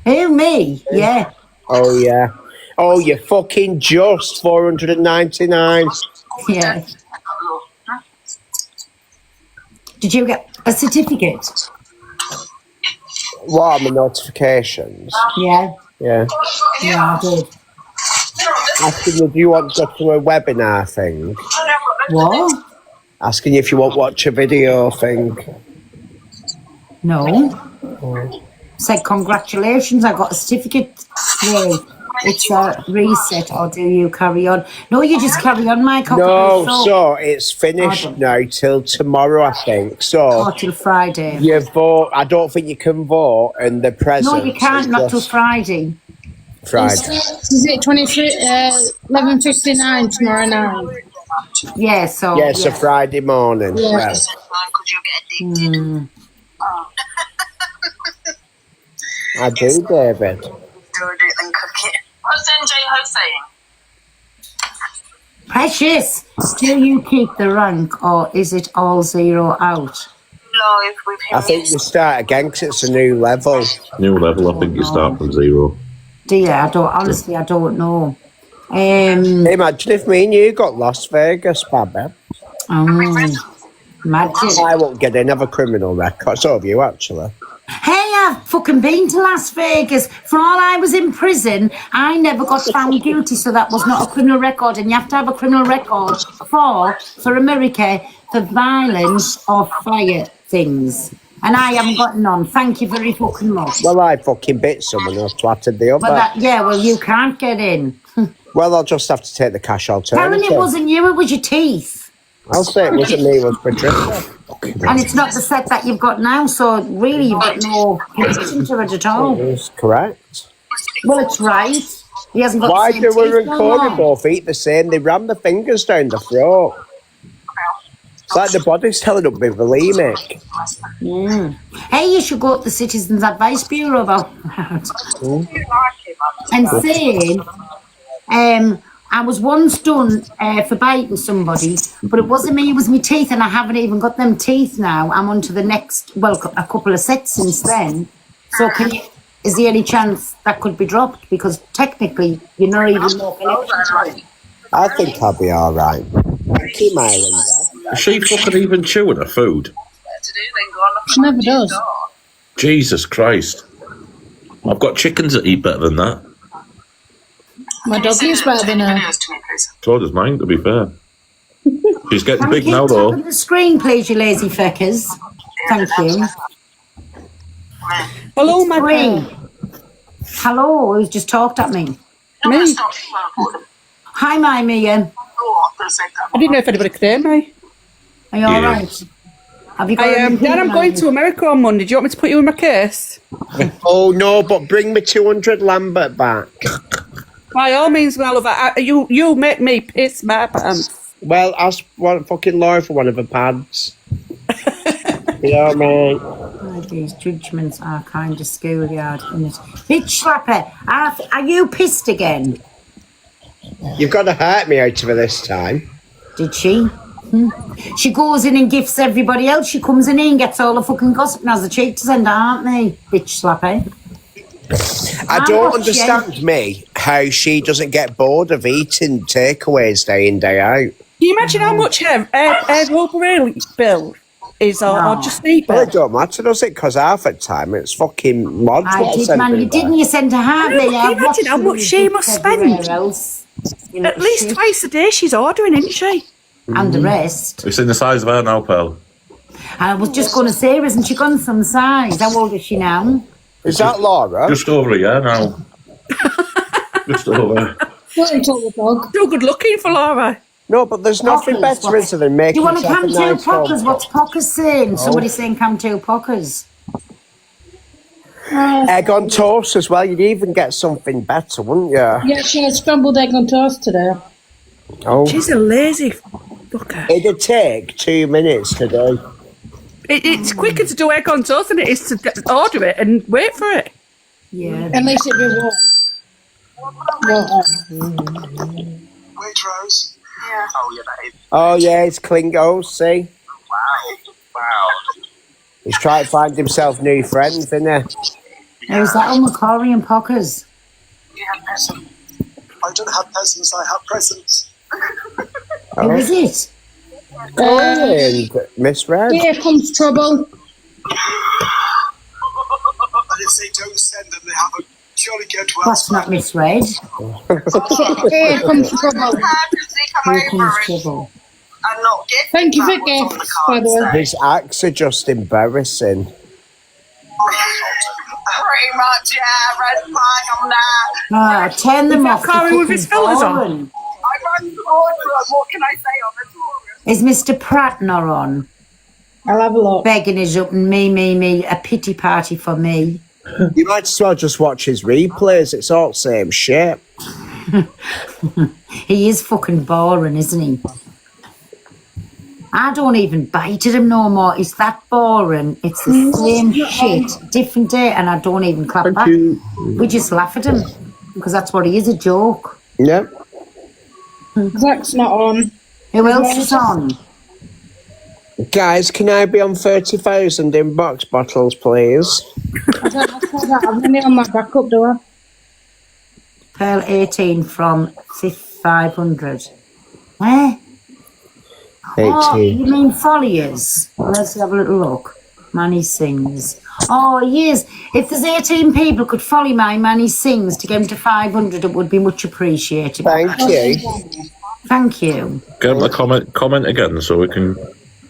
Who, me? Yeah. Oh, yeah. Oh, you fucking just 499. Yeah. Did you get a certificate? What are my notifications? Yeah. Yeah. Yeah, I did. Asking you, do you want to go to a webinar thing? What? Asking you if you want to watch a video thing. No. Said congratulations, I got a certificate. Yeah. It's a reset, or do you carry on? No, you just carry on, Mike. No, so it's finished now till tomorrow, I think. So or till Friday. you vote. I don't think you can vote, and the president. No, you can't. Not till Friday. Friday. Is it 11:59 tomorrow night? Yeah, so. Yeah, it's a Friday morning. Yeah. Yeah. I do, David. Do it and cook it. What's NJ Ho saying? Precious, do you keep the rank or is it all zero out? Live with him. I think you start again because it's a new level. New level, I think you start from 0. Dear, I don't know. Imagine if me and you got Las Vegas, Babette. Imagine. I won't get another criminal record. So have you, actually. Hey, I've fucking been to Las Vegas. For all I was in prison, I never got found guilty, so that was not a criminal record. And you have to have a criminal record for America, for violence or fire things. And I haven't got none. Thank you very fucking much. Well, I fucking bit someone who twatted the other. Well, you can't get in. Well, I'll just have to take the cash Telling alternative. it wasn't you, it was your teeth. I'll say it wasn't me, it was Patricia. And it's not the set that you've got now, so really you've got no connection to it at all. That's correct. Well, it's right. He hasn't got Why the same do we teeth no record more. both eat the same? They ram the fingers down the throat. It's like the body's telling up with bulimic. Hey, you should go to the Citizens Advice Bureau about that. And saying, I was once done for biting somebody, but it wasn't me, it was my teeth, and I haven't even got them teeth now. I'm on to the next, well, a couple of sets since then. So is there any chance that could be dropped? Because technically, you're not even more connection. I think I'll be alright. Keep my island. Is she fucking even chewing her food? She never does. Jesus Christ. I've got chickens that eat better than that. My dog is better than her. So does mine, to be fair. She's getting Can big you now, keep though. tapping the screen, please, you lazy feckers? Thank you. Hello, my Screen. Hello, who's just talked at me? Me. Hi, my Mia. I didn't know if anybody could hear me. Are you all right? Have you got Dad, I'm going to America on Monday. Do you want me to put you in my case? Oh no, but bring me 200 Lambert back. By all means, my love. You make me piss my pants. Well, ask fucking Laura for one of her pads. Yeah, mate. Oh, these judgments are kind of schoolyard, isn't it? Bitch slapper, are you pissed again? You've got to hurt me out of her this time. Did she? She goes in and gifts everybody else. She comes in here and gets all the fucking gossip and has the cheek to send her, aren't they? Bitch slapper. I don't understand how she doesn't get bored of eating takeaways day in, day out. Can you imagine how much her Roper bill is, or just eat Well, it don't matter, does it? Because half the time it's fucking mods. I did, man. You didn't. You send her half. Can you imagine how much she must spend? At least twice a day she's ordering, isn't she? And the rest. It's in the size of her now, pal. I was just going to say, isn't she gone some size? How old is she now? Is that Laura? Just over a year now. Just over. Still good looking for Laura. No, but there's nothing better is than Do making you want to yourself come a to nice Pockers? home. What's Pockers saying? Somebody's saying come to Pockers. Egg on toast as well. You'd even get something better, wouldn't you? Yeah, she had scrambled egg on toast today. Oh. She's a lazy fucker. It'd take 2 minutes to do. It's quicker to do egg on toast than it is to order it and wait for it. Yeah. At least it'd be warm. Waitrose. Yeah. Oh, yeah, that is. Oh, yeah, it's Klingo, see? Wow. He's trying to find himself new friends, isn't he? Who's that on Macquarie and Pockers? I don't have peasants, I have presents. Who is it? And misread. Here comes trouble. And if they don't send them, they have a jolly good one. That's not misread. Here comes trouble. Here comes trouble. Thank you for gifts, by the way. His acts are just embarrassing. Pretty much, yeah, red flag on that. Turn them off. Corey with his fillers on. I ran the order, what can I say on the tour? Is Mr. Pratt not on? I'll have a look. Begging us up and me, a pity party for me. You might as well just watch his replays. It's all the same shit. He is fucking boring, isn't he? I don't even bite at him no more. It's that boring. It's the same shit, different day, and I don't even clap back. We just laugh at him. Because that's what he is, a joke. Yep. Zach's not on. Who else is on? Guys, can I be on 30,000 in box bottles, please? I don't know that. I've only on my backup, do I? Pearl 18 from 500. Where? 18. Oh, you mean Folliers? Let's have a little look. Manny Sings. Oh, yes. If there's 18 people could follow my Manny Sings to get him to 500, it would be much appreciated. Thank you. Thank you. Get him a comment again so we can.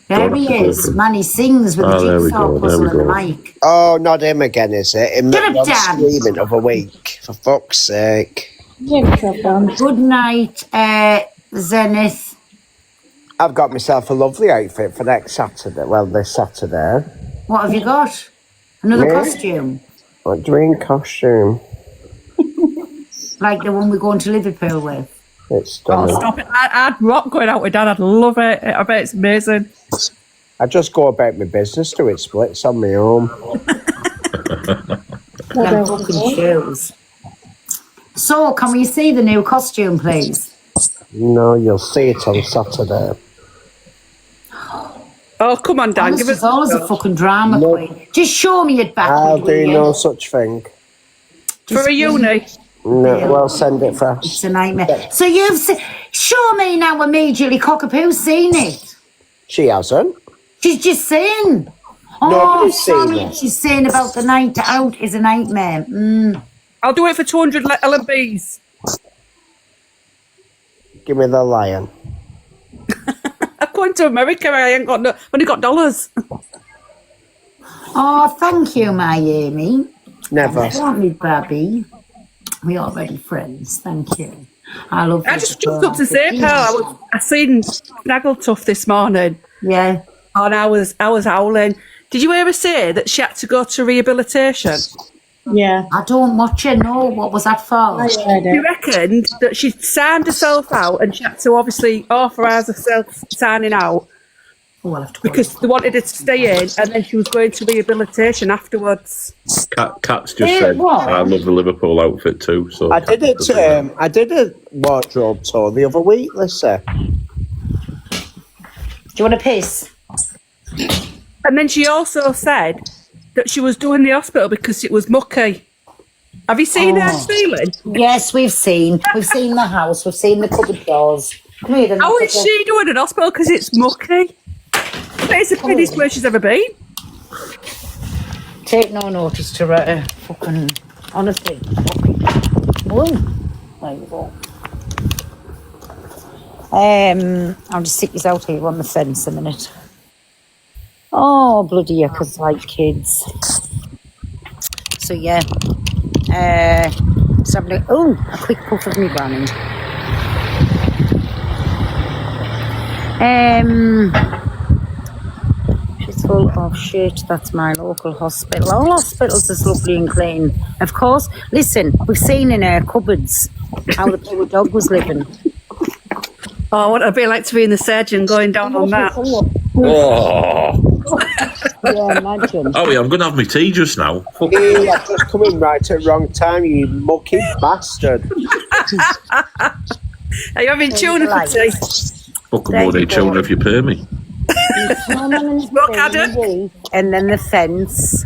There he is. Manny Sings with the jigsaw puzzle and the mic. Oh, not him again, is it? Him Get that him was down. screaming of a week. For fuck's sake. Good night, Zenith. I've got myself a lovely outfit for next Saturday. Well, this Saturday. What have you got? Another Me? costume? What do you mean costume? Like the one we're going to Liverpool with? It's Oh, stunning. stop it. I'd rock going out with Dad. I'd love it. I bet it's amazing. I just go about my business, do it splits on my own. Them fucking shoes. So, can we see the new costume, please? No, you'll see it on Saturday. Oh, come on, Dan. This Give is us always a fucking drama queen. Just show me it back. I'll do no such thing. for a uni. No, well, send it fast. It's a nightmare. So you've seen... Show me now immediately, Cockapoo's seen it. She hasn't. She's just saying. Oh, Nobody's seen sorry. it. She's saying about the night out is a nightmare. I'll do it for 200 LMBs. Give me the lion. I'm going to America. I ain't got only got dollars. Oh, thank you, my Amy. Never. Don't need Babby. We're already friends. Thank you. I love I just jumped up to say, pal, I seen Snaggletuff this morning. Yeah. And I was howling. Did you ever say that she had to go to rehabilitation? Yeah. I don't watch it, no. What was that for? You reckoned that she signed herself out and she had to obviously authorise herself signing out because they wanted her to stay in and then she was going to rehabilitation afterwards. Kat's just said, I love the Liverpool outfit too. So I did it. I did a wardrobe tour the other week, Lisa. Do you want to piss? And then she also said that she was doing the hospital because it was mucky. Have you seen her ceiling? Yes, we've seen. We've seen the house. We've seen the cupboard doors. Come here, then. How is she doing an hospital because it's mucky? It's the prettiest place she's ever been. Take no notice to her. Fucking honestly. Whoa. There you go. I'll just stick this out here on the fence a minute. Oh, bloody yuckers like kids. So, yeah. So a quick puff of me brand. She's full of shit. That's my local hospital. All hospitals is lovely and clean. Of course. Listen, we've seen in our cupboards how the poor dog was living. Oh, what it'd be like to be in the surgeon going down on that. Oh. Yeah, imagine. Oh, yeah, I'm going to have my tea just now. Fuck. Hey, I've just come in right at the wrong time, you mucky bastard. Are you having tuna for tea? Fucking more day children if you pay me. Look at it. And then the fence.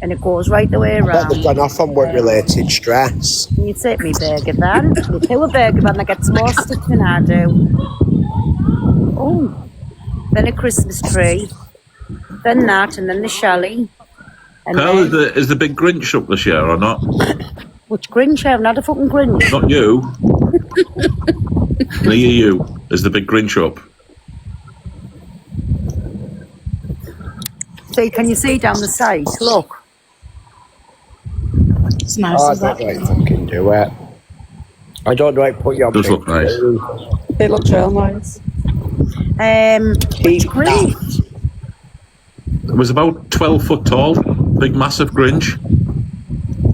And it goes right the way But around. they've gone off on work-related stress. Can you take me burger van? You do a burger van that gets more stick than I do. Oh. Then a Christmas tree. Then that, and then the chalet. And Pearl, then, is the big Grinch up this year or not? which Grinch? I haven't had a fucking Grinch. Not you. Near you. Is the big Grinch up? See, can you see down the side? Look. It's nice. Oh, I is don't that? know how to fucking do it. I don't know how to put you on. Does look nice. It looks real nice. Which Grinch? It was about 12 foot tall. Big, massive Grinch.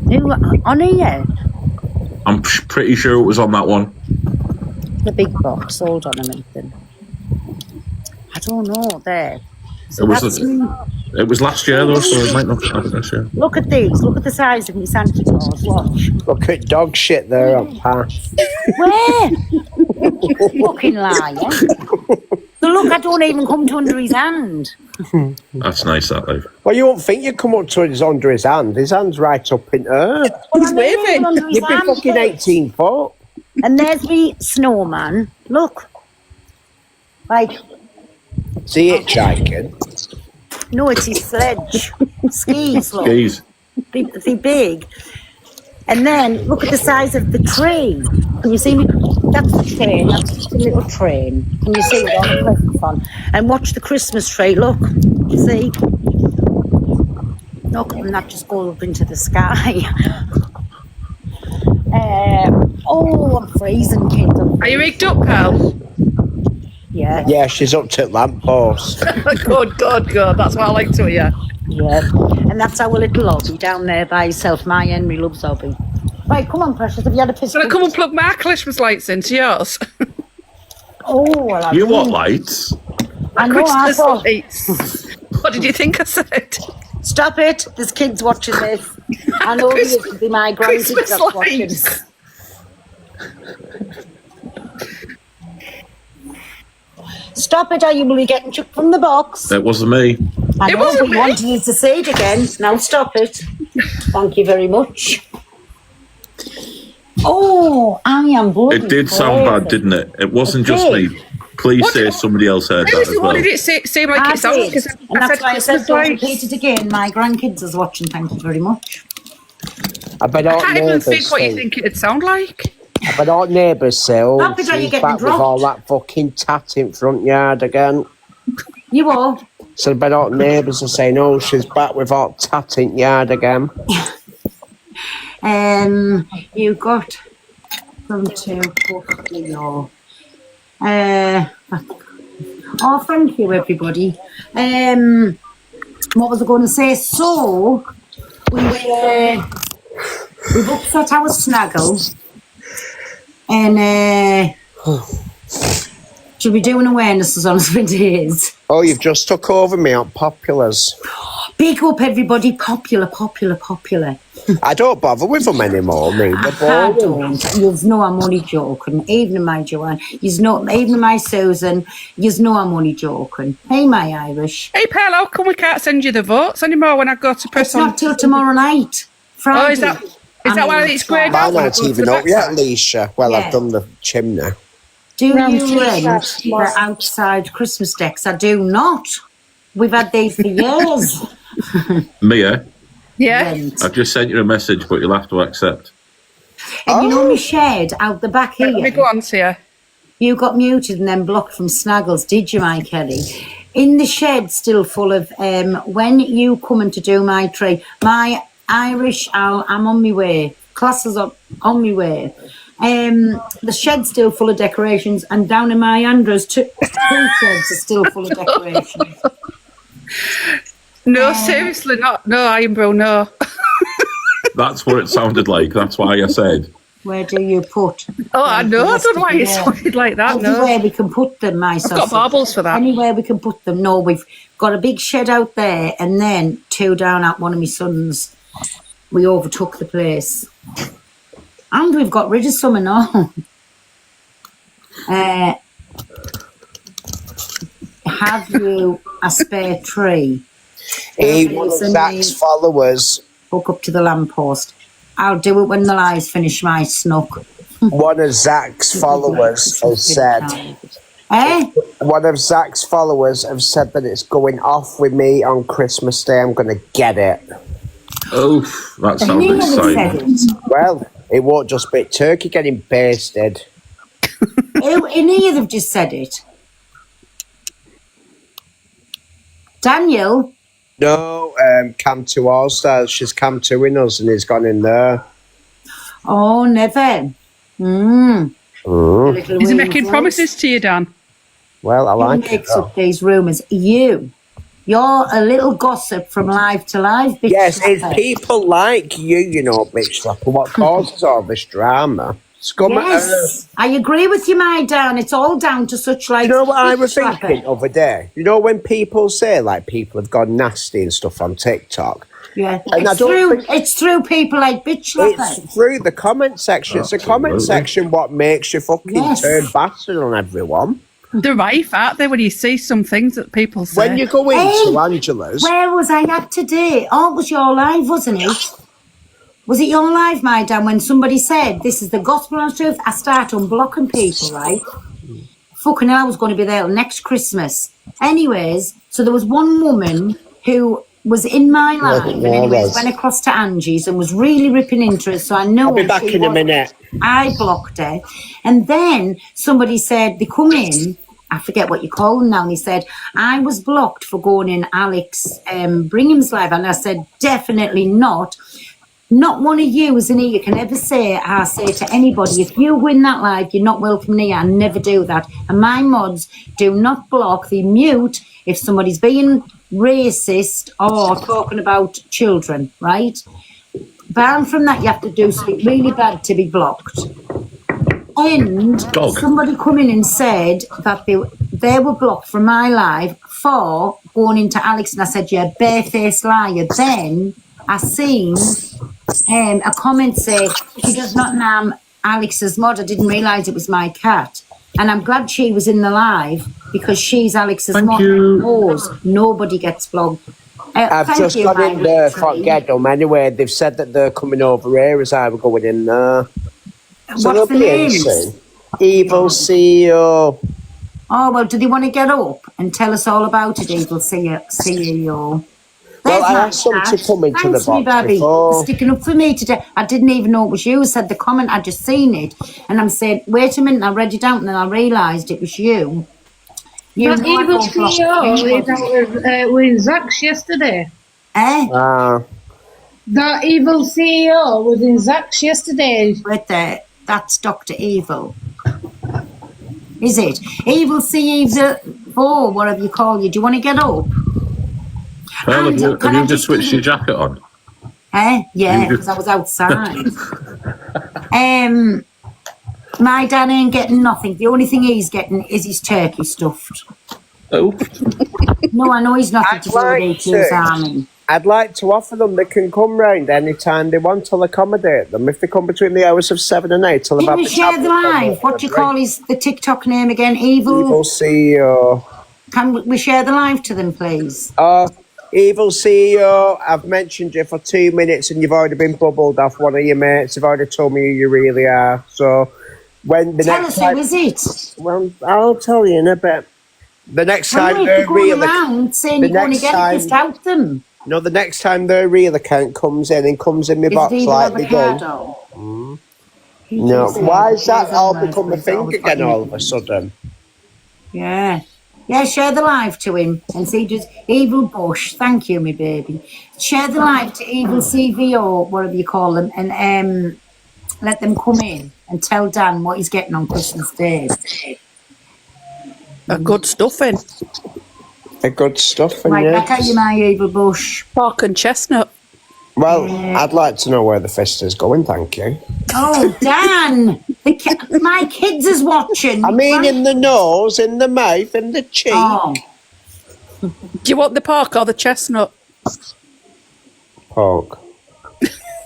Who, on here? I'm pretty sure it was on that one. The big box. Hold on a minute then. I don't know. There. So that's me. It was last year though, so it might not happen this year. Look at these. Look at the size of my Santa Claus. Watch. Look at dog shit there on path. Where? Fucking liar. So look, I don't even come to under his hand. That's nice, that, Dave. Well, you won't think you'd come up to his under his hand. His hand's right up in air. He's waving. You'd be fucking 18 foot. And there's me snowman. Look. Like. See it, Chicken? No, it's his sledge. Skis, look. Skis. They're big. And then look at the size of the tree. Can you see me? That's the train. That's just a little train. Can you see it on the microphone? And watch the Christmas tree. Look. You see? Look, and that just goes up into the sky. Oh, I'm freezing, kid. Are you rigged up, pal? Yeah. Yeah, she's up to lamppost. Good. That's what I like to hear. Yeah. And that's our little lobby down there by yourself. My Henry loves hobby. Right, come on, precious. Have you had a piss? Can I come and plug my Christmas lights into yours? Oh, well, You what lights? I know, I Christmas thought. lights. What did you think I said? Stop it. There's kids watching this. I know there'll be my grandkids Christmas that's watching. lights. Stop it, or you will be getting chucked from the box. It wasn't me. I know, but you wanted you to say it again. Now stop it. Thank you very much. Oh, I am bloody It did sound bad, didn't it? It wasn't just me. Please say somebody else heard that as Seriously, well. what did it seem like I it sounded? did. And that's why I said don't repeat it again. My grandkids is watching. Thank you very much. I bet I our can't even neighbours think what you think. think it'd sound like. I bet our neighbours say, oh, Stop it, or you're she's getting back with dropped. all that fucking tat in front yard again. You all. So I bet our neighbours are saying, oh, she's back with all tat in yard again. You got from to Portfolio. Oh, thank you, everybody. What was I going to say? So, we've upset our snuggle. And, should we do an awarenesses on us for days? Oh, you've just took over me on Populars. Big up, everybody. Popular. I don't bother with them anymore, me. They're I boring. don't. You've no, I'm only joking. Even my Joanne. You've no, even my Susan. You've no, I'm only joking. Hey, my Irish. Hey, pal, how come we can't send you the votes anymore when I go to press It's on? not till tomorrow night. Friday. Oh, is that why it's greyed out? Mine aren't even up yet, Alicia. Well, Yeah. I've done the chimney. Do you Round rent Christmas. the outside Christmas decks? I do not. We've had these for years. Mia, Yeah. I've just sent you a message, but you'll have to accept. And you know my shed out the back Let me here? go on to you. You got muted and then blocked from Snaggles, did you, my Kelly? In the shed still full of, when you coming to do my tree, my Irish, I'm on my way. Classes on my way. The shed's still full of decorations, and down in my Andrews, two sheds are still full of decorations. No, seriously, not. No, Iron Bro, no. That's what it sounded like. That's why I said. Where do you put? Oh, I know. I don't know why it Yeah. sounded like that. No. Everywhere we can put them, my I've got sausage. baubles for that. Anywhere we can put them. No, we've got a big shed out there, and then two down at one of my sons. We overtook the place. And we've got rid of some and all. Have you a spare tree? One of Zach's followers. Hook up to the lamppost. I'll do it when the lives finish my snook. One of Zach's followers has said. One of Zach's followers have said that it's going off with me on Christmas Day. I'm going to get it. Oh, that sounds exciting. Well, it won't just be turkey getting basted. Any of them just said it. Daniel? No, Cam 2 All Stars. She's Cam 2 in us and he's gone in there. Oh, never. Is he making promises to you, Dan? Well, I Who like it. makes up these rumours? You. You're a little gossip from live to live, bitch. Yes, it's slapper. people like you, you know, bitch slapper, what causes all this drama. Scum Yes, I agree with you, my Dan. It's all down to such like. You know what I was bitch slapper. thinking the other day? You know when people say like people have gone nasty and stuff on TikTok? Yeah, And I it's don't through. think- It's through people like bitch slapper. It's through the comment section. It's the comment Absolutely. section what makes you fucking Yes. turn bastard on everyone. They're rife, aren't they, when you see some things that people say? When you go into Hey, Angela's, Where was I at today? Oh, it was your live, wasn't it? Was it your live, my Dan, when somebody said, this is the gospel and truth? I start unblocking people, right? Fucking hell, I was going to be there next Christmas. Anyways, so there was one woman who was in my life and anyways went across to Angie's and was really ripping into it. So I know I'll be back in a minute. I blocked her. And then somebody said, they come in, I forget what you call them now, and he said, I was blocked for going in Alex Bringham's live. And I said, definitely not. Not one of you as in here can ever say, I say to anybody, if you win that live, you're not welcome here. I never do that. And my mods do not block, they mute if somebody's being racist or talking about children, right? Barring from that, you have to do something really bad to be blocked. And somebody come in and said that they were blocked from my live for going into Alex, and I said, you're a barefaced liar. Then I seen a comment say, she does not name Alex's mod. I didn't realise it was my cat. And I'm glad she was in the live because she's Alex's mod. Nobody gets blocked. I've just gone in there for get them anyway. They've said that they're coming over here as I were going in there. So What's the they'll be in names? soon. Evil CEO. Oh, well, do they want to get up and tell us all about it, Evil CEO? Well, I asked them to come into the Thanks, me box baby, before. for sticking up for me today. I didn't even know it was you who said the comment. I just seen it. And I'm saying, wait a minute, and I read it out and then I realised it was you. That know I evil don't block CEO anybody. is out with Zach's yesterday. Eh? That evil CEO was in Zach's yesterday. Wait there. That's Dr. Evil. Is it? Evil CEO, or whatever you call you. Do you want to get up? Well, And have can you I just switched your jacket on? Eh? Yeah, You because I was outside. My dad ain't getting nothing. The only thing he's getting is his turkey stuffed. Oh. No, I know he's nothing to do with E2's army. I'd like to offer them they can come round any time they want. I'll accommodate them. If they come between the hours of 7 and 8, I'll Can have we the share the tablet live? What do you call the TikTok name again? Evil CEO. Can we share the live to them, please? Evil CEO, I've mentioned you for 2 minutes and you've already been bubbled off one of your mates. You've already told me who you really are. So when the Tell next us time, who is it? well, I'll tell you in a bit. The next Well, time if their you're going real around saying the you're going to next get time- it, just out them. no, the next time their real account comes in and comes in my Is box it Evil like they do. Avocado? No, just why said has that there's all a become a word thing with again all all of a sudden? Yeah. Yeah, share the live to him and see just Evil Bush. Thank you, my baby. Share the live to Evil CV or whatever you call them and let them come in and tell Dan what he's getting on Christmas Day. A good stuffing. A good stuffing, Right, yeah. back at you, my Evil Bush. Pork and chestnut. Well, I'd like to know where the fist is going, thank you. Oh, Dan! My kids is watching. I mean, in the nose, in the mouth, in the cheek. Oh. Do you want the pork or the chestnut? Pork.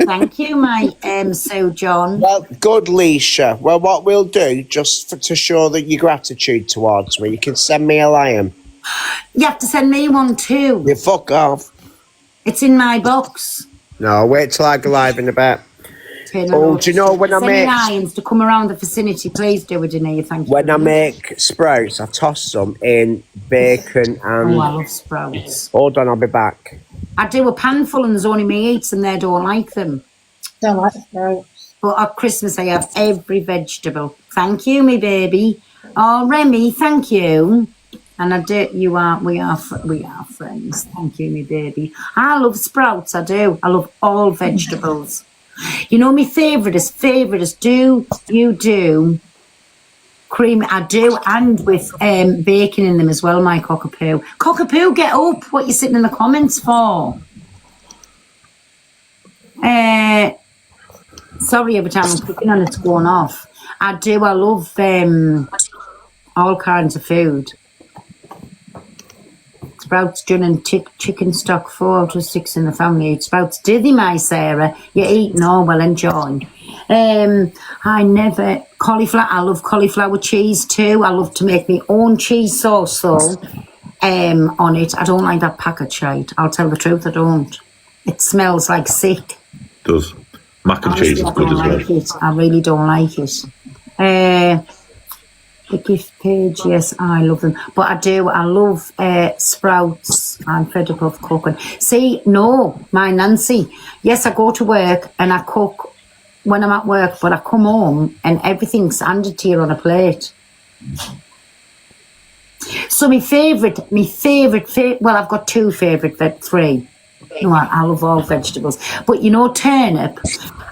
Thank you, my Sue John. Well, good, Leisha. Well, what we'll do, to show that your gratitude towards me, you can send me a lion. You have to send me one too. You fuck off. It's in my box. No, wait till I go live in a bit. Tin, Oh, do you know when I send me make lions to come around the vicinity, please do it, Danae. Thank you. when I make sprouts, I toss them in bacon and. Oh, I love sprouts. Hold on, I'll be back. I do a panful and there's only me eats and they don't like them. Don't like sprouts. But at Christmas I have every vegetable. Thank you, me baby. Oh, Remy, thank you. And I do. We are friends. Thank you, me baby. I love sprouts. I do. I love all vegetables. You know, my favourite is do you do cream? I do, and with bacon in them as well. My cockapoo. Cockapoo, get up! What you sitting in the Sorry, every time I'm cooking and it's going off. I do. I love all kinds of food. Sprouts, John, and chicken stock. 4 out of 6 in the family eat sprouts. Did they, my Sarah? You eat no, well, enjoy. I never cauliflower. I love cauliflower cheese too. I love to make my own cheese sauce though. On it, I don't like that packet shite. I'll tell the truth, I don't. It smells like sick. Does mac and cheese is I good don't as well. like it. I really don't like it. The gift page, yes, I love them. But I do, I love sprouts. I'm fed up of cooking. See, no, my Nancy. Yes, I go to work and I cook when I'm at work, but I come home and everything's handed to you on a plate. So my favourite, well, I've got 2 favourite, 3. No, I love all vegetables. But you know, turnip,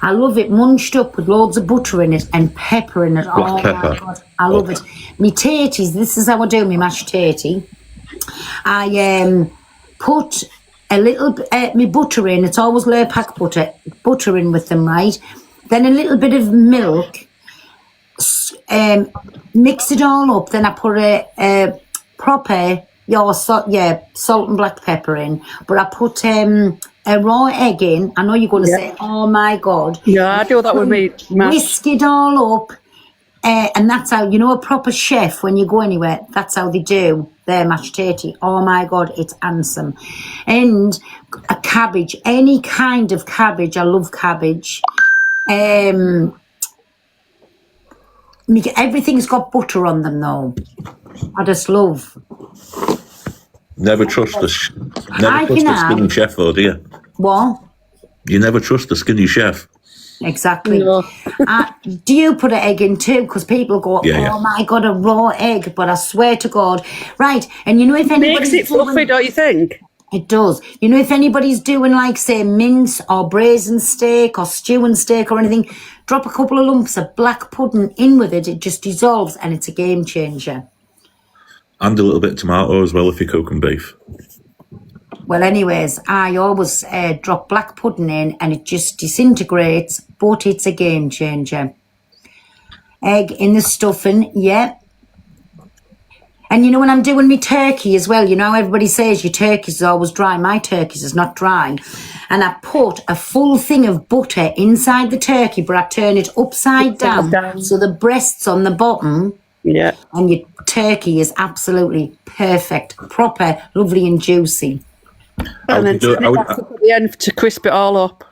I love it munched up with loads of butter in it and pepper in it. Black pepper. My God, I love it. Me taties, this is how I do my mashed tatey. I put a little, me butter in, it's always Lurpak butter in with them, right? Then a little bit of milk, mix it all up, then I put a proper salt and black pepper in, but I put a raw egg in. I know you're going to say, oh my God. Yeah, I do that with me. Whisk it all up, and that's how, you know, a proper chef, when you go anywhere, that's how they do their mashed tatey. Oh my God, it's handsome. And a cabbage, any kind of cabbage, I love cabbage. Everything's got butter on them though. I just love. Never trust the skinny chef, though, do you? What? You never trust the skinny chef. Exactly. No. Do you put an egg in too? Because people go, oh my God, a raw egg. But I swear to God. Right. And you know, if anybody's makes it fluffy, don't you think? It does. You know, if anybody's doing like, say, mince or braised steak or stewing steak or anything, drop a couple of lumps of black pudding in with it. It just dissolves and it's a game changer. And a little bit of tomato as well if you're cooking beef. Well, anyways, I always drop black pudding in and it just disintegrates, but it's a game changer. Egg in the stuffing, yeah. And you know, when I'm doing my turkey as well, you know, everybody says your turkey's always dry. My turkey's is not dry. And I put a full thing of butter inside the turkey, but I turn it upside down. So the breast's on the bottom. Yeah. And your turkey is absolutely perfect, proper, lovely and juicy. And then turn it back up at the end to crisp it all up.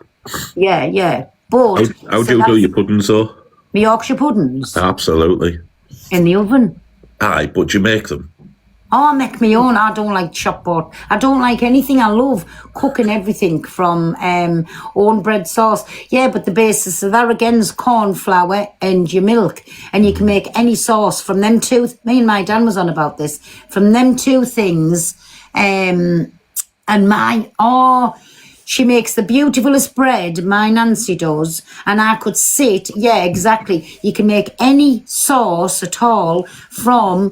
Yeah. But how do you do your puddings though? My Yorkshire puddings? Absolutely. In the oven. Aye, but you make them. Oh, I make my own. I don't like shop bought. I don't like anything. I love cooking everything from own bread sauce. Yeah, but the basis of that again is corn flour and your milk. And you can make any sauce from them two. Me and my Dan was on about this. From them 2 things. And she makes the beautifulest bread, my Nancy does, and I could sit, yeah, exactly. You can make any sauce at all from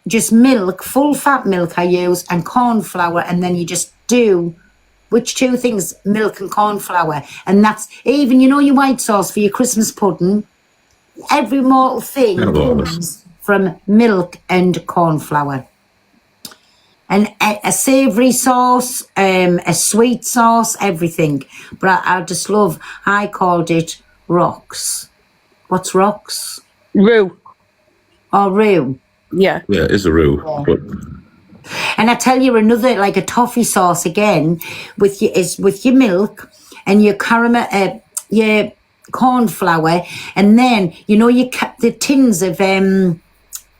just milk, full fat milk I use, and corn flour, and then you just do, which 2 things, milk and corn flour, and that's, even, you know, your white sauce for your Christmas pudding, every mortal thing comes from milk and corn flour. And a savoury sauce, a sweet sauce, everything. But I just love, I called it rocks. What's rocks? Roux. Oh, roux. Yeah. Yeah, it is a roux. Yeah. But and I tell you another, like a toffee sauce again, with your milk and your caramel, your corn flour, and then, you know, the tins of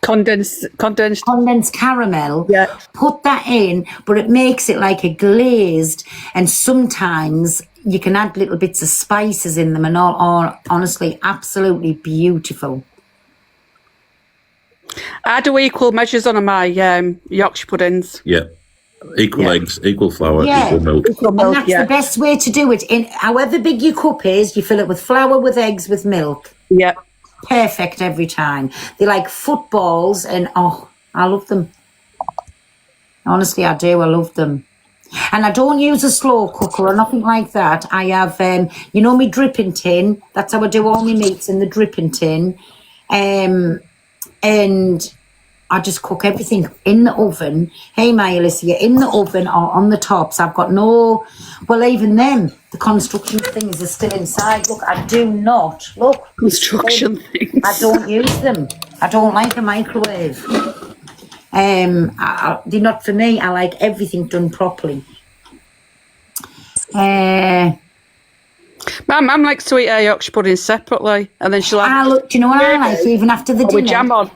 condensed caramel. Yeah. Put that in, but it makes it like a glazed, and sometimes you can add little bits of spices in them and all. Or honestly, absolutely beautiful. I do equal measures on my Yorkshire puddings. yeah, equal eggs, equal flour, equal milk. And that's the best way to do it. In however big your cup is, you fill it with flour, with eggs, with milk. Yeah. Perfect every time. They're like footballs, and I love them. Honestly, I do. I love them. And I don't use a slow cooker or nothing like that. I have, you know, my dripping tin. That's how I do all my meats, in the dripping tin. And I just cook everything in the oven. Hey, my Alicia, in the oven or on the tops. I've got no, well, even them, the construction things are still inside. Look, I do not, look. Construction things. I don't use them. I don't like a microwave. They're not for me. I like everything done properly. My mum likes to eat her Yorkshire pudding separately, and then she'll have... look, do you know what I like? Even after the dinner. With jam on.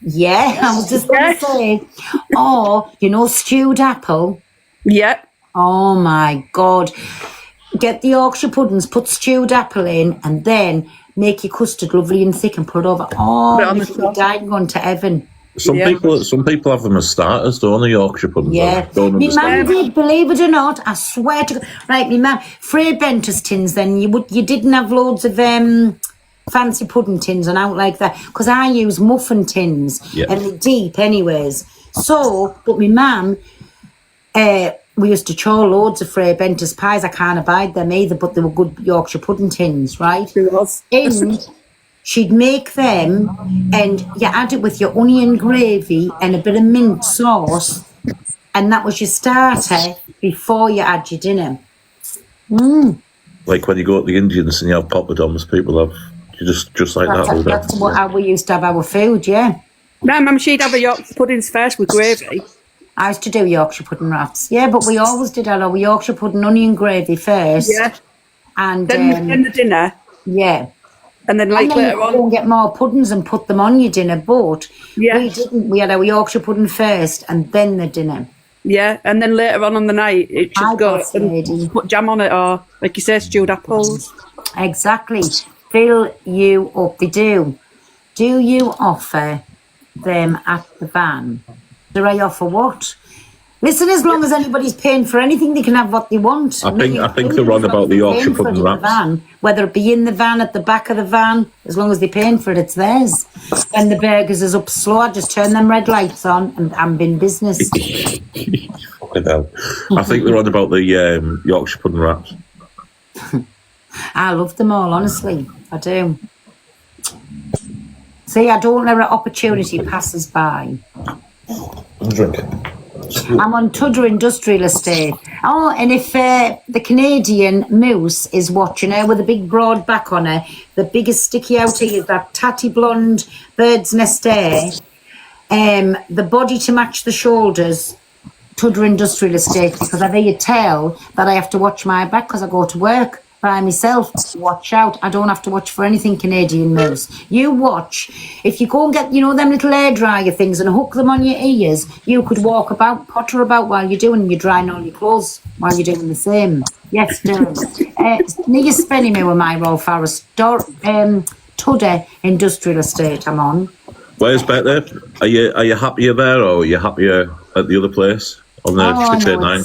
Yeah, I was just going to say. Or, you know, stewed apple. Yeah. Oh, my God. Get the Yorkshire puddings, put stewed apple in, and then make your custard lovely and thick and put it over. Oh, you're dying on to heaven. Some people have them as starters, don't they, Yorkshire puddings? Yeah. My mum did, believe it or not, I swear to God. Right, my mum, Frey Benter's tins then, you didn't have loads of fancy pudding tins and out like that, because I use muffin tins, and they're deep anyways. So, but my mum, we used to chaw loads of Frey Benter's pies. I can't abide them either, but they were good Yorkshire pudding tins, right? And she'd make them, and you add it with your onion gravy and a bit of mint sauce, and that was your starter before you add your dinner. Like when you go to the Indians and you have poppadoms, people have just like that. That's how we used to have our food, yeah. No, Mum, she'd have a Yorkshire puddings first with gravy. I used to do Yorkshire pudding wraps, yeah, but we always did our Yorkshire pudding onion gravy first. Yeah. And then the dinner. Yeah. And then later you go and get more puddings and put them on your dinner, but we didn't. We had our Yorkshire pudding first and then the dinner. Yeah, and then later on the night, it should go and put jam on it, or, like you say, stewed apples. Exactly. Fill you up. They do. Do you offer them at the van? Do I offer what? Listen, as long as anybody's paying for anything, they can have what they want. I think they're on about the Yorkshire pudding wraps. Van, whether it be in the van, at the back of the van, as long as they're paying for it, it's theirs. When the burgers is up slow, I just turn them red lights on and I'm in business. Fucking hell. I think they're on about the Yorkshire pudding wraps. I love them all, honestly. I do. See, I don't let an opportunity passes by. Drink. I'm on Tudor Industrial Estate. Oh, and if the Canadian moose is watching her with a big broad back on her, the biggest sticky out here is that tatty blonde bird's nest hair, the body to match the shoulders, Tudor Industrial Estate, because I hear you tell that I have to watch my back because I go to work by myself. Watch out. I don't have to watch for anything, Canadian moose. You watch. If you go and get, you know, them little air dryer things and hook them on your ears, you could walk about, potter about while you're doing, you're drying all your clothes while you're doing the same. Yes, Dylan. Near Spennymoor, my Royal Forest, Tudor Industrial Estate I'm on. Where's better? Are you happier there, or are you happier at the other place on the train line?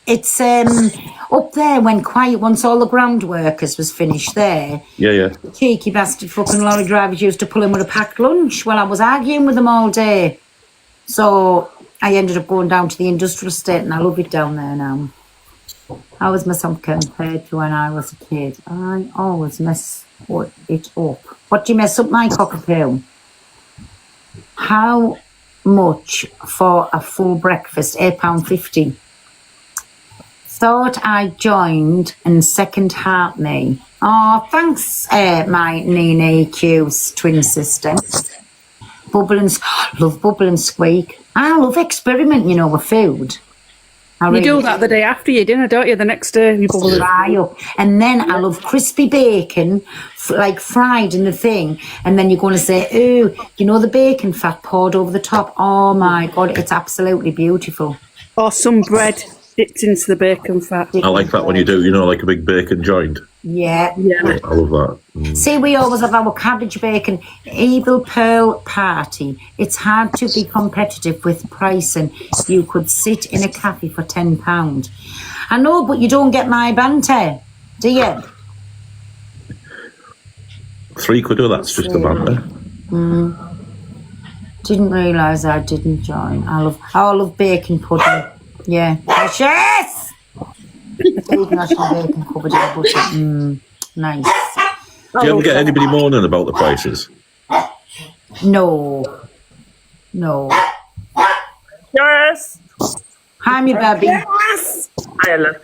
It's up there when quiet once all the ground workers was finished there. Yeah. The cheeky bastard fucking lorry drivers used to pull in with a packed lunch. Well, I was arguing with them all day. So I ended up going down to the industrial estate and I love it down there now. How was myself compared to when I was a kid? I always mess it up. What do you mess up, my cockapoo? How much for a full breakfast? £8.50. Thought I joined and second heart me. Oh, thanks, my Nene Q's twin sister. Love Bubble and Squeak. I love experiment, you know, with food. You do that the day after your dinner, don't you? The next day you bubble fry up. And then I love crispy bacon, like fried in the thing. And then you're going to say, ooh, you know, the bacon fat poured over the top. Oh my God, it's absolutely beautiful. Or some bread dipped into the bacon fat. I like that when you do, you know, like a big bacon joint. Yeah. I love that. See, we always have our cabbage bacon. Evil Pearl Party. It's hard to be competitive with pricing. You could sit in a cafe for £10. I know, but you don't get my banter, do you? £3 of that's just a banter. Didn't realise I didn't join. I love bacon pudding. Yeah. Precious! Bacon, national bacon covered in butter. Nice. Do you ever get anybody moaning about the prices? No. Yes. Hi, me baby. Yes. I love.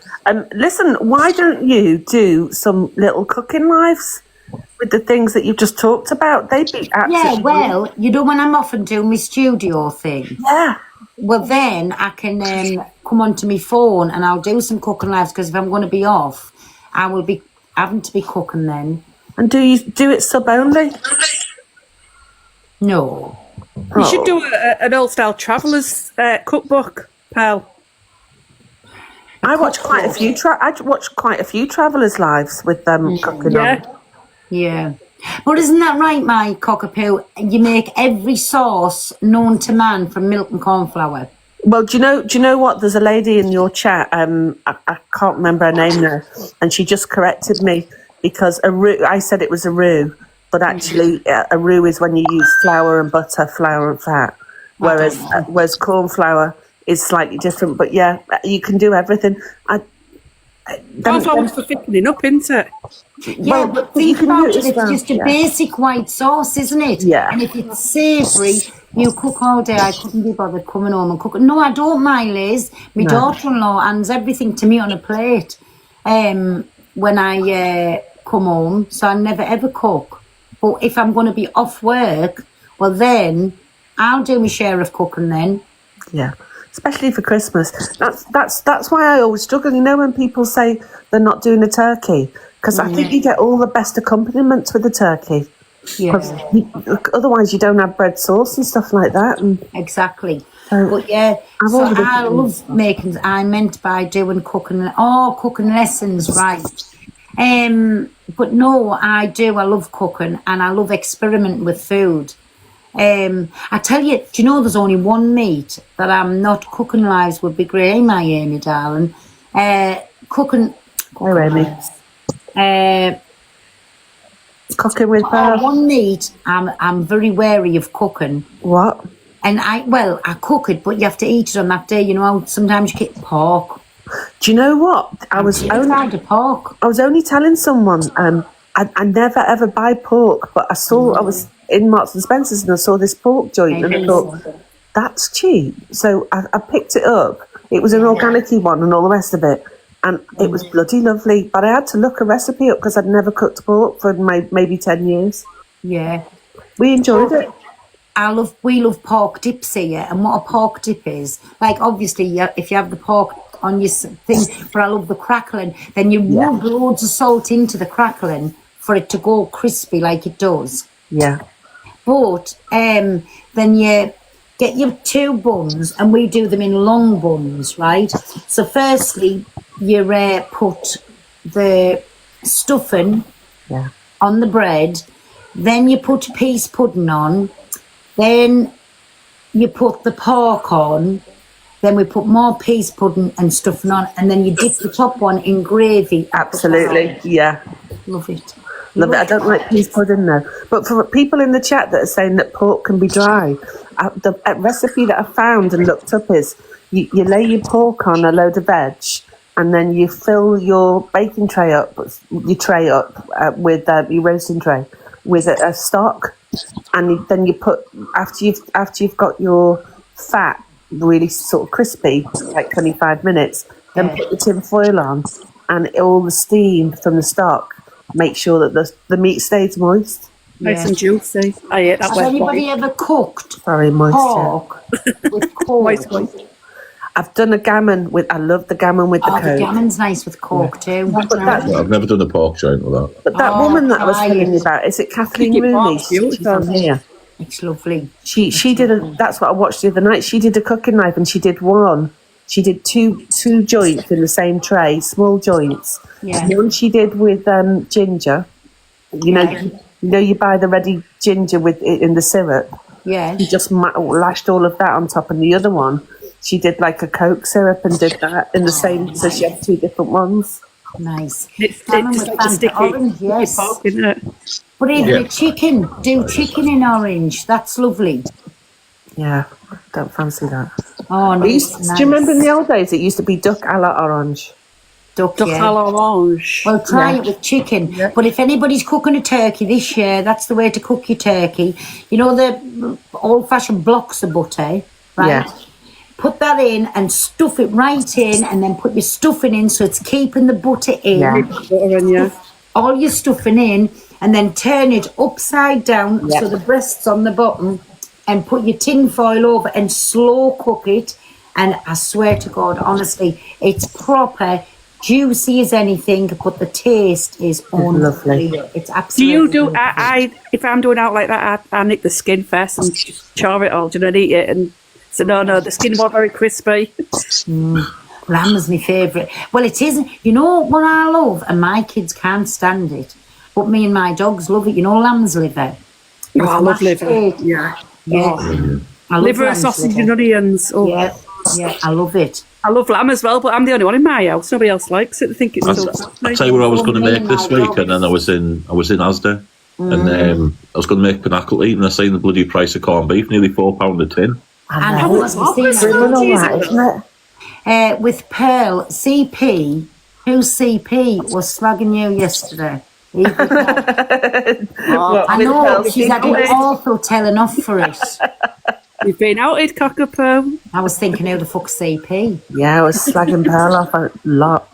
Listen, why don't you do some little cooking lives with the things that you've just talked about? They'd be absolutely. Yeah, well, you know when I'm off and do my studio thing? Yeah. Well, then I can come onto my phone and I'll do some cooking lives, because if I'm going to be off, I will be having to be cooking then. And do you do it sub only? No. You should do an old style travellers cookbook, pal. I watch quite a few. I watch quite a few travellers' lives with them cooking on. Yeah. But isn't that right, my cockapoo? You make every sauce known to man from milk and corn flour. Well, do you know what? There's a lady in your chat. I can't remember her name now, and she just corrected me because I said it was a roux, but actually a roux is when you use flour and butter, flour and fat, whereas corn flour is slightly different. But yeah, you can do everything. Corn flour's for thickening up, isn't it? Yeah, but think about it, it's just a basic white sauce, isn't it? Yeah. And if it's savoury, you cook all day. I couldn't be bothered coming home and cooking. No, I don't, my Liz. My daughter-in-law hands everything to me on a plate when I come home, so I never ever cook. But if I'm going to be off work, well then I'll do my share of cooking then. Yeah. Especially for Christmas. That's why I always struggle. You know when people say they're not doing a turkey? Because I think you get all the best accompaniments with the turkey. Yeah. Otherwise you don't have bread sauce and stuff like that. And exactly. But yeah, so I love making. I meant by doing cooking lessons, right? But no, I do. I love cooking and I love experimenting with food. I tell you, do you know there's only one meat that I'm not cooking lives would be great, my Amy darling. Cooking with one meat I'm very wary of cooking. What? And I cook it, but you have to eat it on that day. You know how sometimes you get pork. Do you know what? I was only telling someone I never ever buy pork, but I was in Marks and Spencer's and I saw this pork joint and I thought that's cheap. So I picked it up. It was an organic-y one and all the rest of it, and it was bloody lovely. But I had to look a recipe up because I'd never cooked pork for maybe 10 years. Yeah, we enjoyed it. We love pork dips here, and what a pork dip is, like obviously if you have the pork on your thing, but I love the crackling. Then you rub loads of salt into the crackling for it to go crispy like it does. Yeah. But then you get your 2 buns, and we do them in long buns, right? So firstly, you put the stuffing on the bread, then you put peas pudding on, then you put the pork on, then we put more peas pudding and stuffing on, and then you dip the top one in gravy. Absolutely, yeah. Love it. Love it. I don't like peas pudding though. But for people in the chat that are saying that pork can be dry, the recipe that I found and looked up is you lay your pork on a load of veg, and then you fill your baking tray up, with your roasting tray with a stock, and then you put after you've got your fat really sort of crispy, like 25 minutes, then put the tin foil on, and all the steam from the stock make sure that the meat stays moist. Nice and juicy. I ate that. Has anybody ever cooked moist pork with cork? I've done a gammon with. I love the gammon with the coke. The gammon's nice with cork too. I've never done a pork joint with that. But that woman that I was telling you about, is it Kathleen Rooney? She's on here. It's lovely. She did that's what I watched the other night. She did a cooking knife, and she did two joints in the same tray, small joints. Yeah. One she did with ginger. You know, you buy the ready ginger with it in the syrup. Yeah. She just lashed all of that on top, and the other one she did like a Coke syrup and did that in the same. So she had 2 different ones. Nice. It's like a sticky orange, yes. pork, isn't it? But even chicken in orange. That's lovely. Yeah, don't fancy that. Oh, no, Do you remember in the old days it used to be duck a la orange? Duck à l'orange. Well, try it with chicken. But if anybody's cooking a turkey this year, that's the way to cook your turkey. You know the old-fashioned blocks of butter, right? Yeah. Put that in and stuff it right in, and then put your stuffing in so it's keeping the butter in. Yeah. All your stuffing in, and then turn it upside down so the breast's on the bottom, and put your tin foil over and slow cook it. And I swear to God, honestly, it's proper juicy as anything, but the taste is lovely. It's Do absolutely. you do? I if I'm doing out like that, I nick the skin first and just char it all, and eat it. And so no, the skin was very crispy. Lamb is my favourite. Well, it isn't. You know what I love, and my kids can't stand it, but me and my dogs love it. You know, lamb's liver. Oh, I love liver. Yeah. I love Liver, lamb's sausage, liver. and onions. Oh. Yeah, I love it. I love lamb as well, but I'm the only one in my house. Nobody else likes it. They think it's so. I tell you what I was going to make this week, and then I was in Asda, and I was going to make pinnacle and I seen the bloody price of corned beef, nearly £4 a tin. I know, as we say, with Pearl, CP, who's CP was slagging you yesterday. I know, she's had an awful telling off for it. You've been outed, cockapoo. I was thinking, who the fuck's CP? Yeah, I was slagging Pearl off a lot.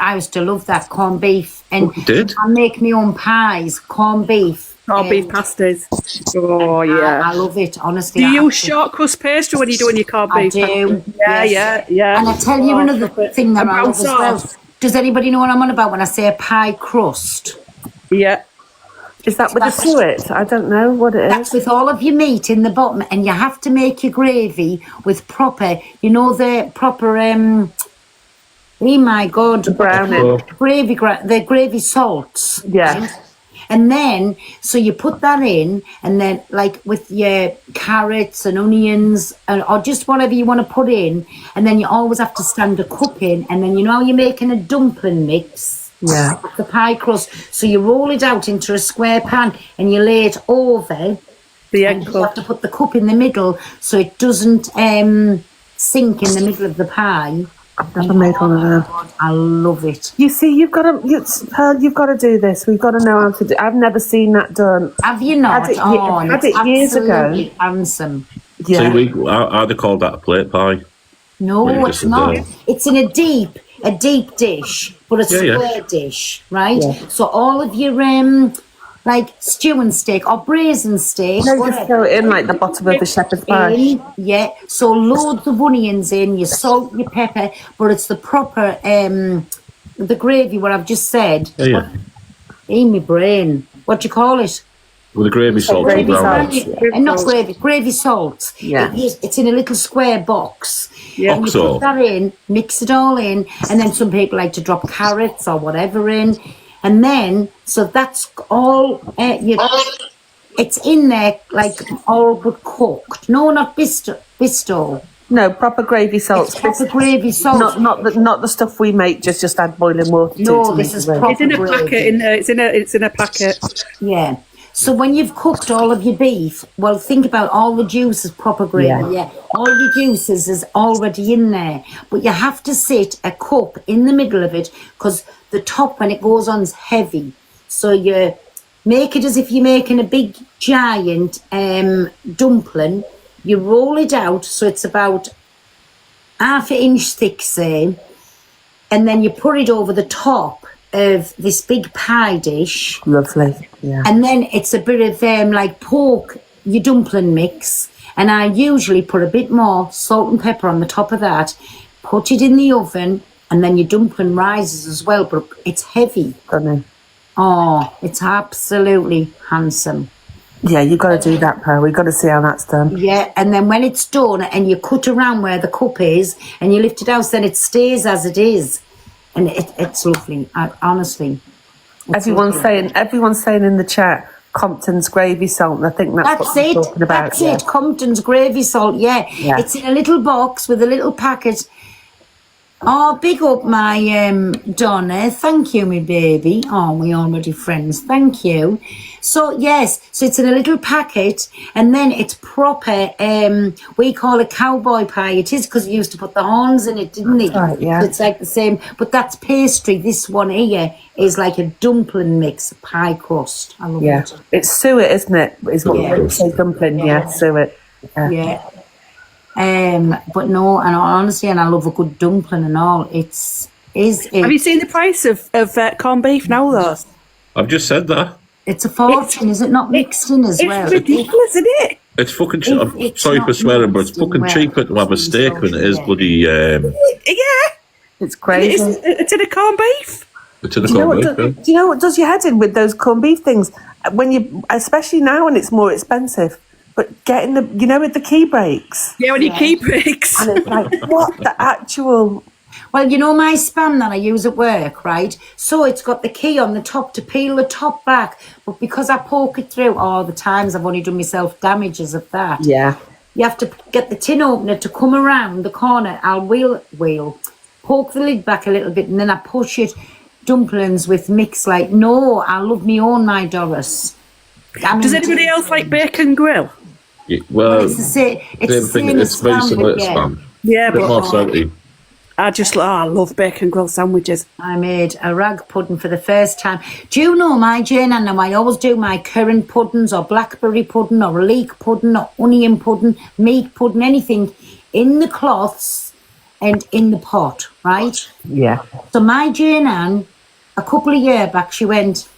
I used to love that corned beef, and did? I make my own pies, corned beef. Corned beef pasties. Oh, yeah. I love it, honestly. Do you use short crust pastry when you're doing your corned beef? I do. Yeah. And I tell you another thing that And I love as brown well. sauce. Does anybody know what I'm on about when I say a pie crust? Yeah. Is that with the suet? I don't know what it is. That's with all of your meat in the bottom, and you have to make your gravy with proper, you know, the proper, oh my God. The browning. The gravy salts. Yeah. Right? And then, so you put that in, and then, like, with your carrots and onions, or just whatever you want to put in, and then you always have to stand a cup in, and then you know how you're making a dumpling mix? Yeah. The pie crust. So you roll it out into a square pan, and you lay it over the egg cup. You have to put the cup in the middle so it doesn't sink in the middle of the pie. I've never made one of them. I love it. You see, you've got to do this. We've got to know how to do. I've never seen that done. Have you not? Had it years ago. Absolutely handsome. Yeah. See, I'd have called that a plate pie. No, What you it's just said not. there. It's in a deep dish, but a Yeah. square dish, right? Yeah. So all of your like stewing steak or brazen steak, No, just throw it in like the bottom of the shepherd's pie. yeah. So loads of onions in, your salt, your pepper, but it's the proper the gravy. What I've just said. Yeah. In my brain. What do you call it? With the gravy salt and brown. Not gravy salt. Yeah. It's in a little square box. Yeah. And you Oxo. put that in, mix it all in, and then some people like to drop carrots or whatever in. And then, so that's all, it's in there like all but cooked. No, not Bisto. No, proper gravy salts. It's proper gravy salt. Not the stuff we make. Just add boiling water to it. No, to this make is it ready. proper It's in a gravy. packet. It's in a packet. Yeah. So when you've cooked all of your beef, well, think about all the juices, proper gravy, yeah. All your juices is already in there. But you have to sit a cup in the middle of it because the top, when it goes on, is heavy. So you make it as if you're making a big, giant dumpling. You roll it out so it's about half an inch thick, say, and then you put it over the top of this big pie dish. Lovely, yeah. And then it's a bit of like pork, your dumpling mix. And I usually put a bit more salt and pepper on the top of that, put it in the oven, and then your dumpling rises as well, but it's heavy. Oh, it's absolutely handsome. Yeah, you've got to do that, Pearl. We've got to see how that's done. Yeah, and then when it's done and you cut around where the cup is and you lift it out, then it stays as it is. And it's lovely, honestly. Everyone's saying in the chat, Compton's gravy salt, and I think that's what we're talking about. That's it. Compton's gravy salt, yeah. It's in a little box with a little packet. Oh, big up my Donna. Thank you, my baby. Oh, we already friends. Thank you. So yes, so it's in a little packet, and then it's proper. We call it cowboy pie. It is because you used to put the horns in it, didn't they? Right, yeah. So it's like the same, but that's pastry. This one here is like a dumpling mix, pie crust. I love Yeah, it. it's suet, isn't it? Is what Yeah. we say dumpling. Yeah, suet. Yeah. But no, and honestly, and I love a good dumpling and all. Have you seen the price of corned beef now, though? I've just said that. It's a fortune, is it not mixed in as well? It's ridiculous, isn't it? It's fucking cheap. I'm It's sorry not for swearing, but it's mixed in fucking well. cheaper to have a steak than it is bloody. Yeah. It's crazy. It's in a corned beef. It's in the Do you know what? corned beef, Do you know what does your head in with those corned beef things? When you, especially now when it's more expensive, but getting the, with the key breaks. Yeah, when you key breaks. And it's like, what the actual? Well, my spam that I use at work, right? So it's got the key on the top to peel the top back, but because I poke it through all the times, I've only done myself damages of that. Yeah. You have to get the tin opener to come around the corner. I'll poke the lid back a little bit, and then I push it. Dumplings with mix, like, no, I love me own, my Doris. Does anybody else like bacon grill? Yeah, well, it's the same. It's the thing. same It's as very spam, similar to yeah. spam. Yeah, A bit but more salty. I love bacon grill sandwiches. I made a rag pudding for the first time. Do you know my Jane? I know I always do my currant puddings or blackberry pudding or leek pudding or onion pudding, meat pudding, anything in the cloths and in the pot, right? Yeah. So my Jane Ann, a couple of years back, she went,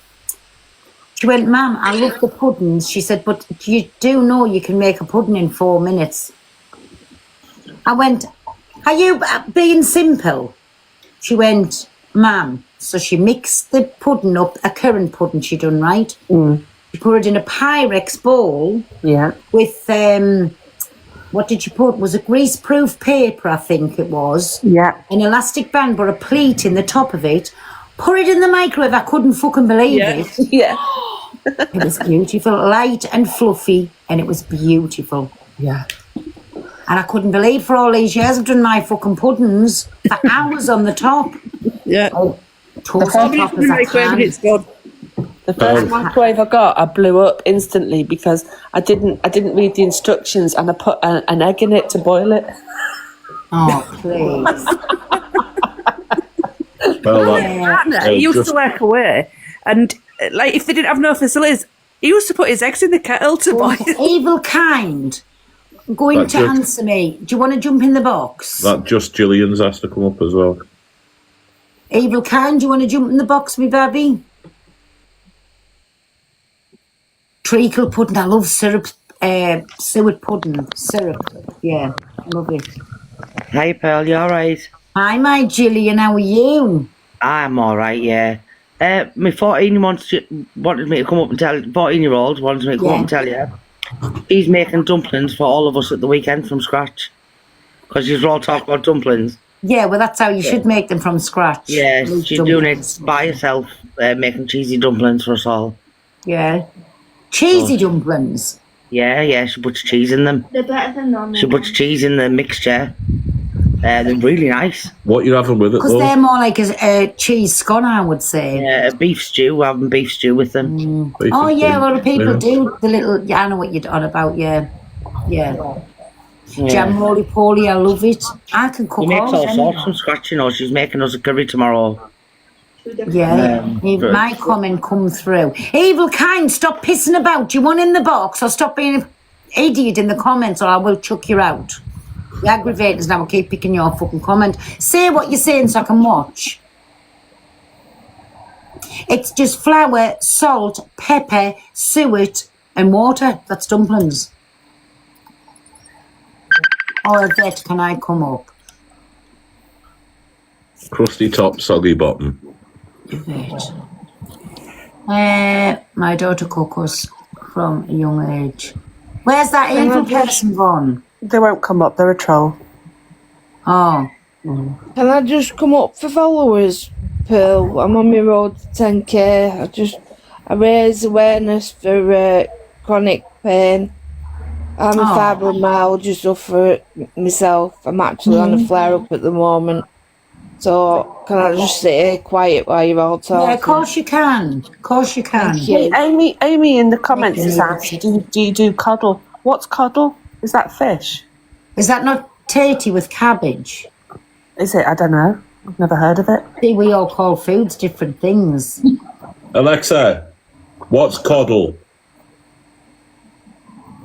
Ma'am, I love the puddings. She said, but you do know you can make a pudding in 4 minutes. I went, are you being simple? She went, Ma'am. So she mixed the pudding up, a currant pudding she done, right? Mm. She put it in a Pyrex bowl. Yeah. With, what did she put? Was it greaseproof paper, I think it was. Yeah. An elastic band, but a pleat in the top of it. Put it in the microwave. I couldn't fucking believe it. Yeah. It was beautiful, light and fluffy, and it was beautiful. Yeah. And I couldn't believe for all these years I've done my fucking puddings for hours on the top. Yeah. Toast the top as I can. It's good. The first microwave I got, I blew up instantly because I didn't read the instructions and I put an egg in it to boil it. Oh, please. He used to work away, and like if they didn't have no facilities, he used to put his eggs in the kettle to boil. Evil kind. Going That to just- answer me. Do you want to jump in the box? That just Gillian's has to come up as well. Evil kind, do you want to jump in the box, me baby? Treacle pudding. I love syrup. Suet pudding. Syrup. Yeah, I love it. Hey, Pearl, you alright? Hi, my Gillian. How are you? I'm alright, yeah. My 14 wanted me to come up and tell 14-year-old wanted me to come up and tell you he's making dumplings for all of us at the weekend from scratch. Because you're all talking about dumplings. Yeah, well, that's how you should make them from scratch. Yeah, Loose she's doing dumplings. it by herself, making cheesy dumplings for us all. Yeah. Cheesy dumplings. Yeah, she puts cheese in them. They're better than normal. She puts cheese in the mixture. They're really nice. What you having with it, Because they're more like a cheese scone, I would say. Yeah, a beef stew, having beef stew with them. Oh, yeah, a lot of people do the little... Yeah, I know what you're on about, yeah. Yeah. Jam roly-poly, I love it. I can cook She makes all them. sorts from scratch, you know. She's making us a curry tomorrow. Yeah, Good. my comment come through. Evil kind, stop pissing about. Do you want in the box or stop being an idiot in the comments or I will chuck you out. The aggravators now will keep picking your fucking comment. Say what you're saying so I can watch. It's just flour, salt, pepper, suet and water. That's dumplings. Or that can I come up? Crusty top, soggy bottom. My daughter cooks from a young age. Where's that evil person gone? They won't come up. They're a troll. Oh. Can I just come up for followers, Pearl? I'm on my road to 10k. I raise awareness for chronic pain. I'm a fibromyalgia sufferer myself. I'm actually on a flare up at the moment. So can I just stay quiet while you're all talking? Yeah, of course you can. Of course you can. Thank you. Amy in the comments has asked, do you do coddle? What's coddle? Is that fish? Is that not tatey with cabbage? Is it? I don't know. I've never heard of it. See, we all call foods different things. Alexa, what's coddle?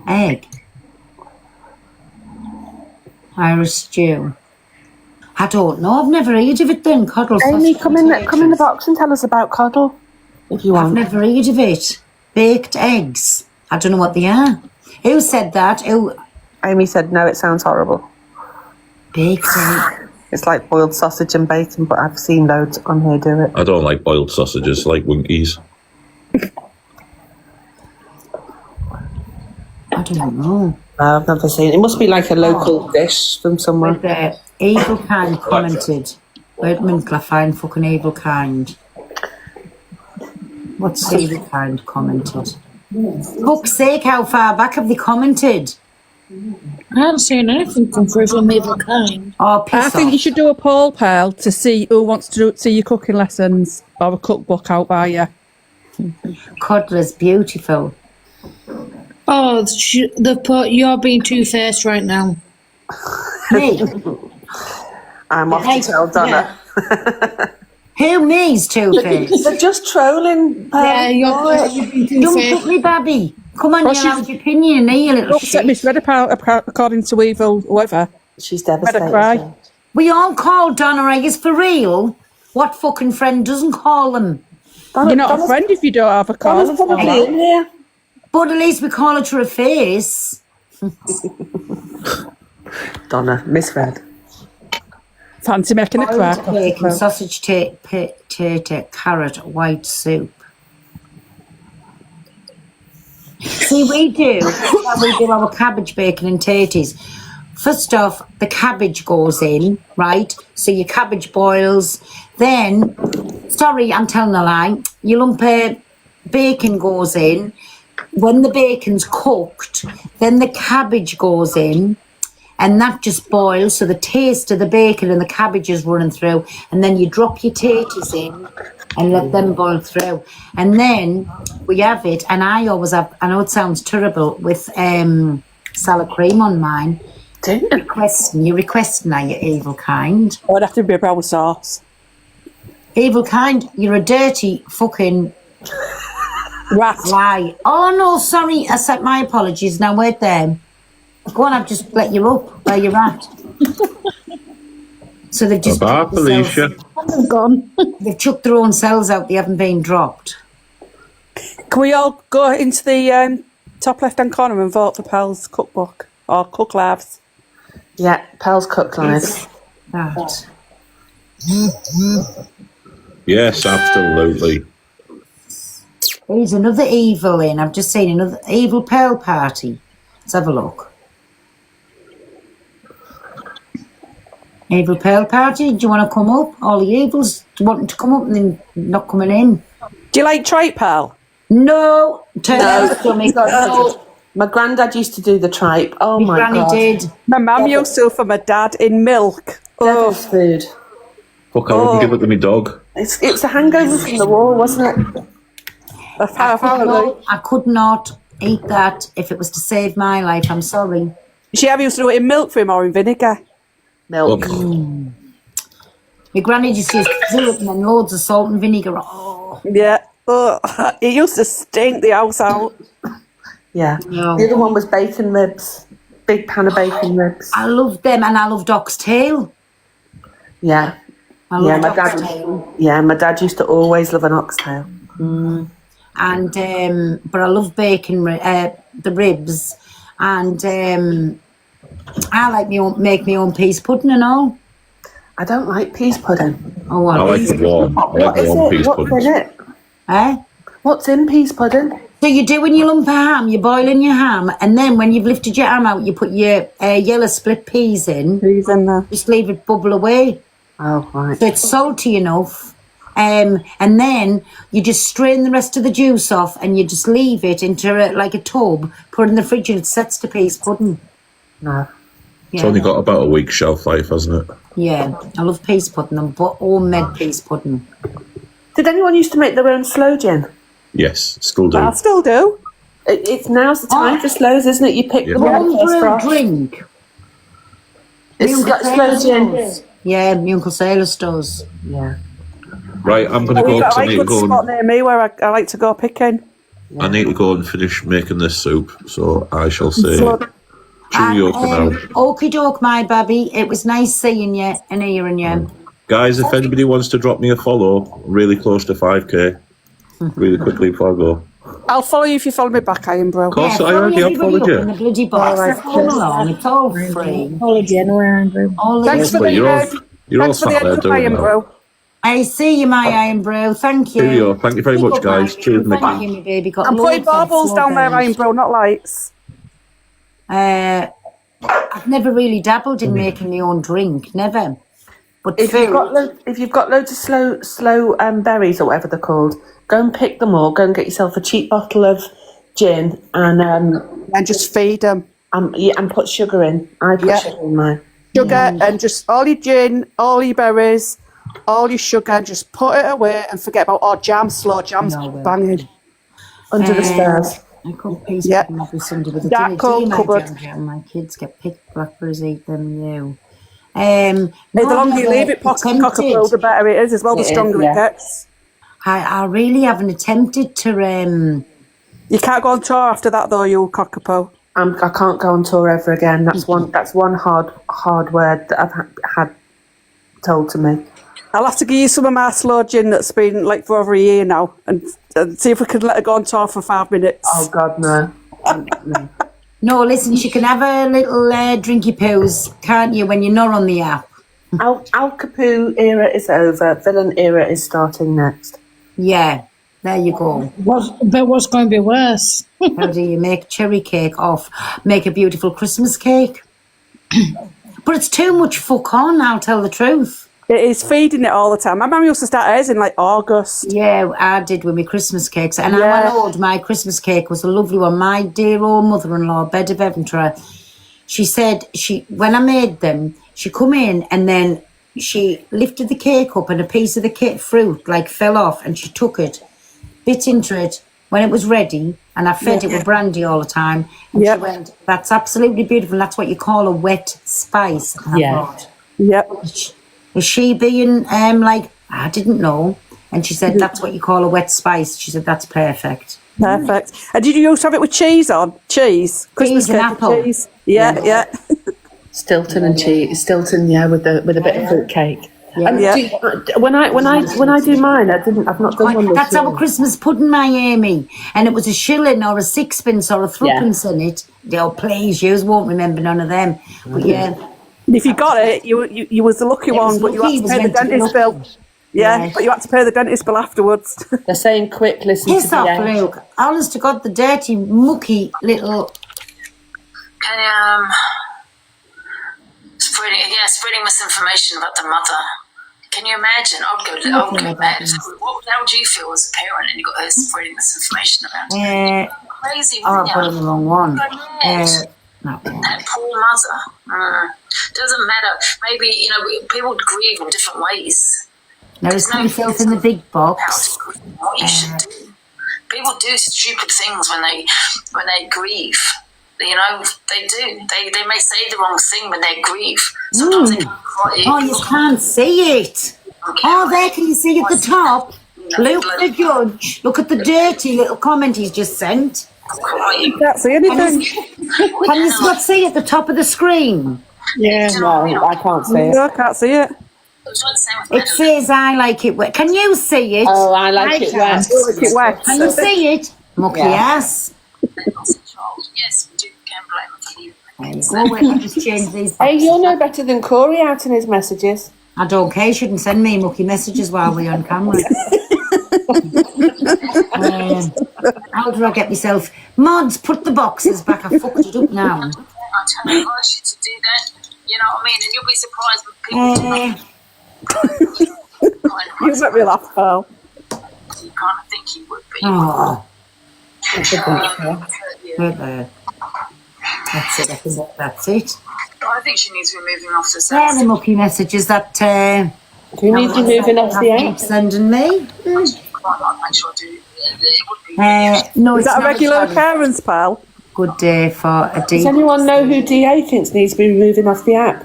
Egg. Irish stew. I don't know. I've never heard of it then. Coddle. Amy, come in the box and tell us about coddle, if you want. I've never heard of it. Baked eggs. I don't know what they are. Who said that? Who? Amy said no. It sounds horrible. Baked egg. It's like boiled sausage and bacon, but I've seen loads on here do it. I don't like boiled sausages, I like Winkies. I don't know. No, I've never seen it. It must be like a local dish from somewhere. Evil Kind commented. Wait a minute, I find fucking Evil Kind. What's Evil Kind commented? Fuck's sake, how far back have they commented? I haven't seen anything come through from Evil Kind. Oh, I think you should do a poll, pal, to see who wants to see your cooking lessons or a cookbook out by you. Codler's beautiful. Oh, you're being two-faced right now. Me? I'm off to tell Donna. Who me's two-faced? They're just trolling. Yeah, you're being two-faced. Don't put me, Babby. Come on, Well, you have your opinion, you little Don't set shit. Miss Red according to Evil, whoever. She's Better devastated. cry. We all call Donna Eggers for real. What fucking friend doesn't call them? You're not a friend if you don't have a call. Donna's probably in here. But at least we call her to her face. Donna, Miss Red. Fancy making a crack. Bacon, sausage, tater, carrot, white soup. See, we do our cabbage, bacon and taties. First off, the cabbage goes in, right? So your cabbage boils. Then, sorry, I'm telling a lie. Your lump of bacon goes in. When the bacon's cooked, then the cabbage goes in. And that just boils, so the taste of the bacon and the cabbage is running through. And then you drop your taters in and let them boil through. And then we have it, and I always have, I know it sounds terrible, with salad cream on mine. You're requesting now, you Evil Kind. Oh, it'd have to be a brown sauce. Evil Kind, you're a dirty fucking rat. Lie. Oh, no, sorry, I said my apologies. Now, wait there. Go on, I've just let you up where you're at. So they've just Bye, Felicia. Gone. They've chucked their own cells out. They haven't been dropped. Can we all go into the top left-hand corner and vote for Pal's cookbook or Cook Labs? Yeah, Pal's Cook Live. That. Yes, absolutely. There's another evil in. I've just seen another evil Pearl party. Let's have a look. Evil Pearl party. Do you want to come up? All the evils wanting to come up and then not coming in. Do you like tripe, Pal? No. No. My granddad used to do the tripe. Oh my granny god. did. My mum used to for my dad in milk. Devil's food. Fuck, I wouldn't give it to my dog. It's a hangover from the war, wasn't it? I could not eat that if it was to save my life. I'm sorry. She ever used to do it in milk for him or in vinegar? Milk. My granny just used to do it and then loads of salt and vinegar. Oh. Yeah. Oh, it used to stink the house out. Yeah. No. The other one was bacon ribs. Big pan of bacon ribs. I loved them, and I loved oxtail. Yeah. I Yeah, loved my dad. oxtail. Yeah, my dad used to always love an oxtail. And but I love bacon, the ribs, and I like make my own peas pudding and all. I don't like peas pudding. Oh, I like the warm. I like What the is warm it? peas What's in pudding. it? Eh? What's in peas pudding? So you're doing your lump of ham, you're boiling your ham, and then when you've lifted your ham out, you put your yellow split peas in. Peas in there. Just leave it bubble away. Oh, right. So it's salty enough. And then you just strain the rest of the juice off and you just leave it into like a tub, put it in the fridge and it sets to peas pudding. No. It's only got about a week's shelf life, hasn't it? Yeah, I love peas pudding and homemade peas pudding. Did anyone used to make their own sloe gin? Yes, still do. I still do. It's now's the time for sloes, isn't it? You pick them up. Homebrew drink. It's My like Uncle sloe gin. Sailor's. Yeah, my Uncle Sailor's does. Yeah. Right, I'm going to We've go. got 'cause a I need good to go. spot near me where I like to go picking. I need to go and finish making this soup. So I shall say, cheerio for now. Okie doke, my baby. It was nice seeing you and hearing you. Guys, if anybody wants to drop me a follow, really close to 5k, really quickly before I go. I'll follow you if you follow me back, Ian Bro. Of course, I already have followed In the you. bloody box. Let's come along. It's all free. Followed you anywhere, Andrew. Thanks for the You're all thanks for the sat there heads up, doing Ian that. Bro. I see you, my Iron Bro. Thank you. Cheerio. Thank you very much, guys. Cheers, Thank Mickey. you, my baby. Got I'm putting loads of barbells down there, slogans. Ian Bro, not lights. I've never really dabbled in making my own drink. Never. But If you've got loads of slow berries or whatever they're called, go and pick them all. Go and get yourself a cheap bottle of gin and just feed them. And put sugar in. I put sugar in mine. Sugar and just all your gin, all your berries, all your sugar. Just put it away and forget about jam. Slow jam's banging under the stairs. I cook peas pudding every Sunday with a That cold cupboard. jam. My kids get picked blackberries, eat them. You. The longer you leave it, cockapoo, the better it is as well. The stronger it gets. I really haven't attempted to. You can't go on tour after that, though. You cockapoo. I can't go on tour ever again. That's one hard word that I've had told to me. I'll have to give you some of my slow gin that's been like for over a year now, and see if we can let her go on tour for 5 minutes. Oh God, no. No, listen, she can have a little drinky poos, can't you, when you're not on the app? Al Capoo era is over. Villain era is starting next. Yeah, there you go. But what's going to be worse? How do you make cherry cake make a beautiful Christmas cake? But it's too much fuck on, I'll tell the truth. It is feeding it all the time. My mum used to start hers in like August. Yeah, I did with my Christmas cakes. And I know my Christmas cake was a lovely one. My dear old mother-in-law, Bed of Eventry, she said when I made them, she come in and then she lifted the cake up and a piece of the fruit like fell off and she took it, bit into it when it was ready, and I fed it with brandy all the time. And she went, that's absolutely beautiful. That's what you call a wet spice. And I thought, is she being like, I didn't know. And she said, that's what you call a wet spice. She said, that's perfect. Perfect. And did you also have it with cheese on? Cheese? Christmas and cake apple. with cheese? Yeah. Stilton and cheese. Stilton, with a bit of fruit cake. Yeah. And When I do mine, I've not done one. That's our Christmas pudding, my Amy. And it was a shilling or a sixpence or a threepence in it. Oh, please, you won't remember none of them. But yeah. And if you got it, you was the lucky one, but you had to pay the dentist bill. Yeah, but you had to pay the dentist bill afterwards. They're saying quick, listen Piss to the off, end. Luke. Honest to God, the dirty, mucky little... Can spreading misinformation about the mother. Can you imagine? I'd go mad. How would you feel as a parent and you got her spreading misinformation about you? Crazy, I wouldn't put you? in the wrong one. That poor mother. Doesn't matter. Maybe, people grieve in different ways. Now, there's myself in the big box. What you should do. People do stupid things when they grieve. They do. They may say the wrong thing when they grieve. Sometimes they can't cry. Oh, you can't see it. Oh, there, can you see at the top? Luke the judge. Look at the dirty little comment he's just sent. You can't see anything. Can you not see at the top of the screen? Yeah, no, I can't see it. No, I can't see it. It says I like it wet. Can you see it? Oh, I like it wet. I like it wet. Can you see it? Mucky ass. Yes, we do. Can't blame them. Go away, just change these. Hey, you'll know better than Corey out in his messages. I don't care. You shouldn't send me mucky messages while we're on camera. How do I get myself? Mods, put the boxes back. I fucked it up now. I tell you, advise you to do that. You know what I mean? And you'll be surprised when people You make me laugh, pal. you kind of think you would be. Oh. Right there. That's it. I think that's it. I think she needs removing off the They're set. the mucky messages that Do you need you moving off the keep app? sending me. Quite like, make sure I do. No, Is it's that a not regular sorry. parents, pal? Good day for a Does deep. anyone know who DA thinks needs to be moving off the app?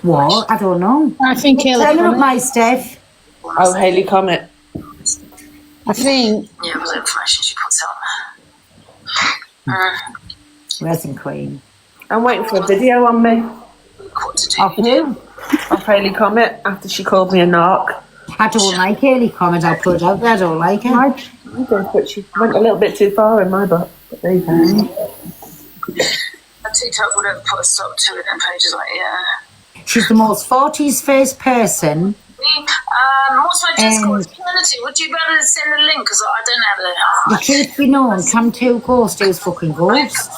What? I don't know. I think Haley Turn her up, Comet. my Steph. Oh, Haley Comet. I think. Yeah, with the information she puts on. Resin Queen. I'm waiting for a video on me. Of who? Of Haley Comet after she called me a narc. I don't like Haley Comet. I'll put it out there. I don't like her. I did, but she went a little bit too far in my book. But there you go. And TikTok would have put a stop to it and pages like, yeah. She's the most 40s face person. What's my Discord community? Would you better send the link? Because I don't have The truth be known, Cam 2 Ghost is fucking Ghost.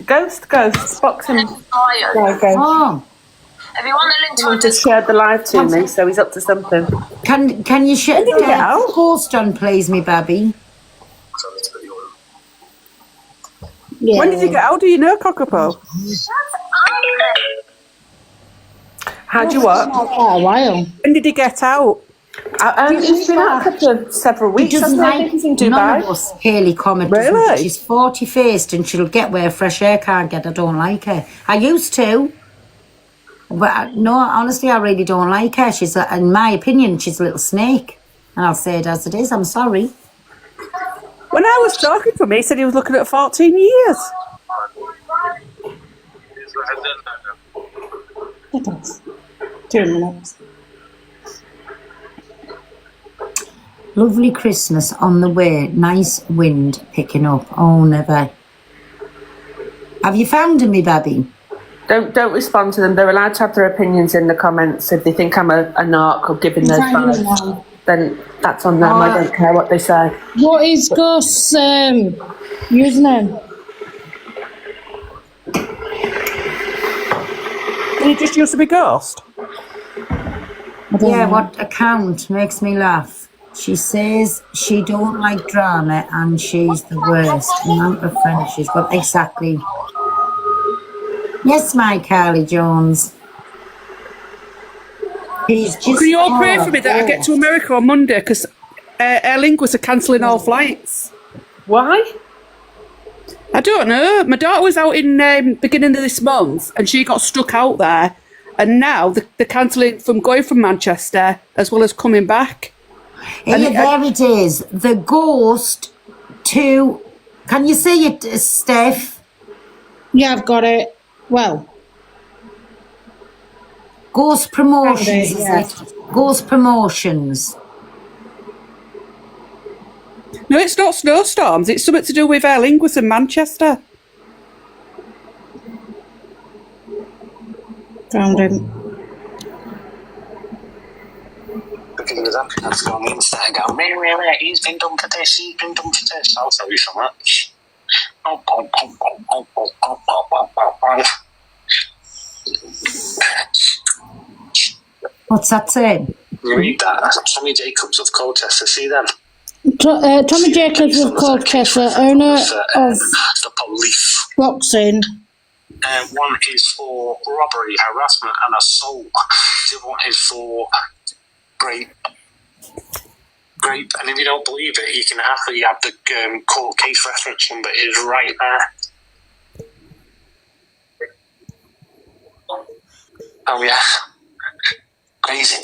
Ghost, boxing. Go. Oh. If you want the link to Someone just shared the live to me, so he's up to something. Can you share When did he get out? the Ghost on, please, me baby? Yeah. When did you get out? Do you know, Cockapoo? How'd you what? Quite a while. When did he get out? He's been out for several weeks. He doesn't I think he's in like none Dubai. of us. Haley Comet. Really? She's 40 faced and she'll get where fresh air can't get. I don't like her. I used to. But no, honestly, I really don't like her. She's, in my opinion, she's a little snake. And I'll say it as it is. I'm sorry. When I was talking to him, he said he was looking at 14 years. It does. 2 minutes. Lovely Christmas on the way. Nice wind picking up. Oh, never. Have you found him, me baby? Don't respond to them. They're allowed to have their opinions in the comments. If they think I'm a narc or giving those vibes, then that's on them. I don't care what they say. What is Gus' username? He just used to be Ghost. Yeah, what account makes me laugh? She says she don't like drama and she's the worst. Amount of friends she's got. Exactly. Yes, my Carly Jones. He's just. Can you all pray for me that I get to America on Monday? Because Aer Lingus are cancelling all flights. Why? I don't know. My daughter was out in beginning of this month and she got stuck out there. And now they're cancelling from going from Manchester as well as coming back. There it is. The Ghost to. Can you see it, Steph? Yeah, I've got it. Well. Ghost Promotions, is yeah. it? Ghost Promotions. No, it's not snowstorms. It's something to do with Aer Lingus and Manchester. Found him. Because he was Africans go on the internet and go, meh, he's been done for this, he's been done for this. I'll tell you something. What's that saying? You read that? Tommy Jacobs of Colchester, see them? Tommy Jacobs of Colchester, owner of the police. boxing. One is for robbery, harassment, and assault. The other one is for rape. And if you don't believe it, you can actually have the court case reference number is right there. Oh yeah, crazy.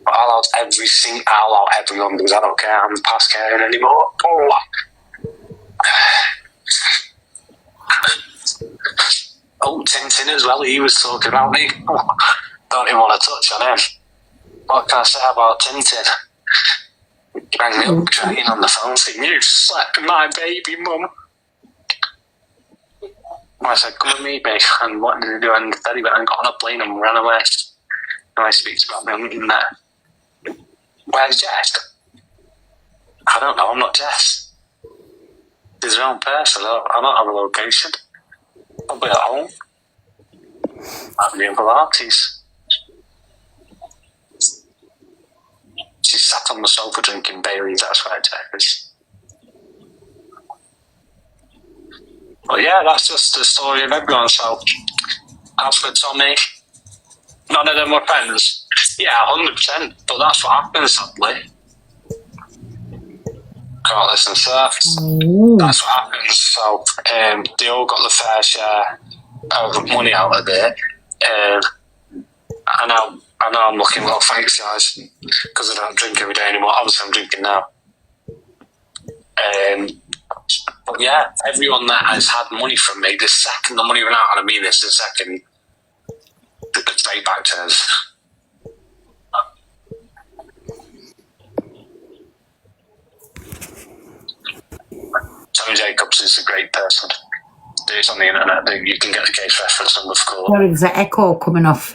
I'll out everyone because I don't care. I'm past caring anymore. Oh, Tintin as well. He was talking about me. Don't even want to touch on him. What can I say about Tintin? He rang me up crying on the phone saying, "You slapped my baby mum." I said, "Come and meet me." And what did he do? And then he went and got on a plane and ran away. And I speak about me in there. Where's Jess? I don't know, I'm not Jess. She's her own person, I don't have a location. I'll be at home. I'll be in Pilates. She's sat on the sofa drinking Baileys, that's where Jess is. But yeah, that's just the story of everyone. So, as for Tommy, none of them were friends. Yeah, 100%. But that's what happens, sadly. Can't listen to that. That's what happens. So, they all got the fair share of money out of it. I know I'm looking well, thanks guys, because I don't drink every day anymore. Obviously I'm drinking now. But yeah, everyone that has had money from me, the second the money ran out, and I mean this, the second they could pay back to us. Tommy Jacobs is a great person. It's on the internet. You can get the case reference number for court. There is an echo coming off.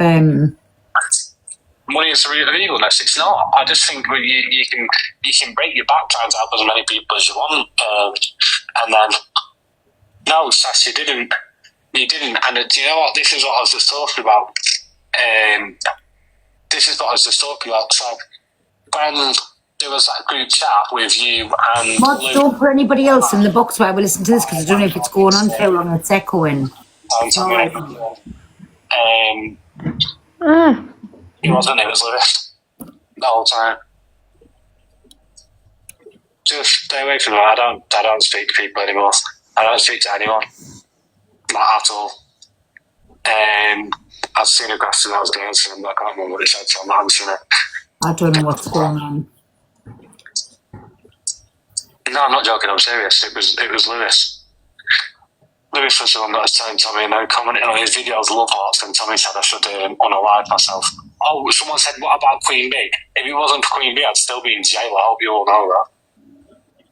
Money is illegalness. It's not. I just think you can break your back trying to help as many people as you want, and then no, Sass, you didn't. And do you know what? This is what I was just talking about. So when there was that group chat with you and Mods, don't put anybody else in the box while we listen to this, because I don't know if it's going on too long. It's echoing. He wasn't. It was Lewis the whole time. Just stay away from him. I don't speak to people anymore. I don't speak to anyone, not at all. I've seen a question I was going to answer, and I can't remember what it said, so I'm not answering it. I don't know what's going on. No, I'm not joking. I'm serious. It was Lewis. Lewis was the one that was telling Tommy, and I commented on his videos, love hearts, and Tommy said I should unalive myself. Oh, someone said, what about Queen Bee? If it wasn't for Queen Bee, I'd still be in jail. I hope you all know that.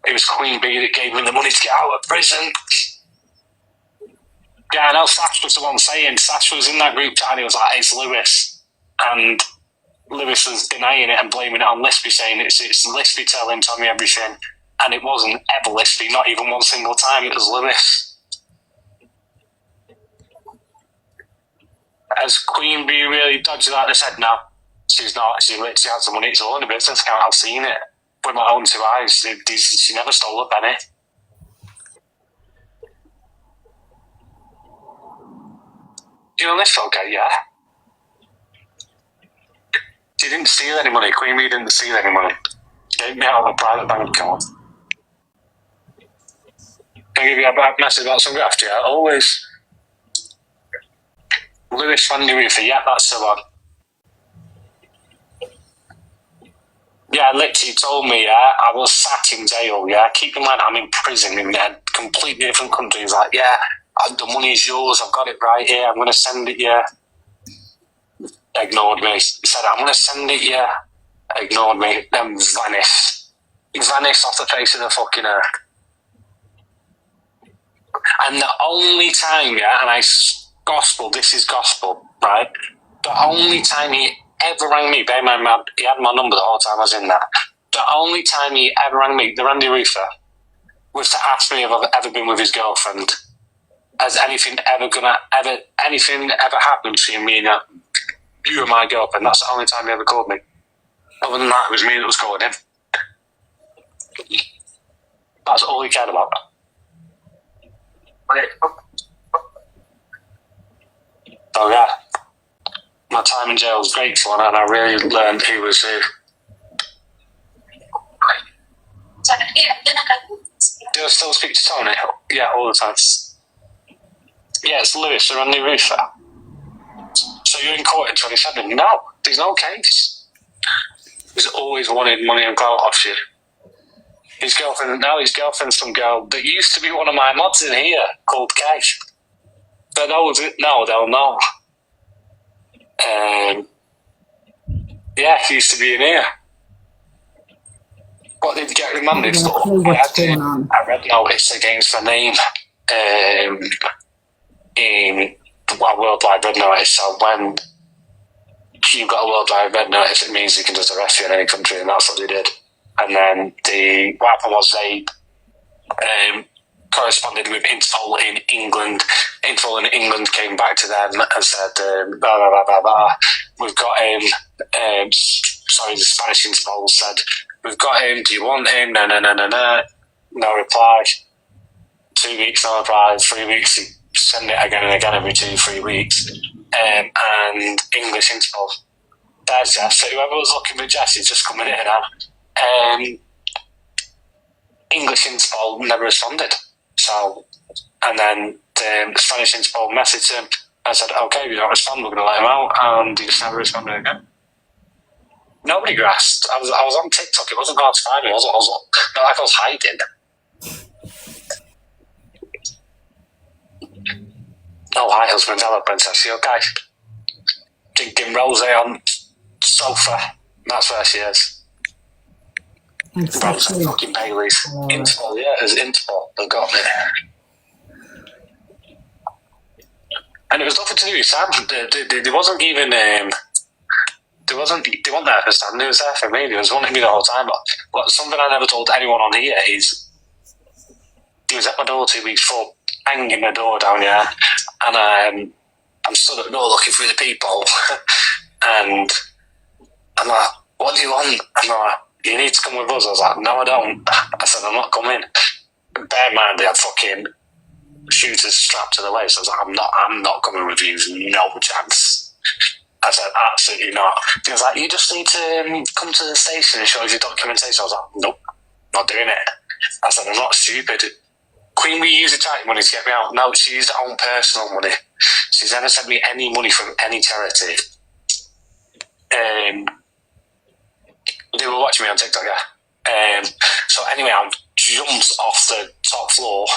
It was Queen Bee that gave me the money to get out of prison. Yeah, I know Sash was the one saying. Sash was in that group chat and he was like, it's Lewis. And Lewis was denying it and blaming it on Lispy, saying it's Lispy telling Tommy everything. And it wasn't ever Lispy, not even one single time. It was Lewis. Has Queen Bee really dodgy like they said? No, she's not. She literally had some money. It's all in a business account. I've seen it with my own two eyes. She never stole a penny. You know this? Okay, yeah. She didn't steal any money. Queen Bee didn't steal any money. She gave me out of a private bank account. Can I give you a message about some graft? Yeah, always. Lewis Van Newey, yeah, that's the one. Yeah, literally told me, yeah, I was sat in jail, yeah. Keep in mind, I'm in prison in a completely different country. He's like, yeah, the money's yours, I've got it right here, I'm going to send it, yeah. Ignored me. He said, I'm going to send it, yeah. Ignored me, then vanished. He vanished off the face of the fucking earth. And the only time, yeah, and gospel, this is gospel, right? The only time he ever rang me, bear in mind, he had my number the whole time I was in that. The only time he ever rang me, the Randy Roofer, was to ask me if I've ever been with his girlfriend. Has anything ever happened between me and you and my girlfriend? That's the only time he ever called me. Other than that, it was me that was calling him. That's all he cared about. So yeah, my time in jail was great fun, and I really learned who was who. Do I still speak to Tony? Yeah, all the time. Yeah, it's Lewis, the Randy Roofer. So you're in court in 27? No, there's no case. He's always wanted money and clout off you. His girlfriend's some girl that used to be one of my mods in here called Kay. But those no, they'll know. Yeah, he used to be in here. What did get remanded for? I read notice against the name in worldwide red notice. So when you've got a worldwide red notice, it means you can just arrest you in any country, and that's what they did. And then what happened was they corresponded with Interpol in England. Interpol in England came back to them and said, blah, blah, blah, blah, blah. We've got him. The Spanish Interpol said, we've got him. Do you want him? No. No reply. 2 weeks no reply, 3 weeks, you send it again and again every 2-3 weeks. And English Interpol. There's Jess. So whoever was looking for Jess is just coming in now. English Interpol never responded. So, and then the Spanish Interpol messaged him and said, okay, if you don't respond, we're going to let him out. And he just never responded again. Nobody grasped. I was on TikTok. It wasn't hard to find me. I was not like I was hiding. Oh, hi, husband. Hello, princess. You okay? Drinking rosé on sofa. That's where she is. Rosé fucking Bailey's. Interpol, yeah, it was Interpol that got me. And it was nothing to do with Sam. There wasn't even... They weren't there for Sam, they was there for me. They was wanting me the whole time. But something I never told anyone on here is he was at my door 2 weeks before, banging the door down here, and I'm stood at the door looking through the people, and I'm like, what do you want? I'm like, you need to come with us. I was like, no, I don't. I said, I'm not coming. Bear in mind, they had fucking shooters strapped to the waist. I was like, I'm not coming with you. No chance. I said, absolutely not. He was like, you just need to come to the station and show us your documentation. I was like, nope, not doing it. I said, I'm not stupid. Queen, we use the charity money to get me out. No, she used her own personal money. She's never sent me any money from any charity. They were watching me on TikTok, yeah. So anyway, I jumped off the top floor,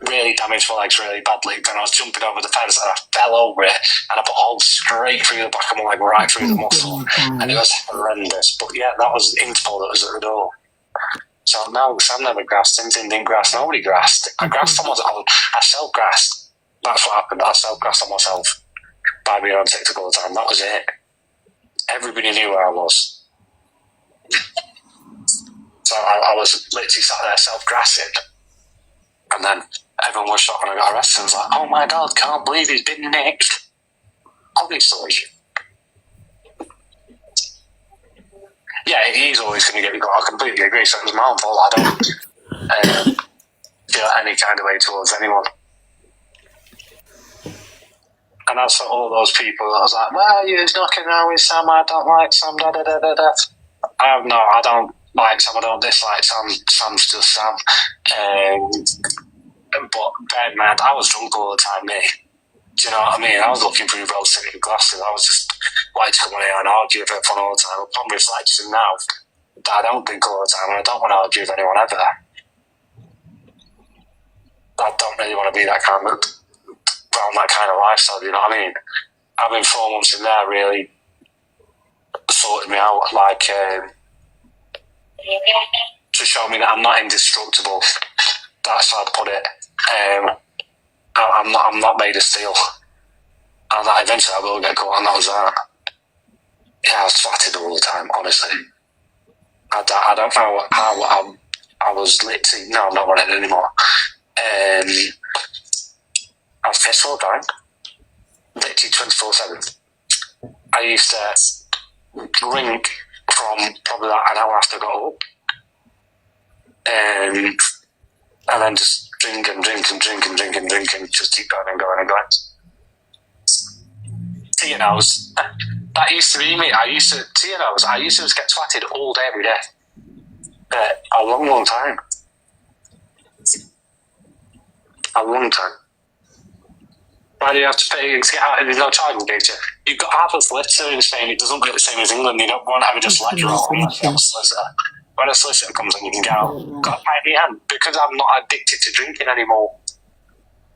really damaged my legs really badly. Then I was jumping over the fence and I fell over it and I put a hole straight through the back of my leg, right through the muscle. And it was horrendous. But yeah, that was Interpol that was at the door. So no, Sam never grasped, Tintin didn't grasp, nobody grasped. I grasped on myself, I self-grasped. That's what happened, I self-grasped on myself by being on TikTok all the time. That was it. Everybody knew where I was. So I was literally sat there self-grasping. And then everyone was shocked when I got arrested. I was like, oh my God, can't believe he's been nicked. Obviously. Yeah, he's always going to get me caught. I completely agree. So it was my own fault. I don't feel any kind of way towards anyone. And as for all those people, I was like, well, you're knocking around with Sam. I don't like Sam. Da da da da da. I don't like Sam. I don't dislike Sam. Sam's just Sam. But bear in mind, I was drunk all the time, me. Do you know what I mean? I was looking through rose-tinted glasses. I was just wanting to come in here and argue with everyone all the time. Upon reflection now, I don't drink all the time and I don't want to argue with anyone ever. I don't really want to be that kind of around that kind of lifestyle, you know what I mean? Having 4 months in there really sorted me out, like to show me that I'm not indestructible. That's how I'd put it. I'm not made of steel, and that eventually I will get caught, and that was that. Yeah, I was flattered all the time, honestly. I don't know how I was literally, no, I'm not running anymore. I was pissed all the time, literally 24/7. I used to drink from probably like an hour after I got up, and then just drink and just keep going and going and going. TNOs, that used to be me. I used to just get twatted all day, every day. A long time. A long time. Why do you have to pay to get out? There's no charging data. You've got half a solicitor in Spain. It doesn't work the same as England. You don't want to have just let you off. When a solicitor comes in, you can go, got a pint in your hand. Because I'm not addicted to drinking anymore,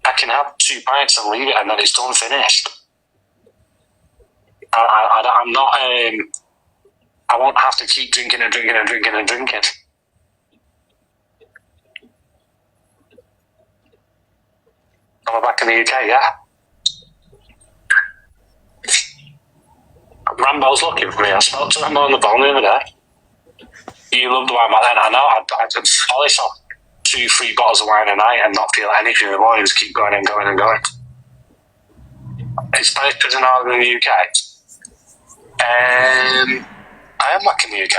I can have 2 pints and leave it, and then it's done, finished. I'm not. I won't have to keep drinking. I'm back in the UK, yeah. Rambo's looking for me. I spoke to Rambo on the phone the other day. You loved the wine back then. I know. I could polish off 2-3 bottles of wine a night and not feel anything in the morning. Just keep going and going and going. Is Spanish prison harder in the UK? I am back in the UK.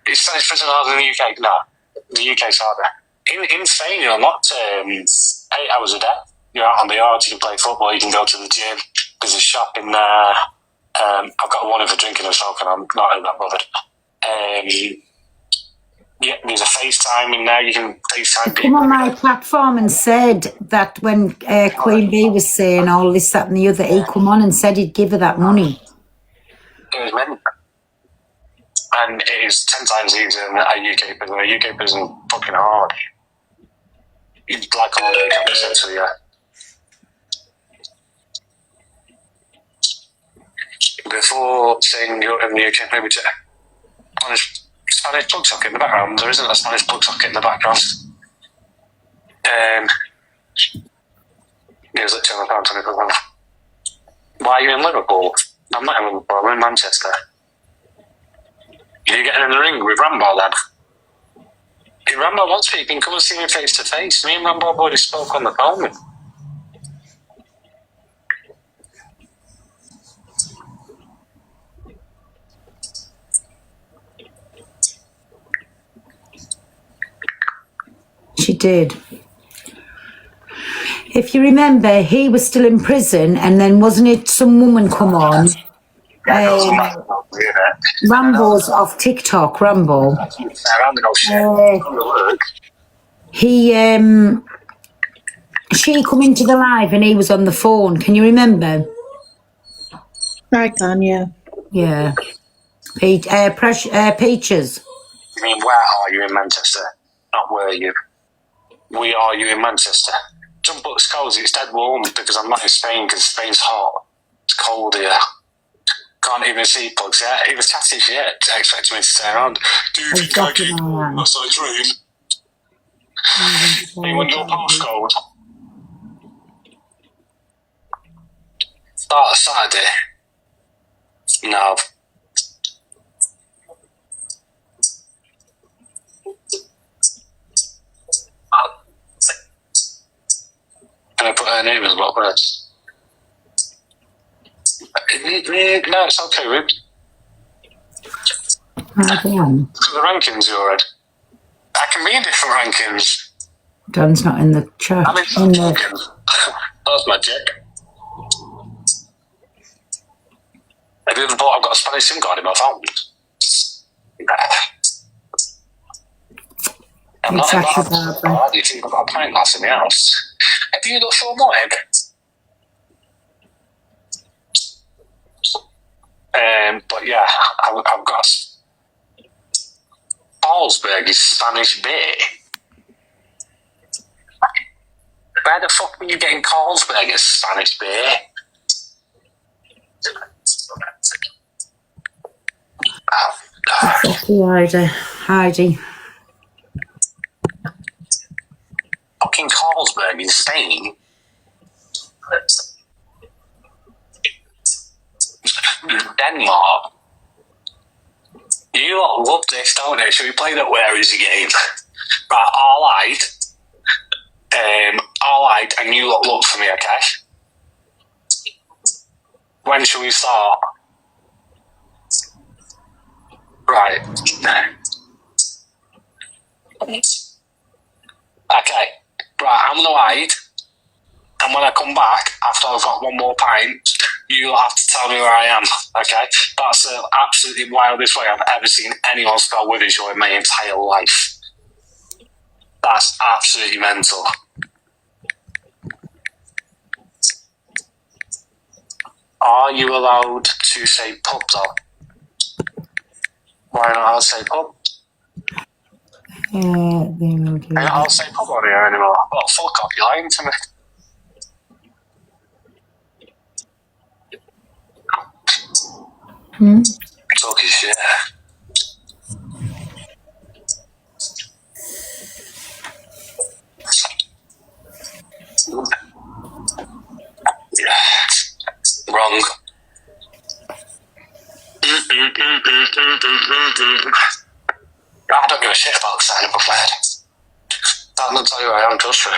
Is Spanish prison harder in the UK? No. The UK's harder. insane, not 8 hours a day. You're out on the yards, you can play football, you can go to the gym. There's a shop in there. I've got one for drinking and smoking, I'm not that bothered. Yeah, there's a FaceTime in there, you can FaceTime Come on my platform and said that when Queen Bee was saying all this, that and the other, he come on and said he'd give her that money. It was meant. And it is 10 times easier than a UK prison. A UK prison fucking hard. You'd like all day camp, essentially, yeah. Before saying you're in the UK, maybe to Spanish plug socket in the background. There isn't a Spanish plug socket in the background. There's literally £1.20. Why are you in Liverpool? I'm not in Liverpool, I'm in Manchester. You're getting in the ring with Rambo then? If Rambo wants me, you can come and see me face to face. Me and Rambo have already spoke on the phone. She did. If you remember, he was still in prison, and then wasn't it some woman come on? Rambo's off TikTok, Rambo. She come into the live and he was on the phone. Can you remember? I can, yeah. Yeah. Peaches. I mean, where are you in Manchester? Not where you. We are you in Manchester. Jump up cozy, it's dead warm because I'm not in Spain because Spain's hot. It's cold here. Can't even see plugs yet. He was chatty shit, expecting me to stay around. Do you think I keep unless I dream? You want your postcode? Start Saturday. No. Can I put her name as well, Brett? No, it's okay, Rib. The rankings you're in. I can be in different rankings. Dan's not in the chat. I'm in some rankings. That's magic. Have you ever thought I've got a Spanish SIM card in my phone? I'm not in that. Do you think I've got a pint glass in the house? Have you looked for more egg? But yeah, I've got Carlsberg is Spanish beer. Where the fuck were you getting Carlsberg as Spanish beer? Heidi. Fucking Carlsberg in Spain. Denmark. You lot love this, don't you? Should we play that where is the game? Right, alright, and you lot look for me, okay? When shall we start? Right. Okay. Right, I'm gonna hide. And when I come back, after I've got one more pint, you'll have to tell me where I am, okay? That's the absolutely wildest way I've ever seen anyone spell Withenshaw in my entire life. That's absolutely mental. Are you allowed to say pub, though? Why not I'll say pub? I'll say pub on here anymore. Well, fuck off, you're lying to me. Talking shit. Wrong. I don't give a shit about signing up a flag. I'll tell you where I am, trust me.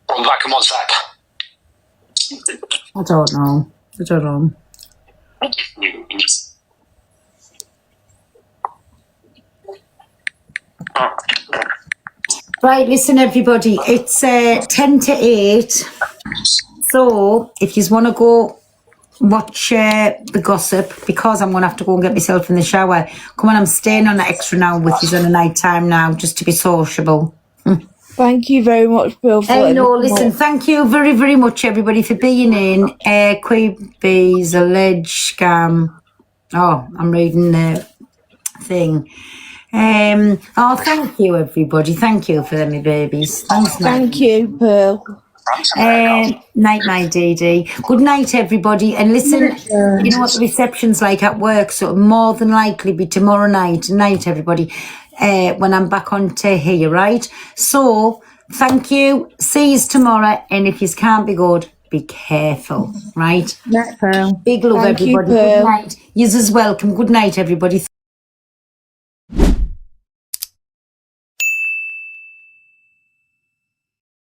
I'm back in 1 sec. I don't know. Right, listen, everybody. It's 10 to 8. So, if you want to go watch the gossip, because I'm going to have to go and get myself in the shower. Come on, I'm staying on extra now with you on a night time now, just to be sociable. Thank you very much, Bill. Hey, no, listen, thank you very, very much, everybody, for being in. Queebees, alleged scam. Oh, I'm reading the thing. Thank you, everybody. Thank you for them, my babies. Thanks, Thank you, Pearl. Night, my Dee. Good night, everybody. And listen, you know what the reception's like at work, so it'll more than likely be tomorrow night. Night, everybody. When I'm back on to here, right? So, thank you. See you tomorrow. And if you can't be good, be careful, right? Night, Pearl. Big love, Thank you, everybody. Pearl. Good night. Yous as welcome. Good night, everybody.